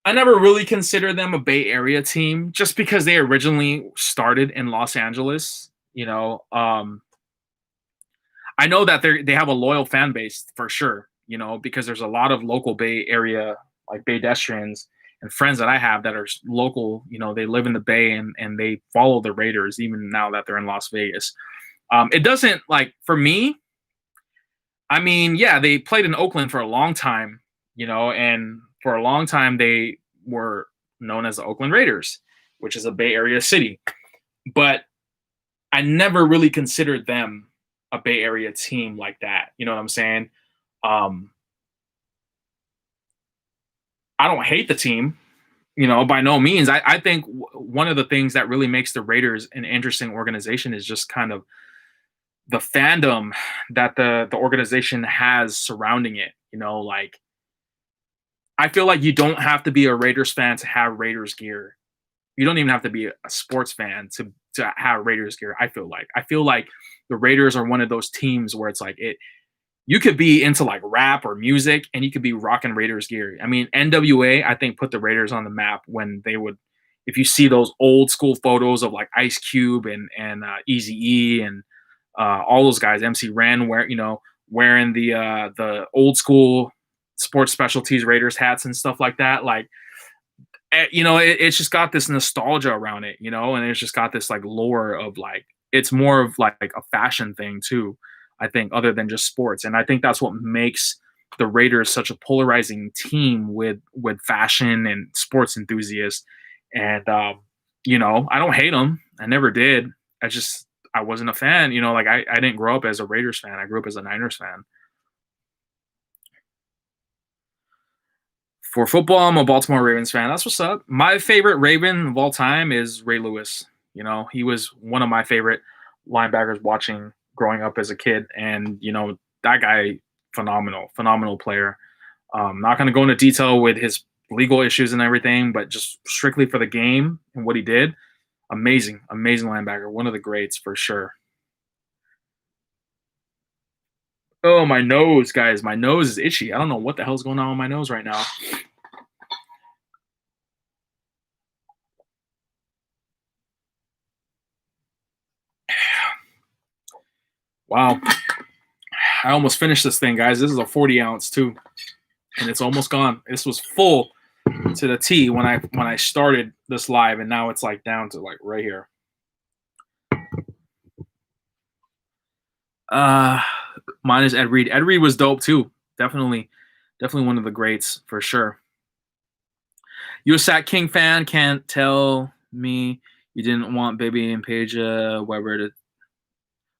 I never really considered them a Bay Area team just because they originally started in Los Angeles. I know that they have a loyal fan base for sure. because there's a lot of local Bay Area like pedestrians and friends that I have that are local. They live in the Bay and they follow the Raiders even now that they're in Las Vegas. It doesn't like for me. I mean, yeah, they played in Oakland for a long time, and for a long time they were known as the Oakland Raiders, which is a Bay Area city. But I never really considered them a Bay Area team like that. You know what I'm saying? Um, I don't hate the team, by no means. I think one of the things that really makes the Raiders an interesting organization is just kind of the fandom that the organization has surrounding it. Like I feel like you don't have to be a Raiders fan to have Raiders gear. You don't even have to be a sports fan to have Raiders gear. I feel like the Raiders are one of those teams where it's like it. You could be into like rap or music, and you could be rocking Raiders gear. I mean, NWA I think put the Raiders on the map when they would. If you see those old school photos of like Ice Cube and Easy E and all those guys, MC Ren, wearing the old school sports specialties Raiders hats and stuff like that, like it's just got this nostalgia around it, and it's just got this like lore of like it's more of like a fashion thing too. I think other than just sports, and I think that's what makes the Raiders such a polarizing team with fashion and sports enthusiasts. And I don't hate them. I never did. I wasn't a fan. Like I didn't grow up as a Raiders fan. I grew up as a Niners fan. For football, I'm a Baltimore Ravens fan. That's what's up. My favorite Raven of all time is Ray Lewis. He was one of my favorite linebackers watching growing up as a kid. And, that guy, phenomenal, phenomenal player. Not going to go into detail with his legal issues and everything, but just strictly for the game and what he did. Amazing, amazing linebacker. One of the greats for sure. Oh, my nose, guys. My nose is itchy. I don't know what the hell's going on with my nose right now. Wow. I almost finished this thing, guys. This is a 40 ounce too, and it's almost gone. This was full to the T when I started this live, and now it's like down to like right here. Mine is Ed Reed. Ed Reed was dope too. Definitely one of the greats for sure. You a Sat King fan? Can't tell me you didn't want Baby and Paige Weber to.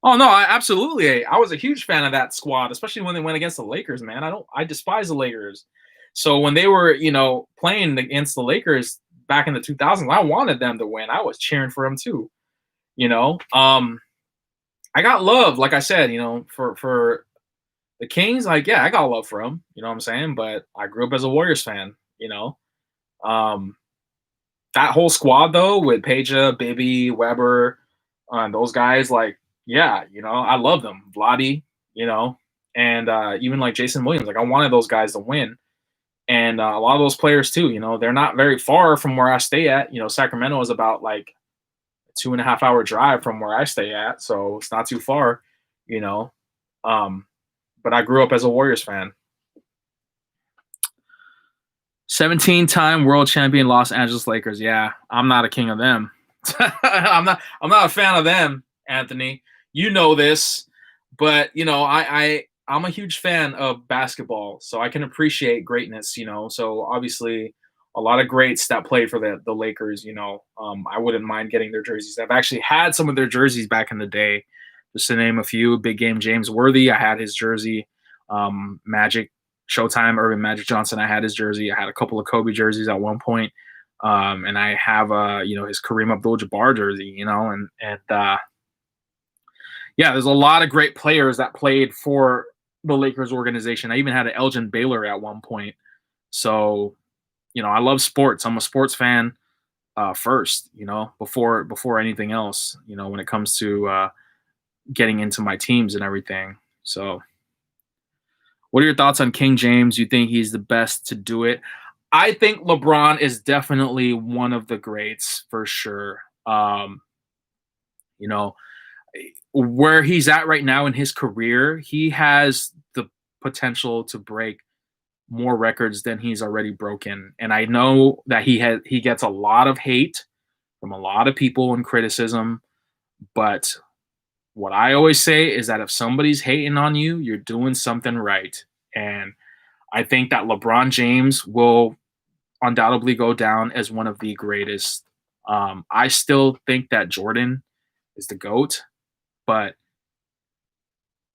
Oh no, absolutely. I was a huge fan of that squad, especially when they went against the Lakers. Man, I despise the Lakers. So when they were, playing against the Lakers back in the 2000s, I wanted them to win. I was cheering for them too. I got love, like I said, for the Kings. Like, yeah, I got love for them. You know what I'm saying? But I grew up as a Warriors fan. Um, that whole squad though, with Peja, Bibby, Weber, those guys, like, yeah, I love them. Vladdy, and even like Jason Williams. Like, I wanted those guys to win. And a lot of those players too, they're not very far from where I stay at. Sacramento is about like a 2.5 hour drive from where I stay at, so it's not too far, you know. But I grew up as a Warriors fan. 17-time world champion Los Angeles Lakers. Yeah, I'm not a king of them. I'm not a fan of them, Anthony. You know this, but I'm a huge fan of basketball, so I can appreciate greatness, So obviously a lot of greats that played for the Lakers, I wouldn't mind getting their jerseys. I've actually had some of their jerseys back in the day. Just to name a few, big game James Worthy, I had his jersey. Magic Showtime, Irvin Magic Johnson, I had his jersey. I had a couple of Kobe jerseys at one point. And I have his Kareem Abdul-Jabbar jersey, and yeah, there's a lot of great players that played for the Lakers organization. I even had an Elgin Baylor at one point. So, I love sports. I'm a sports fan first, before anything else, when it comes to getting into my teams and everything. So what are your thoughts on King James? You think he's the best to do it? I think LeBron is definitely one of the greats for sure. Where he's at right now in his career, he has the potential to break more records than he's already broken. And I know that he gets a lot of hate from a lot of people and criticism, but what I always say is that if somebody's hating on you, you're doing something right. And I think that LeBron James will undoubtedly go down as one of the greatest. I still think that Jordan is the GOAT, but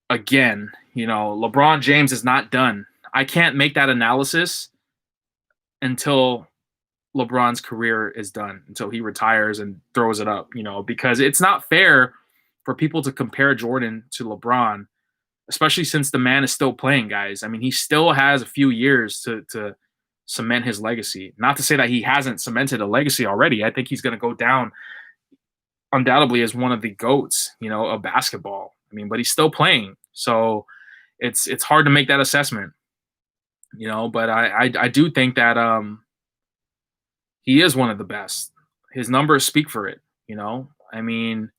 again, LeBron James is not done. I can't make that analysis until LeBron's career is done, until he retires and throws it up, because it's not fair for people to compare Jordan to LeBron, especially since the man is still playing, guys. I mean, he still has a few years to cement his legacy. Not to say that he hasn't cemented a legacy already. I think he's going to go down undoubtedly as one of the GOATs, of basketball. I mean, but he's still playing. So it's hard to make that assessment, but I do think that he is one of the best. His numbers speak for it, I mean,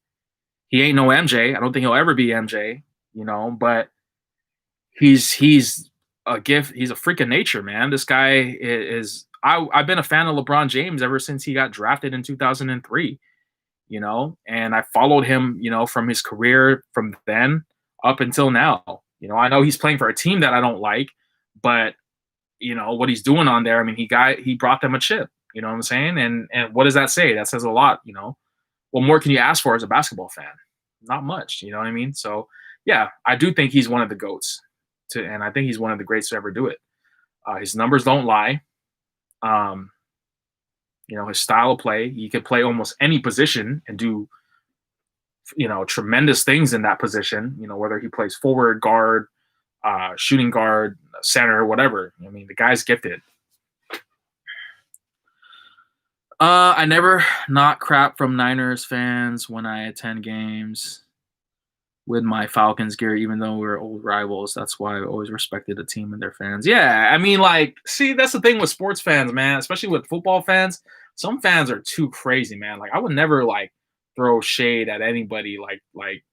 he ain't no MJ. I don't think he'll ever be MJ, but he's a gift. He's a freak of nature, man. This guy is. I've been a fan of LeBron James ever since he got drafted in 2003. And I followed him, from his career from then up until now. I know he's playing for a team that I don't like, but what he's doing on there. I mean, he brought them a chip. You know what I'm saying? And what does that say? That says a lot. What more can you ask for as a basketball fan? Not much. You know what I mean? So yeah, I do think he's one of the GOATs, and I think he's one of the greats to ever do it. His numbers don't lie. His style of play, he could play almost any position and do, tremendous things in that position, whether he plays forward, guard, shooting guard, center, whatever. I mean, the guy's gifted. I never knock crap from Niners fans when I attend games with my Falcons gear, even though we're old rivals. That's why I always respected the team and their fans. Yeah, I mean, see, that's the thing with sports fans, man, especially with football fans. Some fans are too crazy, man. I would never throw shade at anybody, like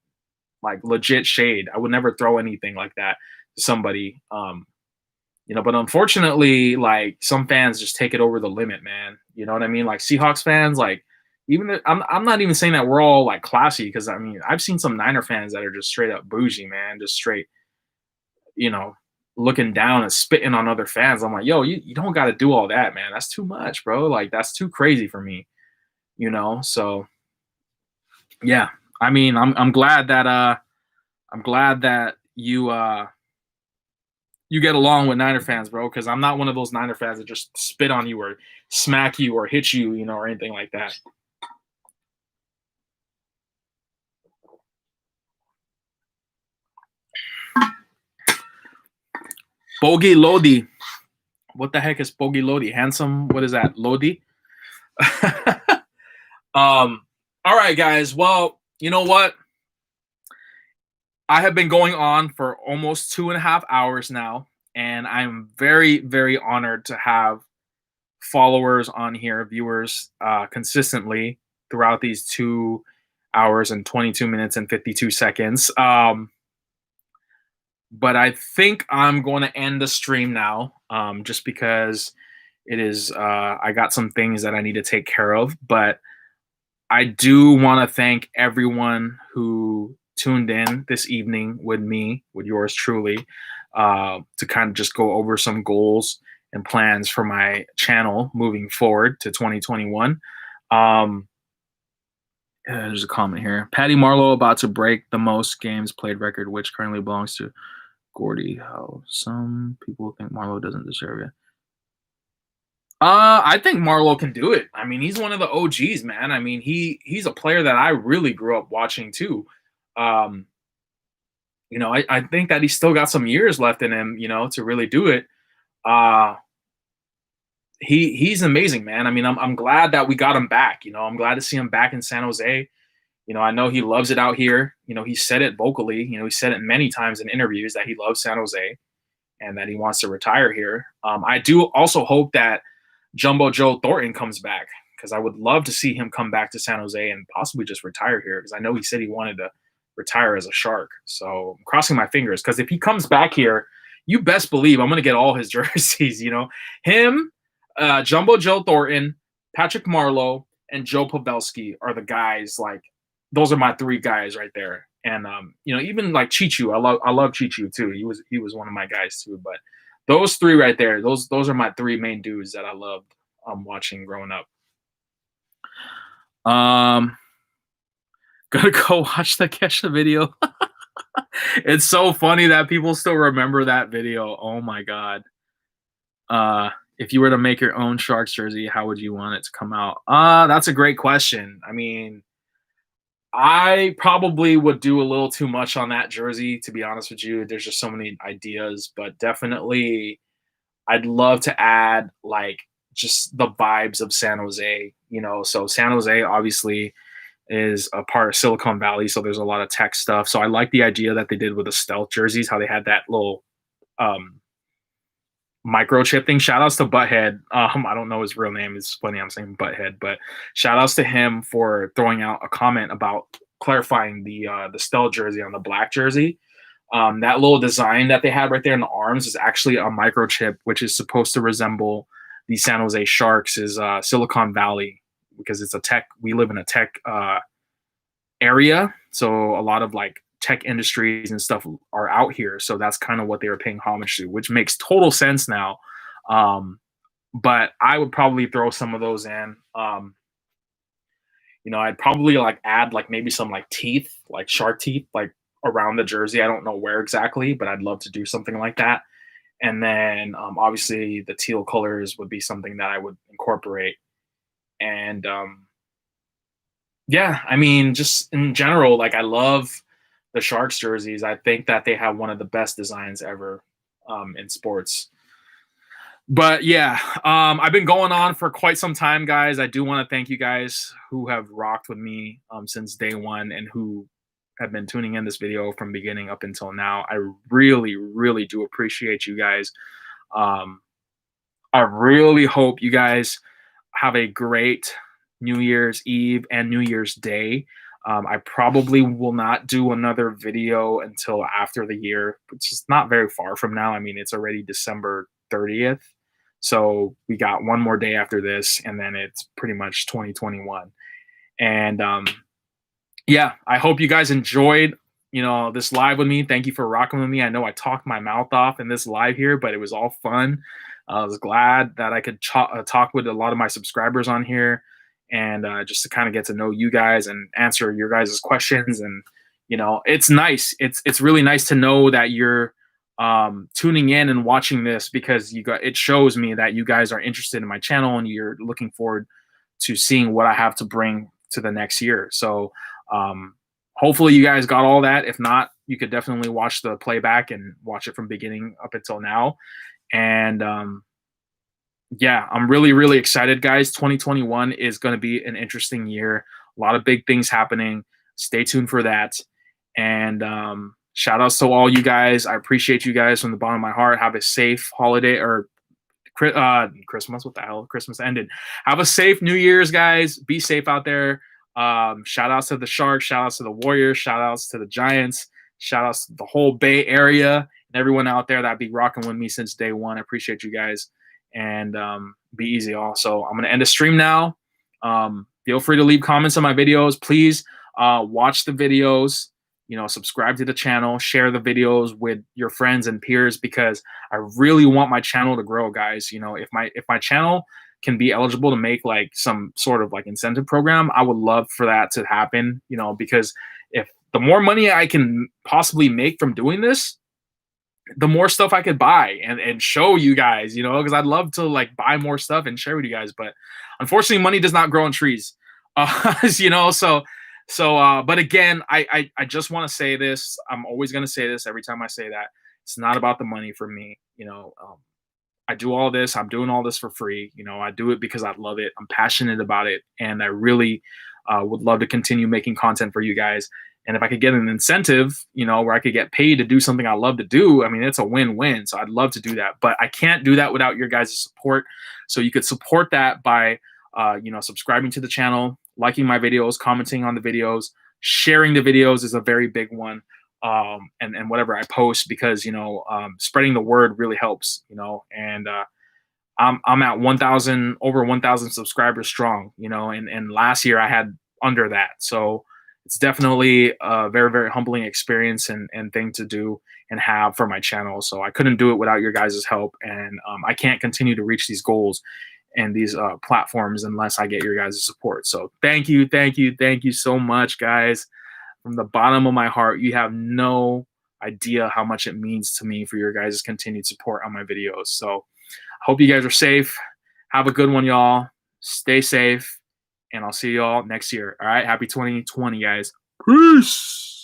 legit shade. I would never throw anything like that to somebody. But unfortunately, some fans just take it over the limit, man. You know what I mean? Seahawks fans, I'm not even saying that we're all classy, because I mean, I've seen some Niner fans that are just straight up bougie, man, just straight, looking down and spitting on other fans. I'm like, yo, you don't got to do all that, man. That's too much, bro. That's too crazy for me, So yeah, I mean, I'm glad that you get along with Niner fans, bro, because I'm not one of those Niner fans that just spit on you or smack you or hit you, or anything like that. Bogey Lodi. What the heck is Bogey Lodi? Handsome? What is that? Lodi? All right, guys. Well, you know what? I have been going on for almost 2.5 hours now, and I'm very, very honored to have followers on here, viewers, consistently throughout these 2 hours and 22 minutes and 52 seconds. But I think I'm going to end the stream now, just because it is, I got some things that I need to take care of. But I do want to thank everyone who tuned in this evening with me, with yours truly, to kind of just go over some goals and plans for my channel moving forward to 2021. There's a comment here. Patty Marlowe about to break the most games played record, which currently belongs to Gordy Howe. Some people think Marlowe doesn't deserve it. I think Marlowe can do it. I mean, he's one of the OGs, man. I mean, he's a player that I really grew up watching too. I think that he's still got some years left in him, to really do it. He's amazing, man. I mean, I'm glad that we got him back. I'm glad to see him back in San Jose. I know he loves it out here. He said it vocally. He said it many times in interviews that he loves San Jose and that he wants to retire here. I do also hope that Jumbo Joe Thornton comes back, because I would love to see him come back to San Jose and possibly just retire here, because I know he said he wanted to retire as a Shark. So I'm crossing my fingers, because if he comes back here, you best believe I'm gonna get all his jerseys. You know, him, Jumbo Joe Thornton, Patrick Marlowe, and Joe Pavelski are the guys. Like, those are my three guys right there. And you know, even like Chichu, I love Chichu too. He was one of my guys too. But those three right there, those are my three main dudes that I loved watching growing up. Um, gonna go watch the Kesha video. It's so funny that people still remember that video. Oh my god. If you were to make your own Sharks jersey, how would you want it to come out? That's a great question. I mean, I probably would do a little too much on that jersey, to be honest with you. There's just so many ideas, but definitely I'd love to add like just the vibes of San Jose, you know. So San Jose obviously is a part of Silicon Valley, so there's a lot of tech stuff. So I like the idea that they did with the stealth jerseys, how they had that little um microchip thing. Shout outs to Butthead. I don't know his real name. It's funny I'm saying Butthead, but shout outs to him for throwing out a comment about clarifying the stealth jersey on the black jersey. That little design that they had right there in the arms is actually a microchip, which is supposed to resemble the San Jose Sharks' Silicon Valley, because it's a tech. We live in a tech area, so a lot of like tech industries and stuff are out here. So that's kind of what they were paying homage to, which makes total sense now. But I would probably throw some of those in. You know, I'd probably like add like maybe some like teeth, like shark teeth, like around the jersey. I don't know where exactly, but I'd love to do something like that. And then obviously the teal colors would be something that I would incorporate. And yeah, I mean, just in general, like I love the Sharks jerseys. I think that they have one of the best designs ever in sports. But yeah, I've been going on for quite some time, guys. I do want to thank you guys who have rocked with me since day one and who have been tuning in this video from beginning up until now. I really, really do appreciate you guys. Um, I really hope you guys have a great New Year's Eve and New Year's Day. I probably will not do another video until after the year, which is not very far from now. I mean, it's already December 30th. So we got one more day after this, and then it's pretty much 2021. And yeah, I hope you guys enjoyed, you know, this live with me. Thank you for rocking with me. I know I talked my mouth off in this live here, but it was all fun. I was glad that I could talk with a lot of my subscribers on here, and just to kind of get to know you guys and answer your guys' questions. And you know, it's nice. It's really nice to know that you're tuning in and watching this, because it shows me that you guys are interested in my channel and you're looking forward to seeing what I have to bring to the next year. So hopefully you guys got all that. If not, you could definitely watch the playback and watch it from beginning up until now. And yeah, I'm really, really excited, guys. 2021 is going to be an interesting year. A lot of big things happening. Stay tuned for that. And shout outs to all you guys. I appreciate you guys from the bottom of my heart. Have a safe holiday, or Christmas. What the hell? Christmas ended. Have a safe New Year's, guys. Be safe out there. Shout outs to the Sharks. Shout outs to the Warriors. Shout outs to the Giants. Shout outs to the whole Bay Area and everyone out there that be rocking with me since day one. I appreciate you guys. And be easy also. I'm going to end the stream now. Feel free to leave comments on my videos. Please watch the videos. You know, subscribe to the channel, share the videos with your friends and peers, because I really want my channel to grow, guys. You know, if my channel can be eligible to make like some sort of like incentive program, I would love for that to happen, you know, because if the more money I can possibly make from doing this, the more stuff I could buy and show you guys, you know, because I'd love to like buy more stuff and share with you guys. But unfortunately, money does not grow on trees, you know, but again, I just want to say this. I'm always going to say this every time I say that. It's not about the money for me. You know, I do all this. I'm doing all this for free. You know, I do it because I love it. I'm passionate about it. And I really would love to continue making content for you guys. And if I could get an incentive, you know, where I could get paid to do something I love to do, I mean, it's a win-win. So I'd love to do that. But I can't do that without your guys' support. So you could support that by, you know, subscribing to the channel, liking my videos, commenting on the videos, sharing the videos is a very big one. and whatever I post, because spreading the word really helps, and I'm at 1,000, over 1,000 subscribers strong, and last year I had under that. So it's definitely a very, very humbling experience and thing to do and have for my channel. So I couldn't do it without your guys' help, and I can't continue to reach these goals and these platforms unless I get your guys' support. So thank you, thank you, thank you so much, guys. From the bottom of my heart, you have no idea how much it means to me for your guys' continued support on my videos. So hope you guys are safe. Have a good one, y'all. Stay safe, and I'll see y'all next year. All right. Happy 2020, guys. Peace.